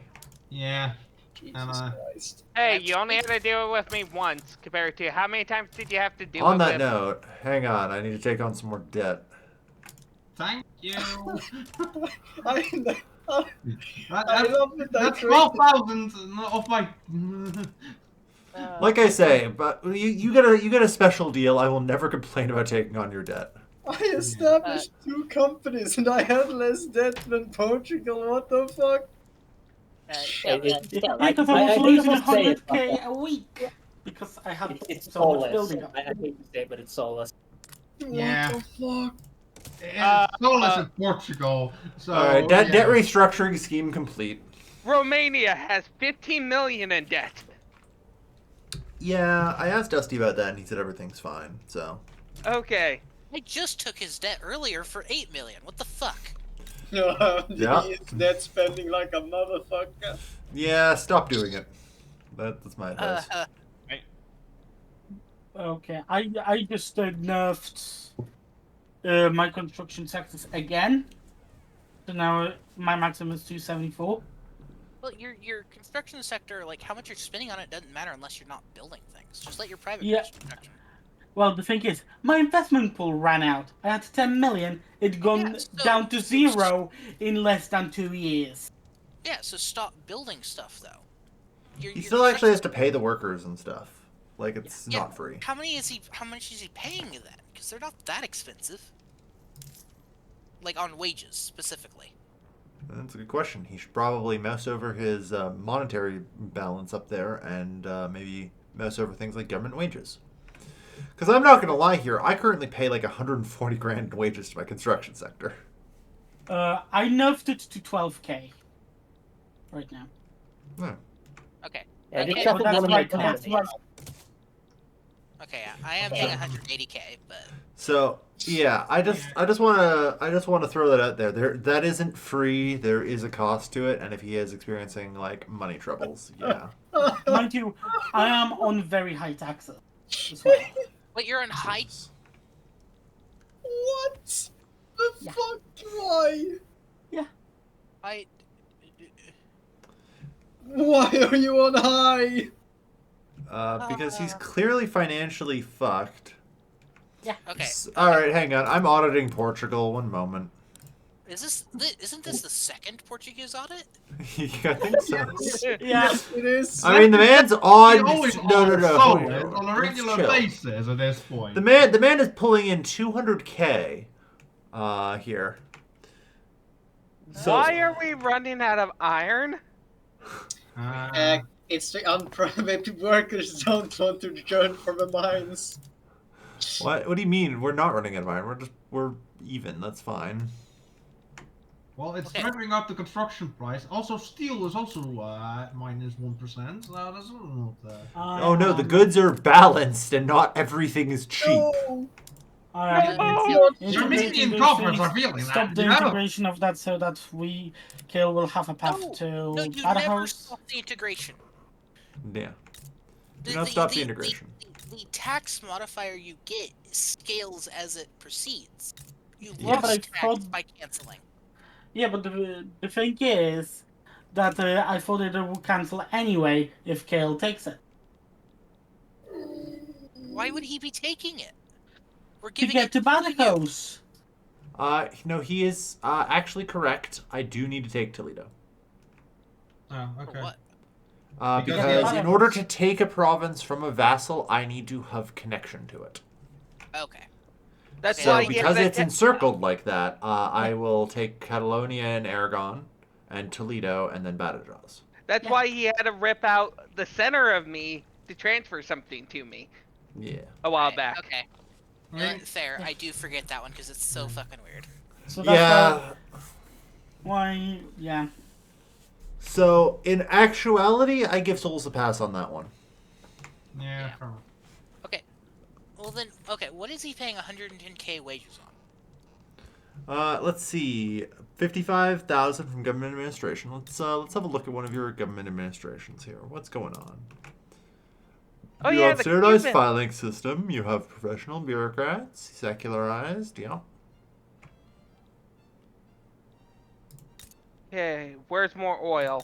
Yeah. Jesus Christ. Hey, you only had to deal with me once compared to how many times did you have to deal On with that it? note, hang on, I need to take on some more debt. Thank you. I love it. That's 12,000 of my. Like I say, but you get a special deal. I will never complain about taking on your debt. I established 2 companies and I had less debt than Portugal. What the fuck? Cal, Yeah, I because I was hate losing to say it, 100k a week because I had It's so much soulless. building up. I hate to say it, but it's soulless. Yeah. What the fuck? It's Solus in Portugal. So. All right, debt yeah. restructuring scheme complete. Romania has 15 million in debt. Yeah, I asked Dusty about that, and he said everything's fine. So. Okay. I just took his debt earlier for 8 million. What the fuck? Yeah. He's debt spending like a motherfucker. Yeah, stop doing it. That's my advice. Okay, I just nerfed my construction sectors again. So now my maximum is 274. Well, your construction sector, like how much you're spending on it, doesn't matter unless you're not building things. Just let your private Yeah. construction. Well, the thing is, my investment pool ran out. I had 10 million. It'd gone down to 0 in less than 2 years. Yeah, so stop building stuff though. He still actually has to pay the workers and stuff. Like it's not free. How much is he paying you then? Because they're not that expensive. Like on wages specifically. That's a good question. He should probably mouse over his monetary balance up there and maybe mouse over things like government wages. Because I'm not going to lie here, I currently pay like 140 grand in wages to my construction sector. I nerfed it to 12k right now. Yeah. Okay. Yeah, Okay, just shuffle one of my economies. Okay, I am paying 180k, but So yeah, I just want to throw that out there. That isn't free. There is a cost to it, and if he is experiencing like money troubles, yeah. Mind you, I am on very high taxes as well. But you're on high. What the fuck? Why? Why are you on high? Because he's clearly financially fucked. Yeah. Okay. All right, hang on. I'm auditing Portugal. One moment. Isn't this the second Portuguese audit? I think so. Yes, it is. I mean, the man's on. He always No. on a regular basis at this point. The man is pulling in 200k here. So, Why are we running out of iron? It's the unprivate workers don't want to return from the mines. What do you mean? We're not running out of iron. We're even. That's fine. Well, it's driving up the construction price. Also, steel is also minus 1%. So that is not. Oh no, the goods are balanced and not everything is cheap. Armenian governments are feeling that. Stop the integration of that so that we kill will have a path to No, you other never house. stop the integration. Yeah. Do not stop the integration. The tax modifier you get scales as it proceeds. You Yeah, lose but I tax thought- by canceling. Yeah, but the thing is that I thought it would cancel anyway if Kale takes it. Why would he be taking it? We're To giving get it to Badajoz. No, he is actually correct. I do need to take Toledo. Oh, okay. What? Because in order to take a province from a vassal, I need to have connection to it. Okay. That's So why because it's encircled like that, I will take Catalonia and Aragon, and Toledo, and then Badajoz. That's why he had to rip out the center of me to transfer something to me Yeah. a while Right, back. Okay. Fair. I do forget that one because it's so fucking weird. So that's Yeah. why, yeah. So in actuality, I give Souls a pass on that one. Yeah. Okay. Well then, okay. What is he paying 110k wages on? Let's see, 55,000 from government administration. Let's have a look at one of your government administrations here. What's going on? Oh, you yeah, have the standardized Cuban. filing system. You have professional bureaucrats, secularized. Yeah. Okay, where's more oil?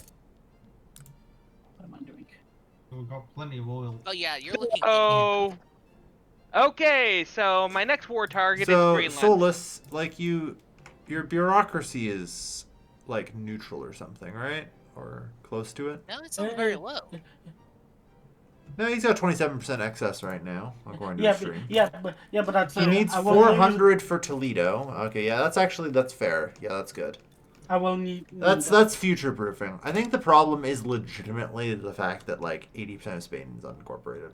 What am I doing? We've got plenty of oil. Oh yeah, you're looking. Oh. Okay, so my next war target is So Greenland. Solus, like your bureaucracy is like neutral or something, right? Or close to it. No, it's not very low. No, he's got 27% excess right now, according to the stream. But that's. He needs I will 400 for Toledo. Okay, yeah, that's fair. Yeah, that's good. I will need. That's future proofing. I think the problem is legitimately the fact that like 80% of Spain is unincorporated.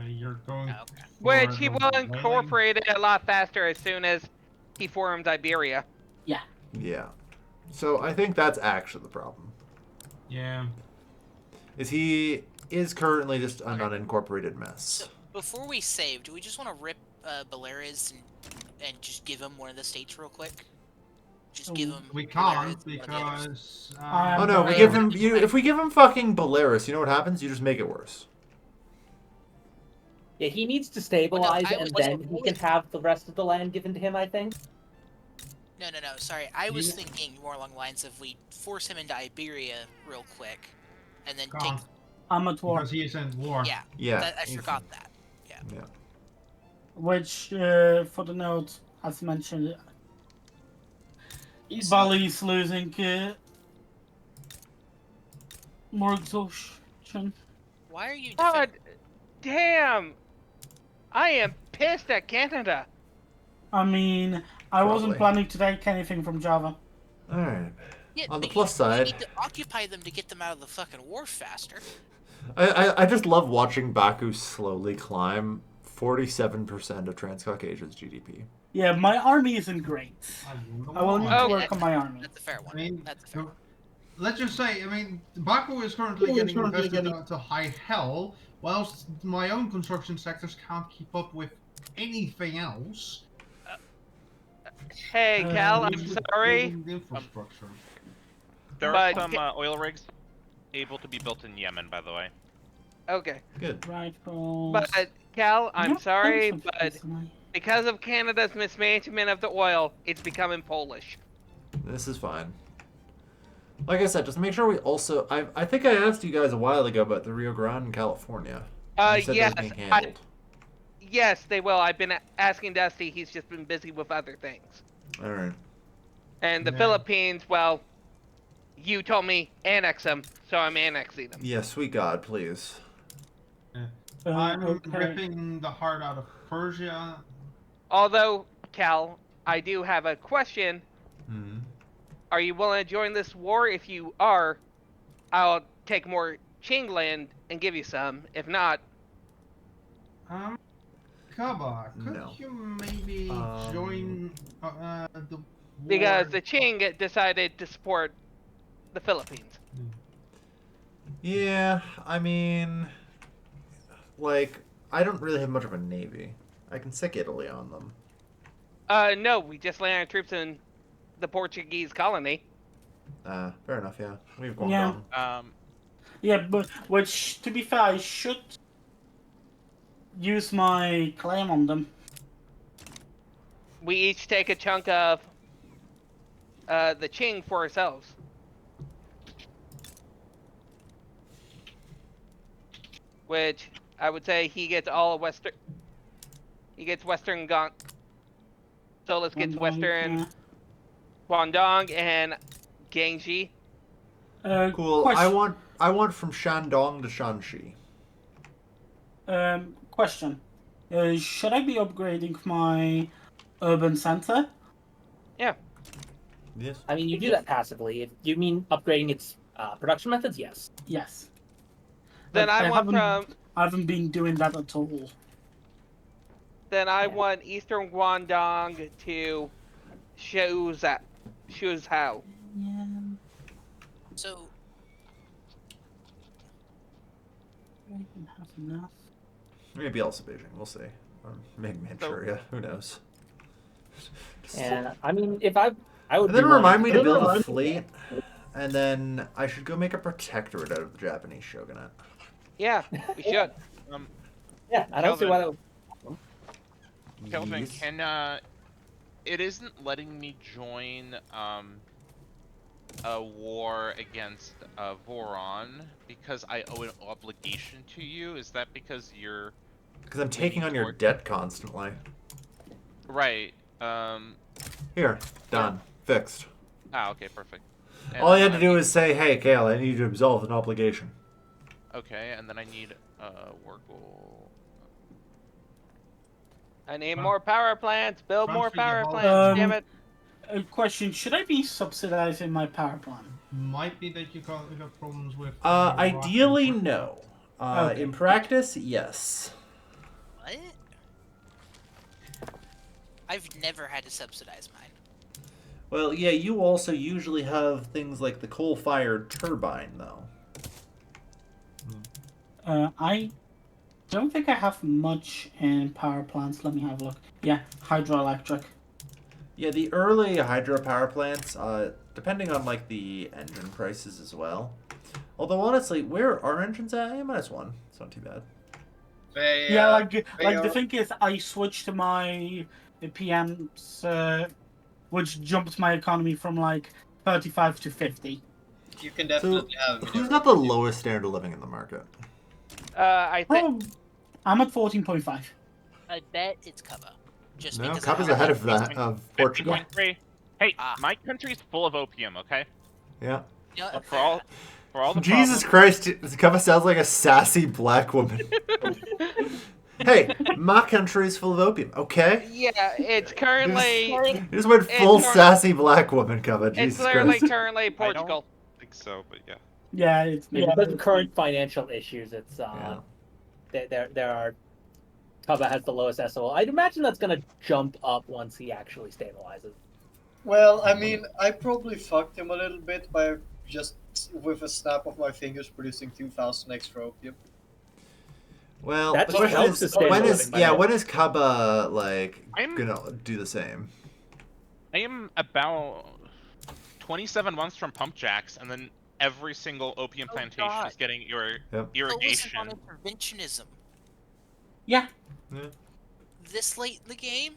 You're going. Which he will incorporate it a lot faster as soon as he forms Iberia. Yeah. Yeah. So I think that's actually the problem. Yeah. He is currently just an unincorporated mess. So before we save, do we just want to rip Belarus and just give him one of the states real quick? Just give him. We Belarus can't and one of the others. because. Oh no, we give him. If we give him fucking Belarus, you know what happens? You just make it worse. Yeah, he needs to stabilize, I and was- then he can have the rest of the land given to him, I think. No, sorry. I was Yeah. thinking more along the lines of we force him into Iberia real quick, and then Gone. I'm at war. Because he is in war. Yeah. Yeah. I forgot that. Yeah. Yeah. Which, for the note, as mentioned, He's Bali's losing more exhaustion. Why are you God defending? damn! I am pissed at Canada. I mean, I wasn't Probably. planning to take anything from Java. All right. Yeah, On the but plus you side, need to occupy them to get them out of the fucking war faster. I just love watching Baku slowly climb 47% of Transcaucasia's GDP. Yeah, my army isn't great. I will need to Oh, work on my army. That's a fair one. I mean, That's a fair so- one. let's just say, I mean, Baku is currently getting invested to high hell, whilst my own construction sectors can't keep up with anything else. Hey, Cal, I'm With sorry. building the infrastructure. There But- are some oil rigs able to be built in Yemen, by the way. Okay. Good. Rifles. But, Cal, I'm Yep, sorry, thanks for but listening. because of Canada's mismanagement of the oil, it's becoming Polish. This is fine. Like I said, just make sure we also. I think I asked you guys a while ago about the Rio Grande in California. You said Yes, that was being handled. Yes, they will. I've been asking Dusty. He's just been busy with other things. All right. And the Yeah. Philippines, well, you told me annex them, so I'm annexing them. Yeah, sweet God, please. I'm Okay. ripping the heart out of Persia. Although, Cal, I do have a question. Hmm. Are you willing to join this war? If you are, I'll take more Chingland and give you some. If not, Kaba, could No. you maybe join the war? because the Ching decided to support the Philippines. Yeah, I mean, like, I don't really have much of a navy. I can sick Italy on them. No, we just landed our troops in the Portuguese colony. Fair enough. Yeah, we've Yeah. Guangdong. Yeah, but which, to be fair, I should use my claim on them. We each take a chunk of the Qing for ourselves. Which I would say he gets all Western. He gets Western Gong. Solus gets Western Yeah. Guangdong and Gangji. Cool. Question. I want from Shandong to Shanxi. Question. Should I be upgrading my urban center? Yeah. Yes. I mean, you do that passively. If you mean upgrading its production methods, yes. Yes. Then But I want haven't, from. I haven't been doing that at all. Then I Yeah. want Eastern Guangdong to Shuzhou. Yeah. So, I don't have enough. Maybe also Beijing. We'll see. Or maybe Manchuria. Who knows? And I mean, if I would. And be then willing remind me to build a build fleet, and then I should go make a protectorate out of the Japanese shogunate. Yeah, we should. Yeah, I don't see why that would. Kelvin, Yes. can it isn't letting me join a war against Voron because I owe an obligation to you. Is that because you're Because I'm taking on your debt constantly. right? Here, done, fixed. Okay, perfect. And All you had then to I do need- is say, "Hey, Kale, I need you to absolve an obligation." Okay, and then I need Wargle. I need more power plants. Build more Transfer your power whole- plants. Damn it. A question: should I be subsidizing my power plant? Might be that you got problems with. Ideally, no. Okay. In practice, yes. what? I've never had to subsidize mine. Well, yeah, you also usually have things like the coal-fired turbine, though. I don't think I have much in power plants. Let me have a look. Yeah, hydroelectric. Yeah, the early hydropower plants, depending on like the engine prices as well. Although honestly, where are engines at? A -1. It's not too bad. They, Yeah, they like the are- thing is, I switched to my PMs, which jumped my economy from like 35 to 50. you can So, definitely have them in who's your got the lowest standard of living in the market? I think Oh, I'm at 14.5. I bet it's cover. Just No, because Cup is I ahead have of that of Portugal. 50.3. Hey, Ah. my country's full of opium. Okay. Yeah. You know, For all the Jesus problems. Christ, Cup sounds like a sassy black woman. Hey, my country is full of opium. Okay. yeah, it's currently You just went full It's- sassy black woman, Cup. it's Jesus literally Christ. currently I Portugal. don't think so, but yeah. Yeah, it's Because of current financial issues, it's Yeah. there are Kaba has the lowest SO. I'd imagine that's gonna jump up once he actually stabilizes. Well, I mean, I probably fucked him a little bit by just with a snap of my fingers producing 2,000 extra opium. Well, That the just question helps is, the standard when of is living, by yeah, the way. when is Kaba like I'm- gonna do the same? I am about 27 months from pump jacks, and then every single opium Oh, plantation God. is getting your Yep. Focus on irrigation. interventionism. Yeah, This late in the game?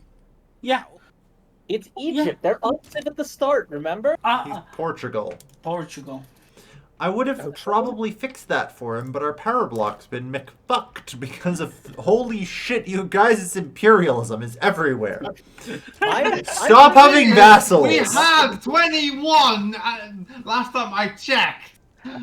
yeah. Wow. It's Egypt. They're unsafe at the start. Remember? He's Portugal. Portugal. I would have probably fixed that for him, but our power block's been McFucked because of holy shit, you guys! It's imperialism. It's everywhere. Stop having vassals. We have 21. Last time I checked.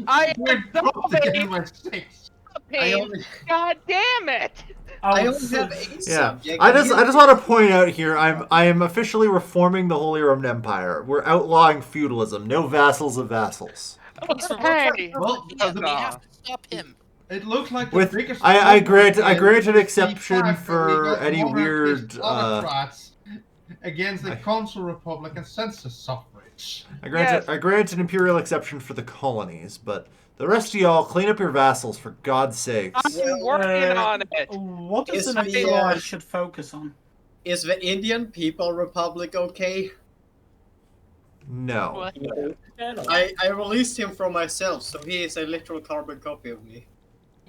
I We're am dropped again sorry. with 6. Pain. God damn it! I Oh, only have 8 Yeah, subjects. I just want to point out here, I am officially reforming the Holy Roman Empire. We're outlawing feudalism. No vassals of vassals. Hey. Well, Yeah, the- we have to stop him. It looks like the With biggest I problem grant an is exception the fact that we for got any weird. monarchist autocrats against the I- consul republic and census suffrage. I Yes. grant an imperial exception for the colonies, but the rest of y'all clean up your vassals for God's sakes. I'm working on it. What is Is the next the, law I should focus on? Is the Indian People Republic okay? No. I released him from myself, so he is a literal carbon copy of me.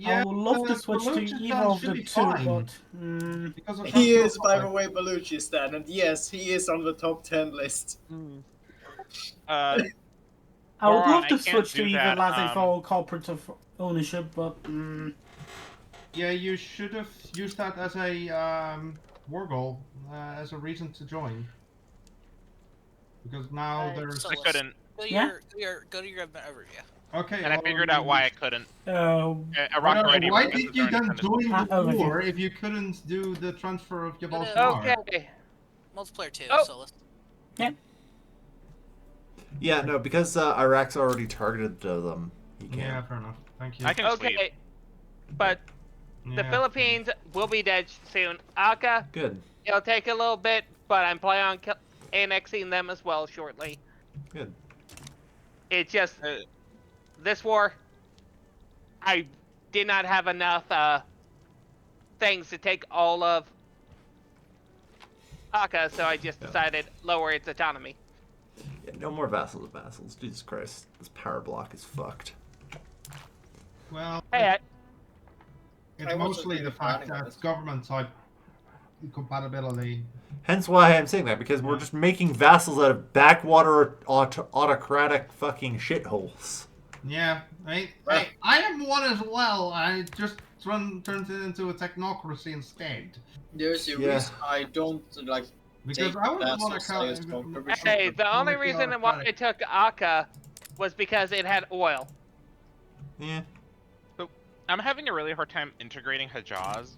I would love to switch to Balochistan either of should the be two, fine. but Because of He Consul is, by the Republic. way, Balochistan, and yes, he is on the top 10 list. Uh, I would Goron, love I to can't switch to do either that, laissez-faire or cooperative ownership, but Yeah, you should have used that as a war goal, as a reason to join. Because now there's... So I couldn't, Yeah? Go to your event overview. Okay, and I figured out why I couldn't. Iraq already why requested did you their then independence. join the over here. war if you couldn't do the transfer of Gibraltar? Okay. Multiplayer 2, Oh. Solus. Yeah, no, because Iraq's already targeted them. He can't. Yeah, fair enough. Thank you. I can Okay. sleep. But the Yeah. Philippines will be dead soon. Aka, Good. it'll take a little bit, but I'm planning on annexing them as well shortly. Good. It's just this war. I did not have enough things to take all of Aka, so I just decided lower its autonomy. Yeah, no more vassals of vassals. Jesus Christ. This power block is fucked. Well, Hey, it's I wasn't mostly really the fact planning on that this. government type compatibility. Hence why I'm saying that, because we're just making vassals out of backwater autocratic fucking shitholes. Yeah, I am one as well. I just turned it into a technocracy instead. There's a Yeah. reason I don't like. Because Take I wouldn't vassals want to as conquerors. hey, the only reason why I took Aka was because it had oil. Yeah. I'm having a really hard time integrating Hejaz.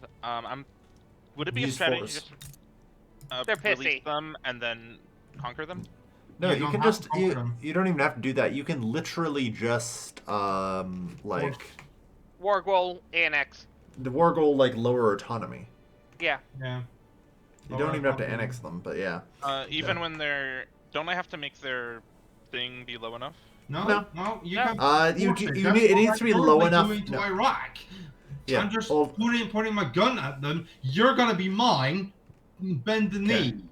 Would it be a Use strategy force. just They're release pissy. them and then conquer them? No, You you don't can have just to conquer them. you don't even have to do that. You can literally just like War goal annex. the war goal like lower autonomy. Yeah. Yeah. You don't even have to annex them, but yeah. Even when they're... Don't I have to make their thing be low enough? No, you No. can. You force it. you That's need it what needs I'm to be low currently enough. doing to No. Iraq. Yeah. I'm just well, pointing my gun at them. You're gonna be mine. Bend the Okay. knee.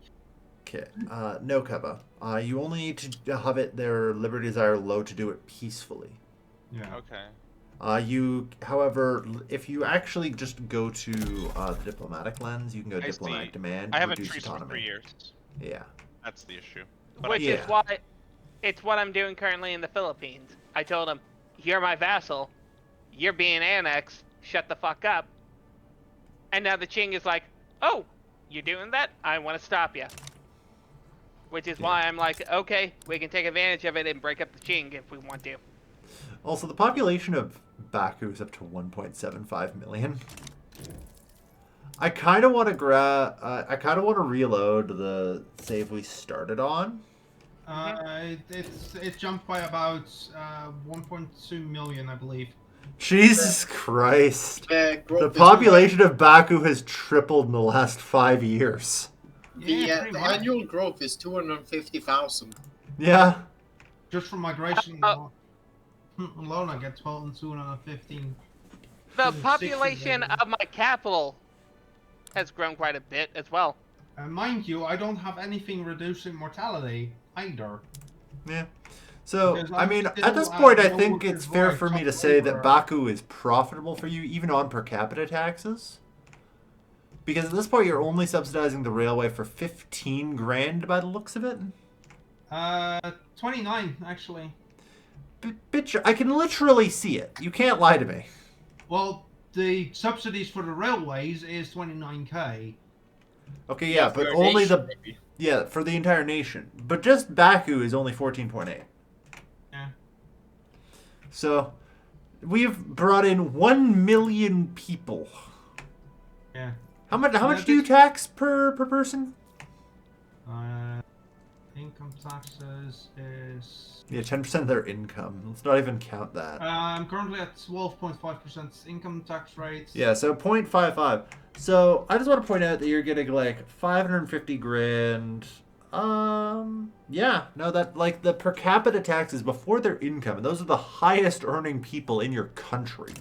okay. No, Keba. You only need to have it their liberty desire low to do it peacefully. Yeah. Okay. However, if you actually just go to the diplomatic lens, you can go I diplomatic see. demand, I haven't reduce trees for autonomy. 3 years. Yeah. That's the issue. But Which Yeah. is why it's what I'm doing currently in the Philippines. I told him, "You're my vassal. You're being annexed. Shut the fuck up." And now the Qing is like, "Oh, you're doing that? I want to stop you." Which is why I'm like, okay, we can take advantage of it and break up the Qing if we want to. Also, the population of Baku is up to 1.75 million. I kind of want to I kind of want to reload the save we started on. It jumped by about 1.2 million, I believe. Jesus Christ! The The population of Baku has tripled in the last 5 years. Yeah, the annual growth is 250,000. Yeah. Just from migration alone, I get 12 and 215. The population of my capital has grown quite a bit as well. Mind you, I don't have anything reducing mortality either. Yeah. So, Because I mean, still at this point, I no think workers' it's fair rights for me on to say that labor. Baku is profitable for you, even on per capita taxes. Because at this point, you're only subsidizing the railway for 15 grand by the looks of it. 29, actually. Bitch, I can literally see it. You can't lie to me. Well, the subsidies for the railways is 29k. Okay, yeah, but for a only nation, the... maybe. Yeah, for the entire nation. But just Baku is only 14.8. Yeah. So, we've brought in 1 million people. Yeah. How much do you tax per person? Income taxes is... Yeah, 10% of their income. Let's not even count that. I'm currently at 12.5% income tax rate. Yeah, so 0.55. So I just want to point out that you're getting like 550 grand. Yeah, no, that like the per capita taxes before their income, and those are the highest earning people in your country.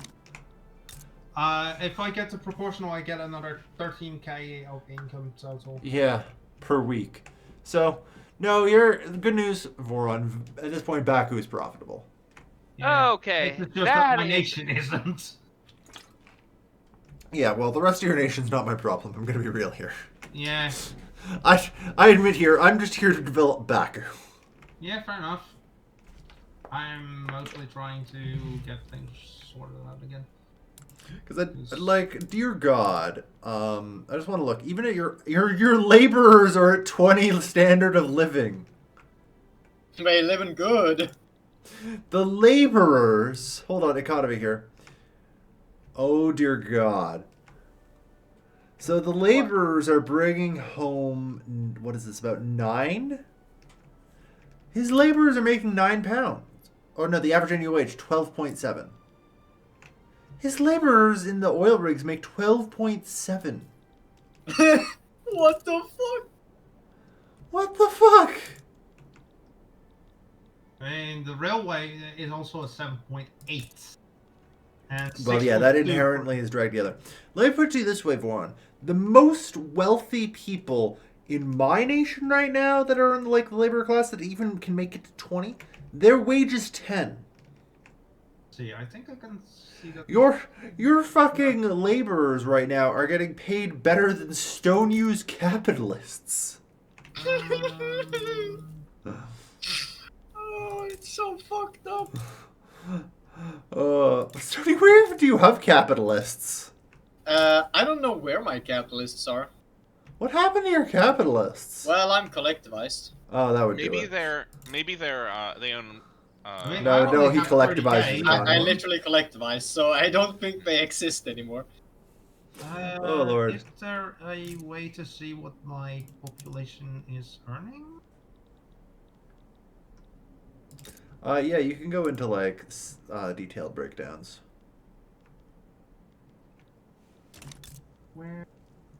If I get to proportional, I get another 13k of income total. Yeah, per week. So, no, you're good news, Voron. At this point, Baku is profitable. Yeah. Okay, It's just that my is- nation isn't. Yeah, well, the rest of your nation's not my problem. I'm gonna be real here. Yeah. I admit here, I'm just here to develop Baku. Yeah, fair enough. I'm mostly trying to get things sorted out again. Because like, dear God, I just want to look. Even at your laborers are at 20 standard of living. They living good. The laborers. Hold on, economy here. Oh dear God. So the laborers are bringing home, what is this, about 9? His laborers are making £9. Oh no, the average annual wage 12.7. His laborers in the oil rigs make 12.7. What the fuck? What the fuck? I mean, the railway is also a 7.8. And Well, yeah, that 6.2 inherently is dragged together. Let me put it to you this way, Vaughn. The most wealthy people in my nation right now that are in like the labor class that even can make it to 20, their wage is 10. See, I think I can see that. Your fucking laborers right now are getting paid better than stone use capitalists. Oh, it's so fucked up. Stony, where even do you have capitalists? I don't know where my capitalists are. What happened to your capitalists? Well, I'm collectivized. Oh, that would Maybe do it. they own. No, he collectivizes the I economy. literally collectivized, so I don't think they exist anymore. Oh, Lord. Is there a way to see what my population is earning? Yeah, you can go into like detailed breakdowns. Where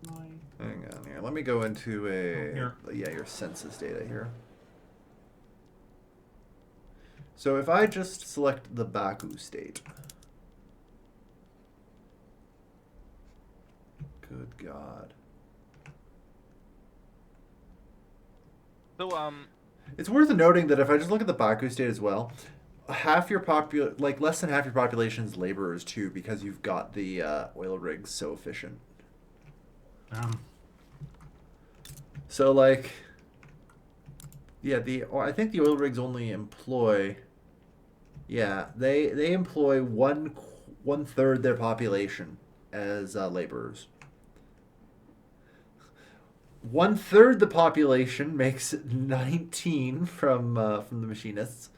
am I? Hang on here. Let me go into Here. your census data here. So if I just select the Baku state. Good God. So It's worth noting that if I just look at the Baku state as well, half your less than half your population is laborers too, because you've got the oil rigs so efficient. So like, yeah, I think the oil rigs only employ. Yeah, they employ one third their population as laborers. One third the population makes 19 from the machinists,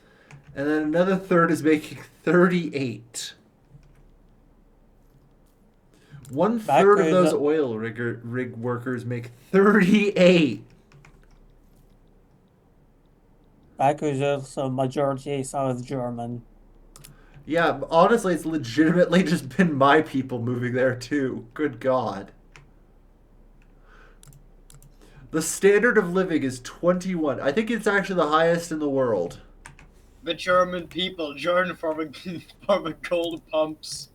and then another third is making 38. One third of those oil rig workers make 38. Baku is also majority South German. Yeah, honestly, it's legitimately just been my people moving there too. Good God. The standard of living is 21. I think it's actually the highest in the world. The German people yearn for the gold pumps.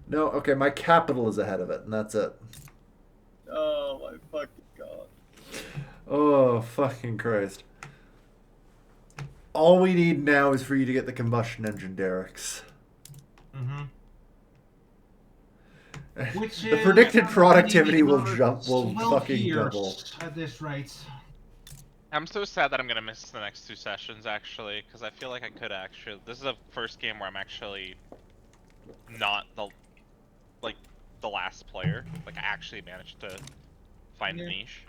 No, okay, my capital is ahead of it, and that's it. Oh my fucking god. Oh, fucking Christ. All we need now is for you to get the combustion engine derricks. Which The predicted productivity will fucking years double. At this rate. I'm so sad that I'm gonna miss the next 2 sessions actually, because I feel like I could actually. This is the first game where I'm actually not the last player. Like I actually managed to find a niche.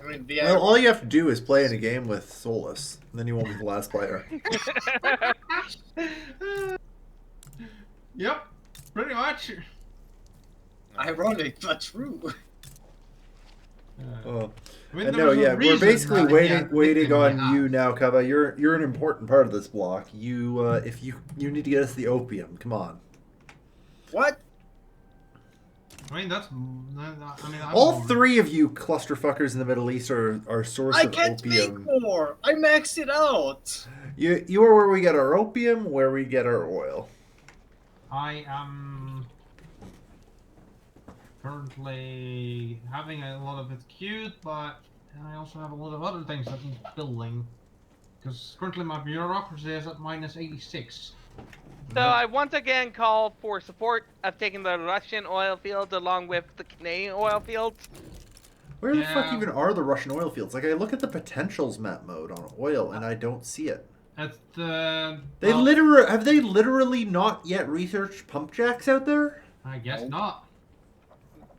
I mean, Well, all you have to do is play in a game with Solus, and then you won't be the last player. Yep, pretty much. Ironic, but true. Oh. I mean, And there no, was a yeah, we're reason basically that waiting on yeah. you now, Kava. You're an important part of this block. You, if you need to get us the opium. Come on. What? I mean, I'm all three of you clusterfuckers in the Middle East are source I of can't opium. make more. I maxed it out. You are where we get our opium, where we get our oil. I am currently having a lot of it queued, but I also have a lot of other things that need building. Because currently my bureaucracy is at minus 86. So I once again call for support of taking the Russian oil fields along with the Canadian oil fields. Where the fuck even are the Russian oil fields? Like, I look at the potentials map mode on oil, and I don't see it. At the... Have they literally not yet researched pump jacks out there? I guess not.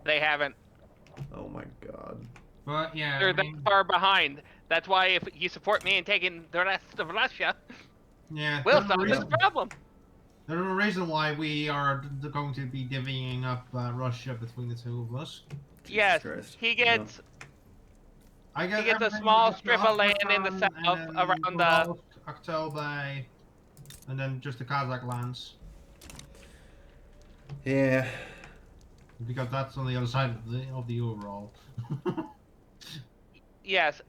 They haven't. Oh my god. But yeah, They're that far behind. That's why if you support me in taking the rest of Russia, yeah, we'll solve this problem. There's a reason why we are going to be divvying up Russia between the two of us. Yes, he gets. I he gets a small strip of land in the south around the October, and then just the Kazakh lands. Yeah. Because that's on the other side of the overall. Yes.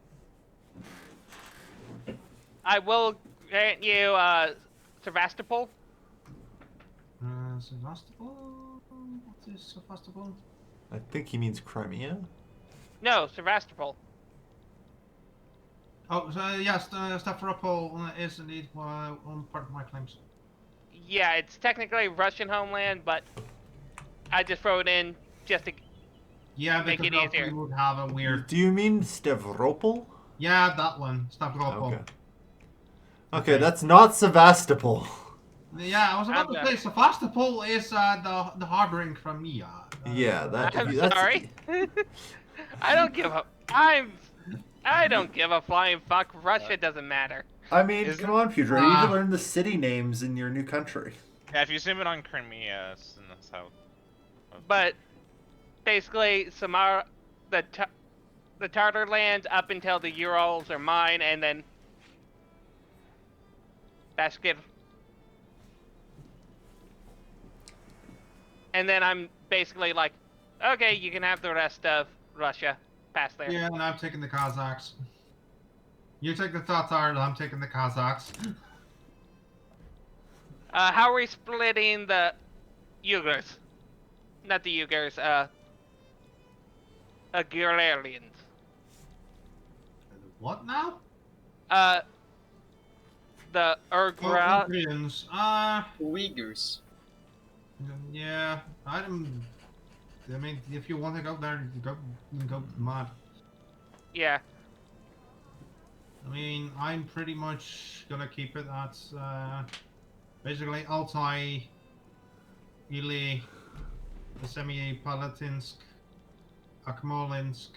I will grant you Sevastopol. Sevastopol? What is Sevastopol? I think he means Crimea. No, Sevastopol. Oh, so yes, Stavropol is indeed one part of my claims. Yeah, it's technically Russian homeland, but I just throw it in just to make it easier. Would have a weird... Do you mean Stavropol? Yeah, that one, Stavropol. Okay, that's not Sevastopol. Yeah, I was about to say Sevastopol is the harbor in Crimea. Yeah, that's... Sorry. I don't give a... I don't give a flying fuck. Russia doesn't matter. I mean, come on, Pedro. You need to learn the city names in your new country. Yeah, if you zoom in on Crimea, it's in the south. But basically, the Tartar lands up until the Urals are mine, and then Bashkir. And then I'm basically like, okay, you can have the rest of Russia past there. Yeah, and I'm taking the Kazakhs. You take the Tatars, I'm taking the Kazakhs. How are we splitting the Uyghurs? Not the Uyghurs, Guralians. What now? The Oh, Urgra. Koreans. Uyghurs. Yeah. I mean, if you want to go there, go mad. Yeah. I mean, I'm pretty much gonna keep it at basically Altai, Ili, Semipalatinsk, Akmolinsk.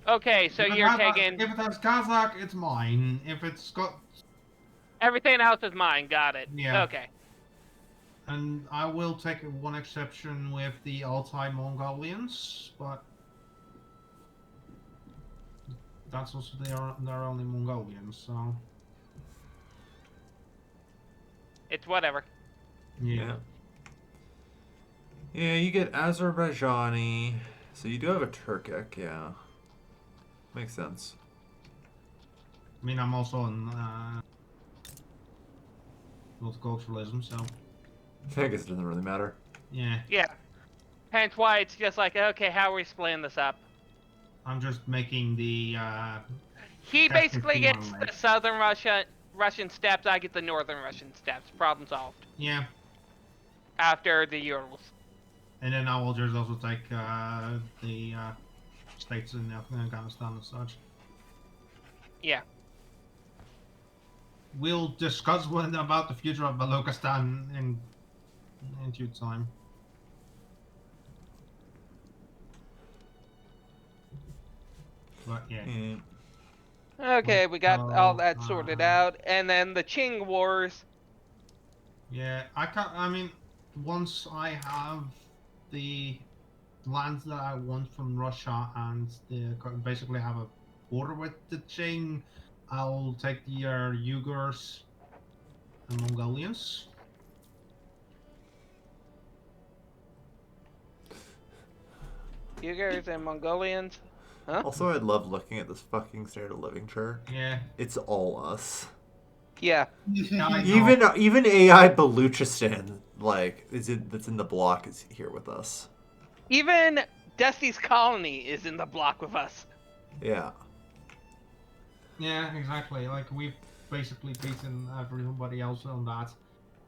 Okay, so If it you're has- taking If it has Kazakh, it's mine. If it's got, everything else is mine. Got it. Yeah. Okay. and I will take one exception with the Altai Mongolians, but that's also they're only Mongolians, so It's whatever. yeah. Yeah, you get Azerbaijani. So you do have a Turkic, yeah. Makes sense. I mean, I'm also in multiculturalism, so I guess it doesn't really matter. yeah. Yeah. Hence why it's just like, okay, how are we splitting this up? I'm just making the He That's basically the gets one, the right? southern Russian steppes. I get the northern Russian steppes. Problem solved. yeah, After the Urals. and then I will just also take the states in Afghanistan and such. Yeah. We'll discuss about the future of Balochistan in due time. But yeah. Okay, we got all that Oh, sorted out, and then the Qing Wars. Yeah, I mean, once I have the lands that I want from Russia and basically have a border with the Qing, I'll take the Uyghurs and Mongolians. Uyghurs and Mongolians. Huh? Also, I love looking at this fucking standard of living chart. Yeah. It's all us. Yeah. I know. Even AI Baluchistan, like, that's in the block is here with us. Even Dusty's colony is in the block with us. Yeah. Yeah, exactly. Like, we've basically beaten everybody else on that.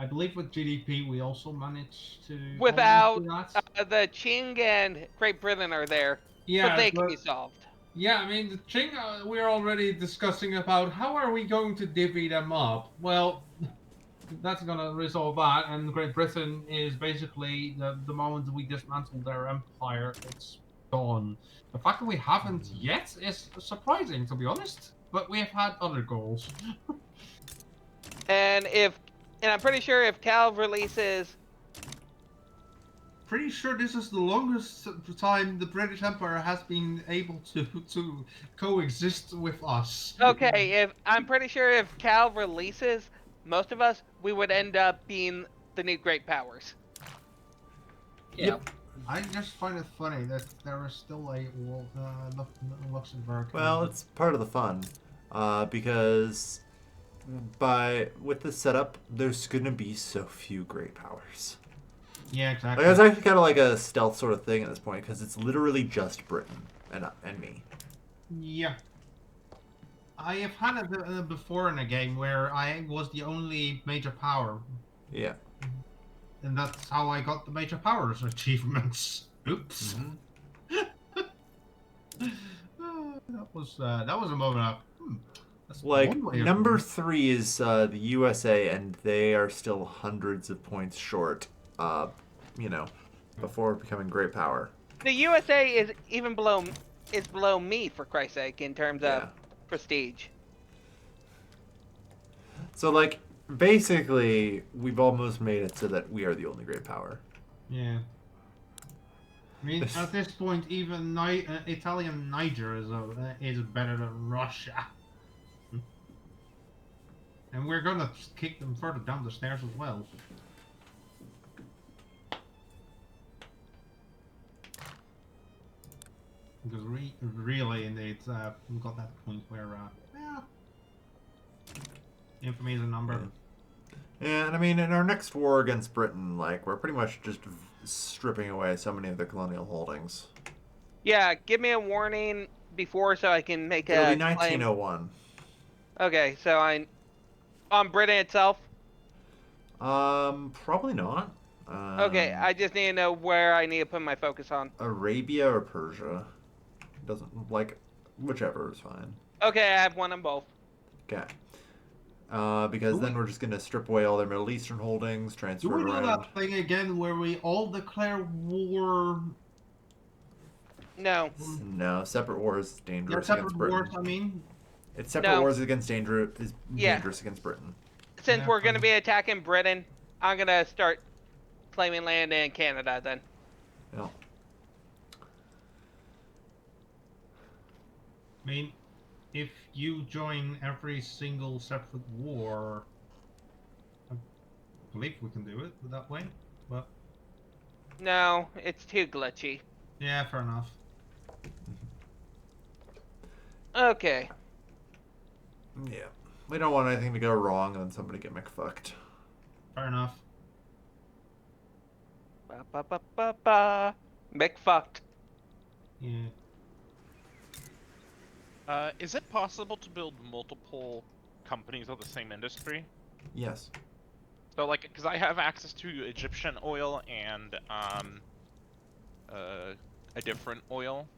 I believe with GDP we also managed to Without do that. the Qing and Great Britain are there, Yeah, but they can be solved. Yeah, I mean, the Qing, we're already discussing about how are we going to divvy them up. Well, that's going to resolve that, and Great Britain is basically, the moment we dismantle their empire, it's gone. The fact that we haven't yet is surprising, to be honest, but we have had other goals. And I'm pretty sure if Cal releases, Pretty sure this is the longest time the British Empire has been able to coexist with us. okay, I'm pretty sure if Cal releases most of us, we would end up being the new great powers. Yeah. Yep. I just find it funny that there is still a Luxembourg. Well, it's part of the fun, because with this setup, there's gonna be so few great powers. Yeah, exactly. Like, it's actually kind of like a stealth sort of thing at this point, because it's literally just Britain and me. Yeah. I have had it before in a game where I was the only major power, Yeah. and that's how I got the major powers achievements. Oops. That was a moment of that's Like, one way of number doing it. 3 is the USA, and they are still hundreds of points short, before becoming great power. The USA is even below me, for Christ's sake, in terms Yeah. of prestige. So, like, basically, we've almost made it so that we are the only great power. Yeah. I mean, at this point, even Italian Niger is better than Russia. And we're gonna kick them further down the stairs as well. Because really, indeed, we've got that point where, infamy is a number. Yeah, and I mean, in our next war against Britain, like, we're pretty much just stripping away so many of the colonial holdings. Yeah, give me a warning before so I can make It'll a be claim. 1901. Okay, so on Britain itself? Probably not. Okay, I just need to know where I need to put my focus on. Arabia or Persia. Doesn't like whichever is fine. Okay, I have one on both. Okay. Because then we're just gonna strip away all their Middle Eastern holdings, Do transfer we it do around. that thing again where we all declare war? No. No, separate wars is Yeah, dangerous separate against Britain. wars, I mean. It's separate No. wars against dangerous Yeah. against Britain. Since Yeah, we're going to fine. be attacking Britain, I'm going to start claiming land in Canada then. Yeah. I mean, if you join every single separate war, I believe we can do it that way. But No, it's too glitchy. yeah, fair enough. Okay. Yeah. We don't want anything to go wrong and then somebody get McFucked. Fair enough. Ba ba ba ba ba. McFucked. Yeah. Is it possible to build multiple companies of the same industry? Yes. So, like, because I have access to Egyptian oil and a different oil.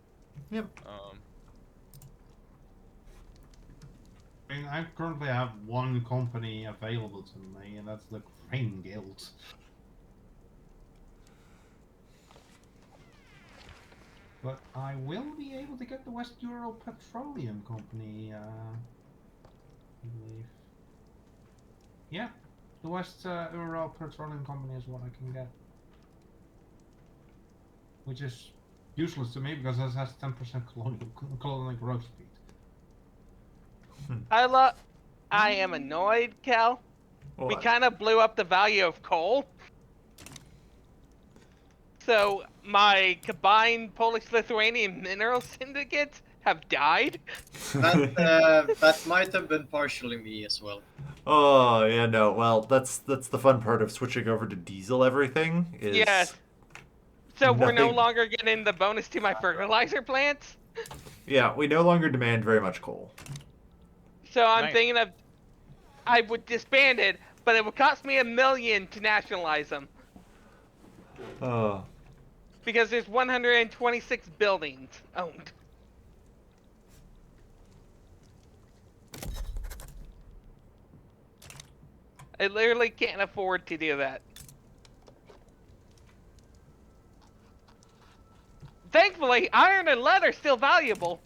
Yep. I mean, I currently have one company available to me, and that's the Grain Guild. But I will be able to get the West Ural Petroleum Company, I believe. Yeah, the West Ural Petroleum Company is what I can get. Which is useless to me because it has 10% colonial growth speed. I am annoyed, Cal. We What? kind of blew up the value of coal. So my combined Polish-Lithuanian mineral syndicates have died. That might have been partially me as well. Oh yeah, no. Well, that's the fun part of switching over to diesel everything. Is Yes. So we're no nothing- longer getting the bonus to my fertilizer plants. Yeah, we no longer demand very much coal. So I'm Nice. thinking of, I would disband it, but it would cost me $1 million to nationalize them Oh. because there's 126 buildings owned. I literally can't afford to do that. Thankfully, iron and lead are still valuable.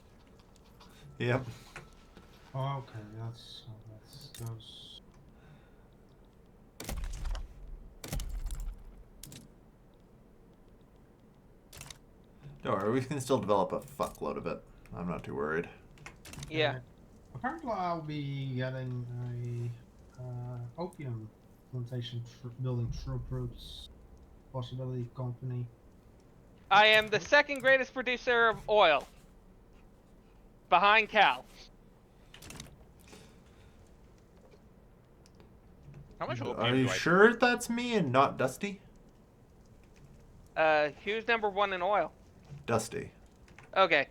Yep. Okay, that's those. Don't worry, we can still develop a fuckload of it. I'm not too worried. Yeah. Apparently, I'll be getting a opium plantation building troop routes possibility company. I am the second greatest producer of oil. Behind Cal. How much Are opium you do I sure that's me and not Dusty? Who's number one in oil? Dusty. Okay.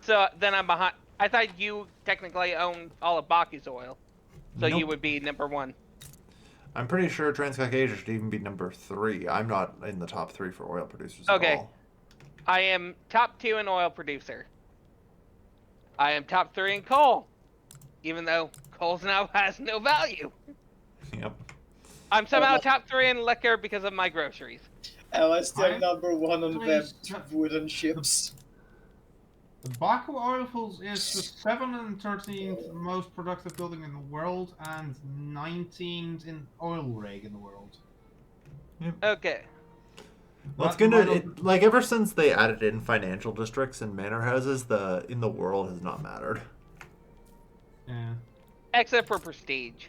So then I'm behind. I thought you technically owned all of Baku's oil. So you Nope. would be number one. I'm pretty sure Transcaucasia should even be number 3. I'm not in the top 3 for oil producers Okay. at all. I am top 2 in oil producer. I am top 3 in coal. Even though coal now has no value. Yep. I'm somehow top 3 in liquor because of my groceries. And I'm still I'm number 1 on pleased wooden ships. The Baku oilfields is the 7th and 13th most productive building in the world and 19th in oil rig in the world. Okay. Well, it's But gonna might like ever since they added in financial districts and manor houses, the in the world has not mattered. Yeah. Except for prestige.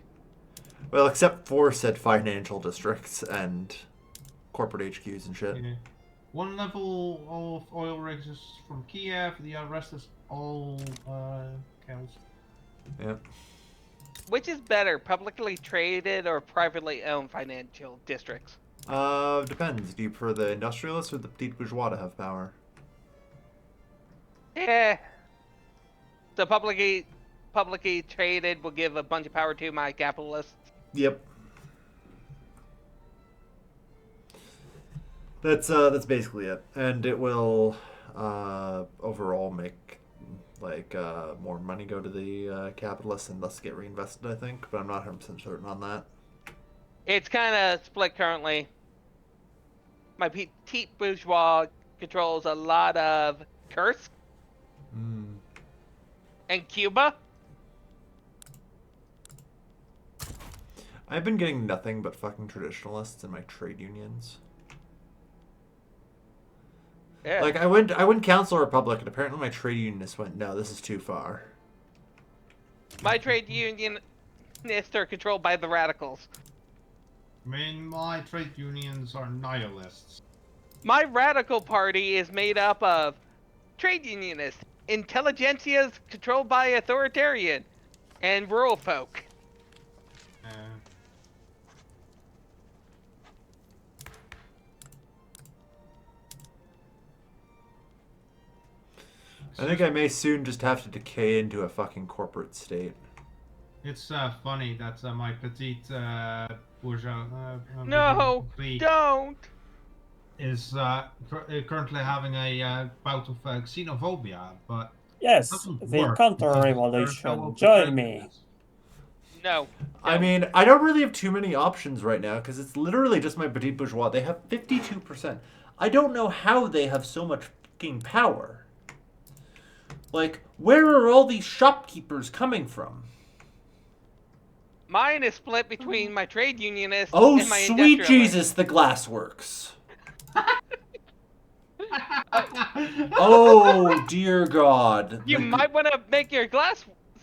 Well, except for said financial districts and corporate HQs and shit. Yeah. One level of oil rigs is from Kiev, the rest is all cows. Yep. Which is better, publicly traded or privately owned financial districts? Depends. Do you prefer the industrialists or the petite bourgeois to have power? Yeah. So publicly publicly traded will give a bunch of power to my capitalists. Yep. That's basically it, and it will overall make like more money go to the capitalists and thus get reinvested, I think, but I'm not 100% certain on that. It's kind of split currently. My petite bourgeois controls a lot of Kursk and Cuba. I've been getting nothing but fucking traditionalists in my trade unions. Yeah. Like I went Council Republic, and apparently my trade unionists went, no, this is too far. My trade unionists are controlled by the radicals. I mean, my trade unions are nihilists. My radical party is made up of trade unionists, intelligentsias controlled by authoritarian, and rural folk. I think I may soon just have to decay into a fucking corporate state. It's funny that my petite bourgeois No, don't! Is currently having a bout of xenophobia, but Yes, doesn't the work counter-revolution. Join me. No. I mean, I don't really have too many options right now because it's literally just my petite bourgeois. They have 52%. I don't know how they have so much fucking power. Like, where are all these shopkeepers coming from? Mine is split between my trade unionists Oh, and my sweet industrialists. Jesus, the glassworks. Oh, dear God. You might want to make your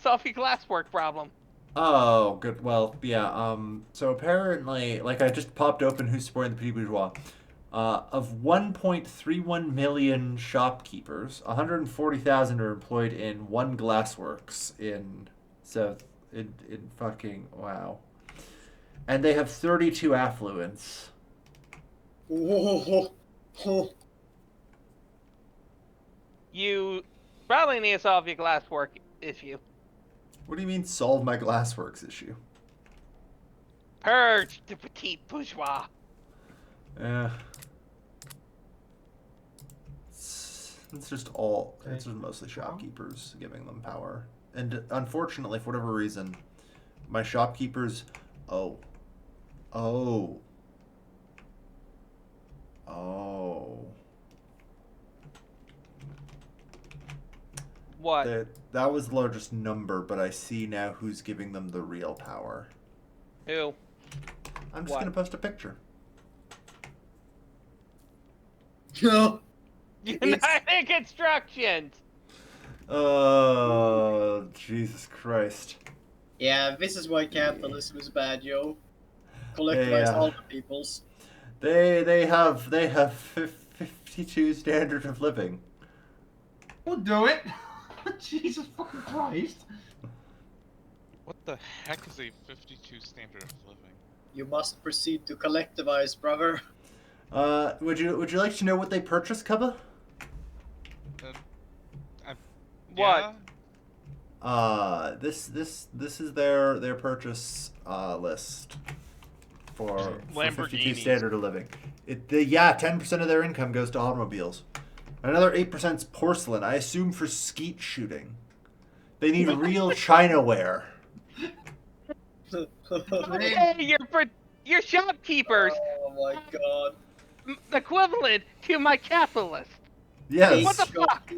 solve your glasswork problem. Oh, good. Well, yeah. So apparently, like, I just popped open who's supporting the Petit Bourgeois. Of 1.31 million shopkeepers, 140,000 are employed in one glassworks in fucking wow. And they have 32 affluents. You probably need to solve your glasswork issue. What do you mean solve my glassworks issue? Purge the petite bourgeois. Yeah. It's just mostly shopkeepers giving them power. And unfortunately, for whatever reason, my shopkeepers, oh. What? That was the largest number, but I see now who's giving them the real power. Who? I'm just gonna post a picture. No. United Constructions! Oh, Jesus Christ. Yeah, this is why capitalism is bad, yo. Collectivize all the peoples. They have 52 standard of living. We'll do it. Jesus fucking Christ. What the heck is a 52 standard of living? You must proceed to collectivize, brother. Would you like to know what they purchased, Cubba? What? This is their purchase list for 52 standard of living. 10% of their income goes to automobiles. Another 8% is porcelain, I assume for skeet shooting. They need real Chinaware. Hey, your shopkeepers! Oh my god. Equivalent to my capitalist. Yes. What the fuck?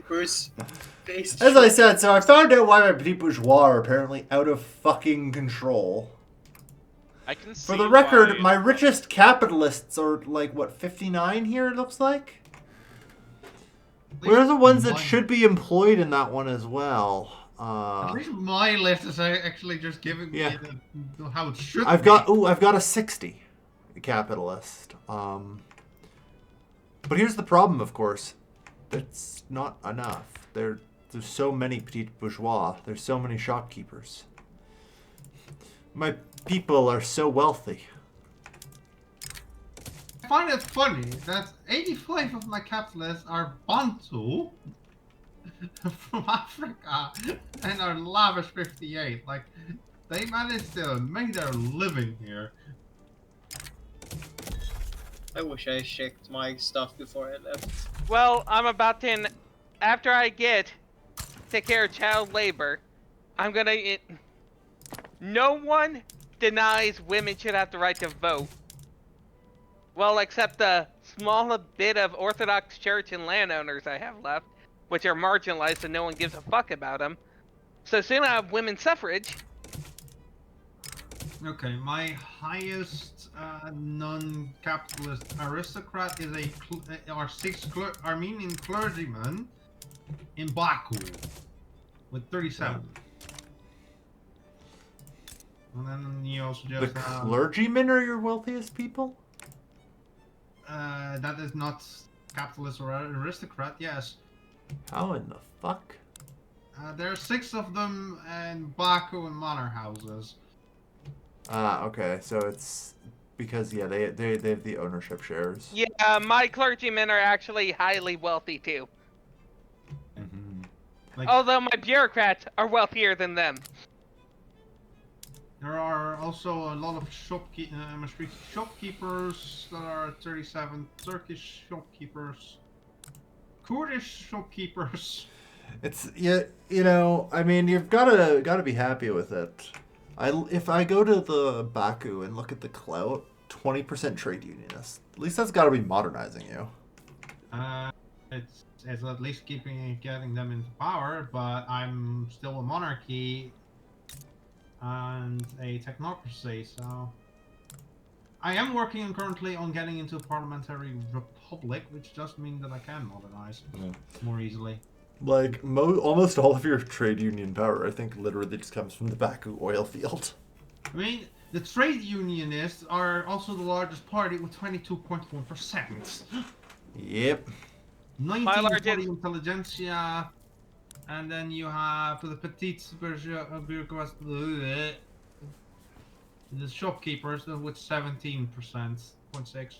As I said, so I found out why my petit bourgeois are apparently out of fucking control. I can see For the record, why my richest capitalists are like, what, 59 here, it looks like? Where are the ones that should be employed in that one as well? At least my list is actually just giving me how it should I've be. got a 60 capitalist. But here's the problem, of course. That's not enough. There's so many petit bourgeois. There's so many shopkeepers. My people are so wealthy. I find it funny that 85 of my capitalists are Bantu, from Africa and are lavish 58. Like, they managed to make their living here. I wish I checked my stuff before I left. Well, I'm about to. After I take care of child labor, I'm gonna. No one denies women should have the right to vote. Well, except the small bit of Orthodox Church and landowners I have left, which are marginalized and no one gives a fuck about them. So soon I have women's suffrage. Okay, my highest non-capitalist aristocrat is our sixth Armenian clergyman in Baku with 37. And then you also The just clergymen are your wealthiest people? that is not capitalist or aristocrat, yes. How in the fuck? There are 6 of them in Baku and manor houses. Ah, okay. So it's because yeah, they have the ownership shares. Yeah, my clergymen are actually highly wealthy too. Mm-hmm. Like, Although my bureaucrats are wealthier than them. there are also a lot of shopkeepers that are 37, Turkish shopkeepers, Kurdish shopkeepers. It's you know, I mean, you've gotta be happy with it. If I go to the Baku and look at the clout, 20% trade unionist. At least that's gotta be modernizing you. It's at least getting them into power, but I'm still a monarchy and a technocracy, so I am working currently on getting into a parliamentary republic, which does mean that I can modernize more easily. Like almost all of your trade union power, I think, literally just comes from the Baku oil field. I mean, the trade unionists are also the largest party with 22.1%. Yep. 19 for the intelligentsia, and then you have the petite bureaucracy, the shopkeepers with 17.6%.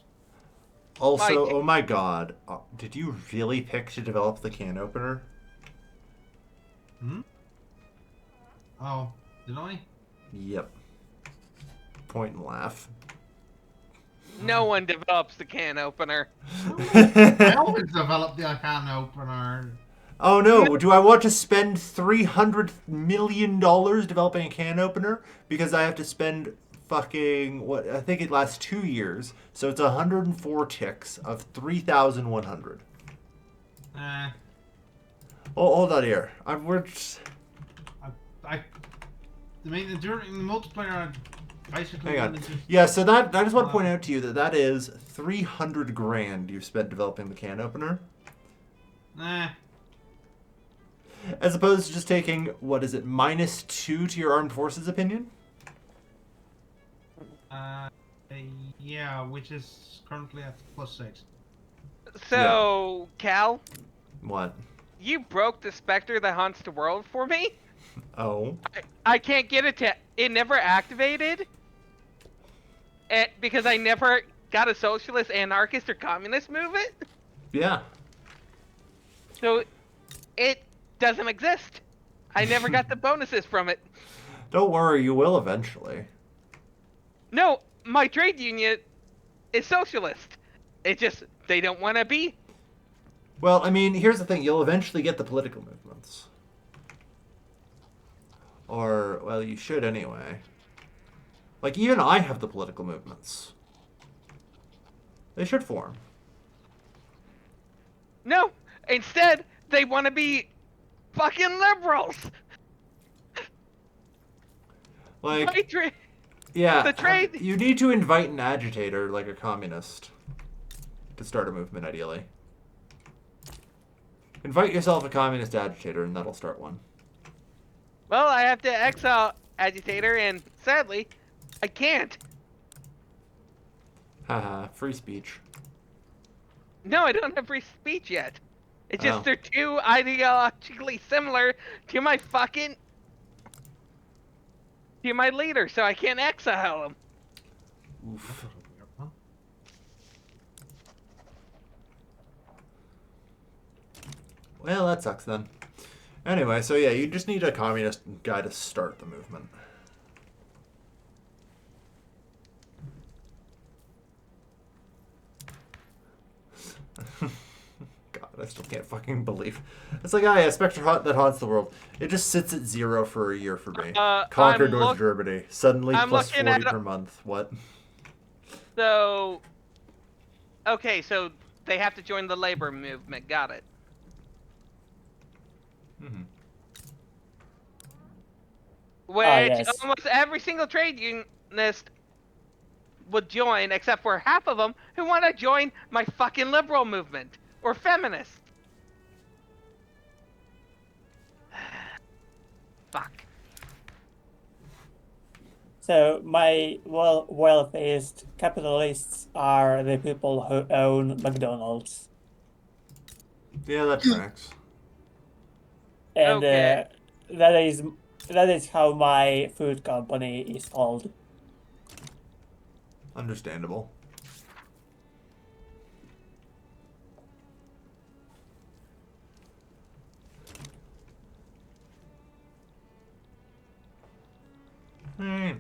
Also, oh my god, did you really pick to develop the can opener? Hmm? Oh, did I? Yep. Point and laugh. No one develops the can opener. I always develop the can opener. Oh no, do I want to spend $300 million developing a can opener? Because I have to spend fucking, what, I think it lasts 2 years. So it's 104 ticks of 3,100. Oh, hold on here. I mean, during the multiplayer, basically... Hang on. Yeah, so that I just want to point out to you that is 300 grand you've spent developing the can opener. As opposed to just taking, what is it, -2 to your armed forces opinion? Yeah, which is currently at +6. So, yeah. Cal? What? You broke the specter that haunts the world for me? Oh. I can't get it to... It never activated? Because I never got a socialist, anarchist, or communist movement? Yeah. So, it doesn't exist. I never got the bonuses from it. Don't worry, you will eventually. No, my trade union is socialist. It's just, they don't want to be. Well, I mean, here's the thing. You'll eventually get the political movements. Or, well, you should anyway. Like, even I have the political movements. They should form. No, instead, they want to be fucking liberals. Like, yeah, the trade. You need to invite an agitator, like a communist, to start a movement, ideally. Invite yourself a communist agitator, and that'll start one. Well, I have to exile agitator, and sadly, I can't. Haha, free speech. No, I don't have free speech yet. It's just they're too ideologically similar to my fucking... to my leader, so I can't exile him. Oof. Well, that sucks then. Anyway, so yeah, you just need a communist guy to start the movement. God, I still can't fucking believe. It's like, yeah, Spectre that haunts the world. It just sits at 0 for a year for me. Conquer North Germany. Suddenly I'm plus looking 40 at- per month. What? So, okay, so they have to join the labor movement. Got it. Mm-hmm. Which yes. almost every single trade unionist would join, except for half of them who want to join my fucking liberal movement or feminist. Fuck. So my wealthiest capitalists are the people who own McDonald's, Yeah, that tracks. and Okay. that is how my food company is called. Understandable. Alright.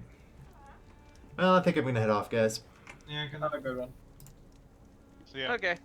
Well, I think I'm gonna head off, guys. Yeah, Have a good one. So yeah. Okay.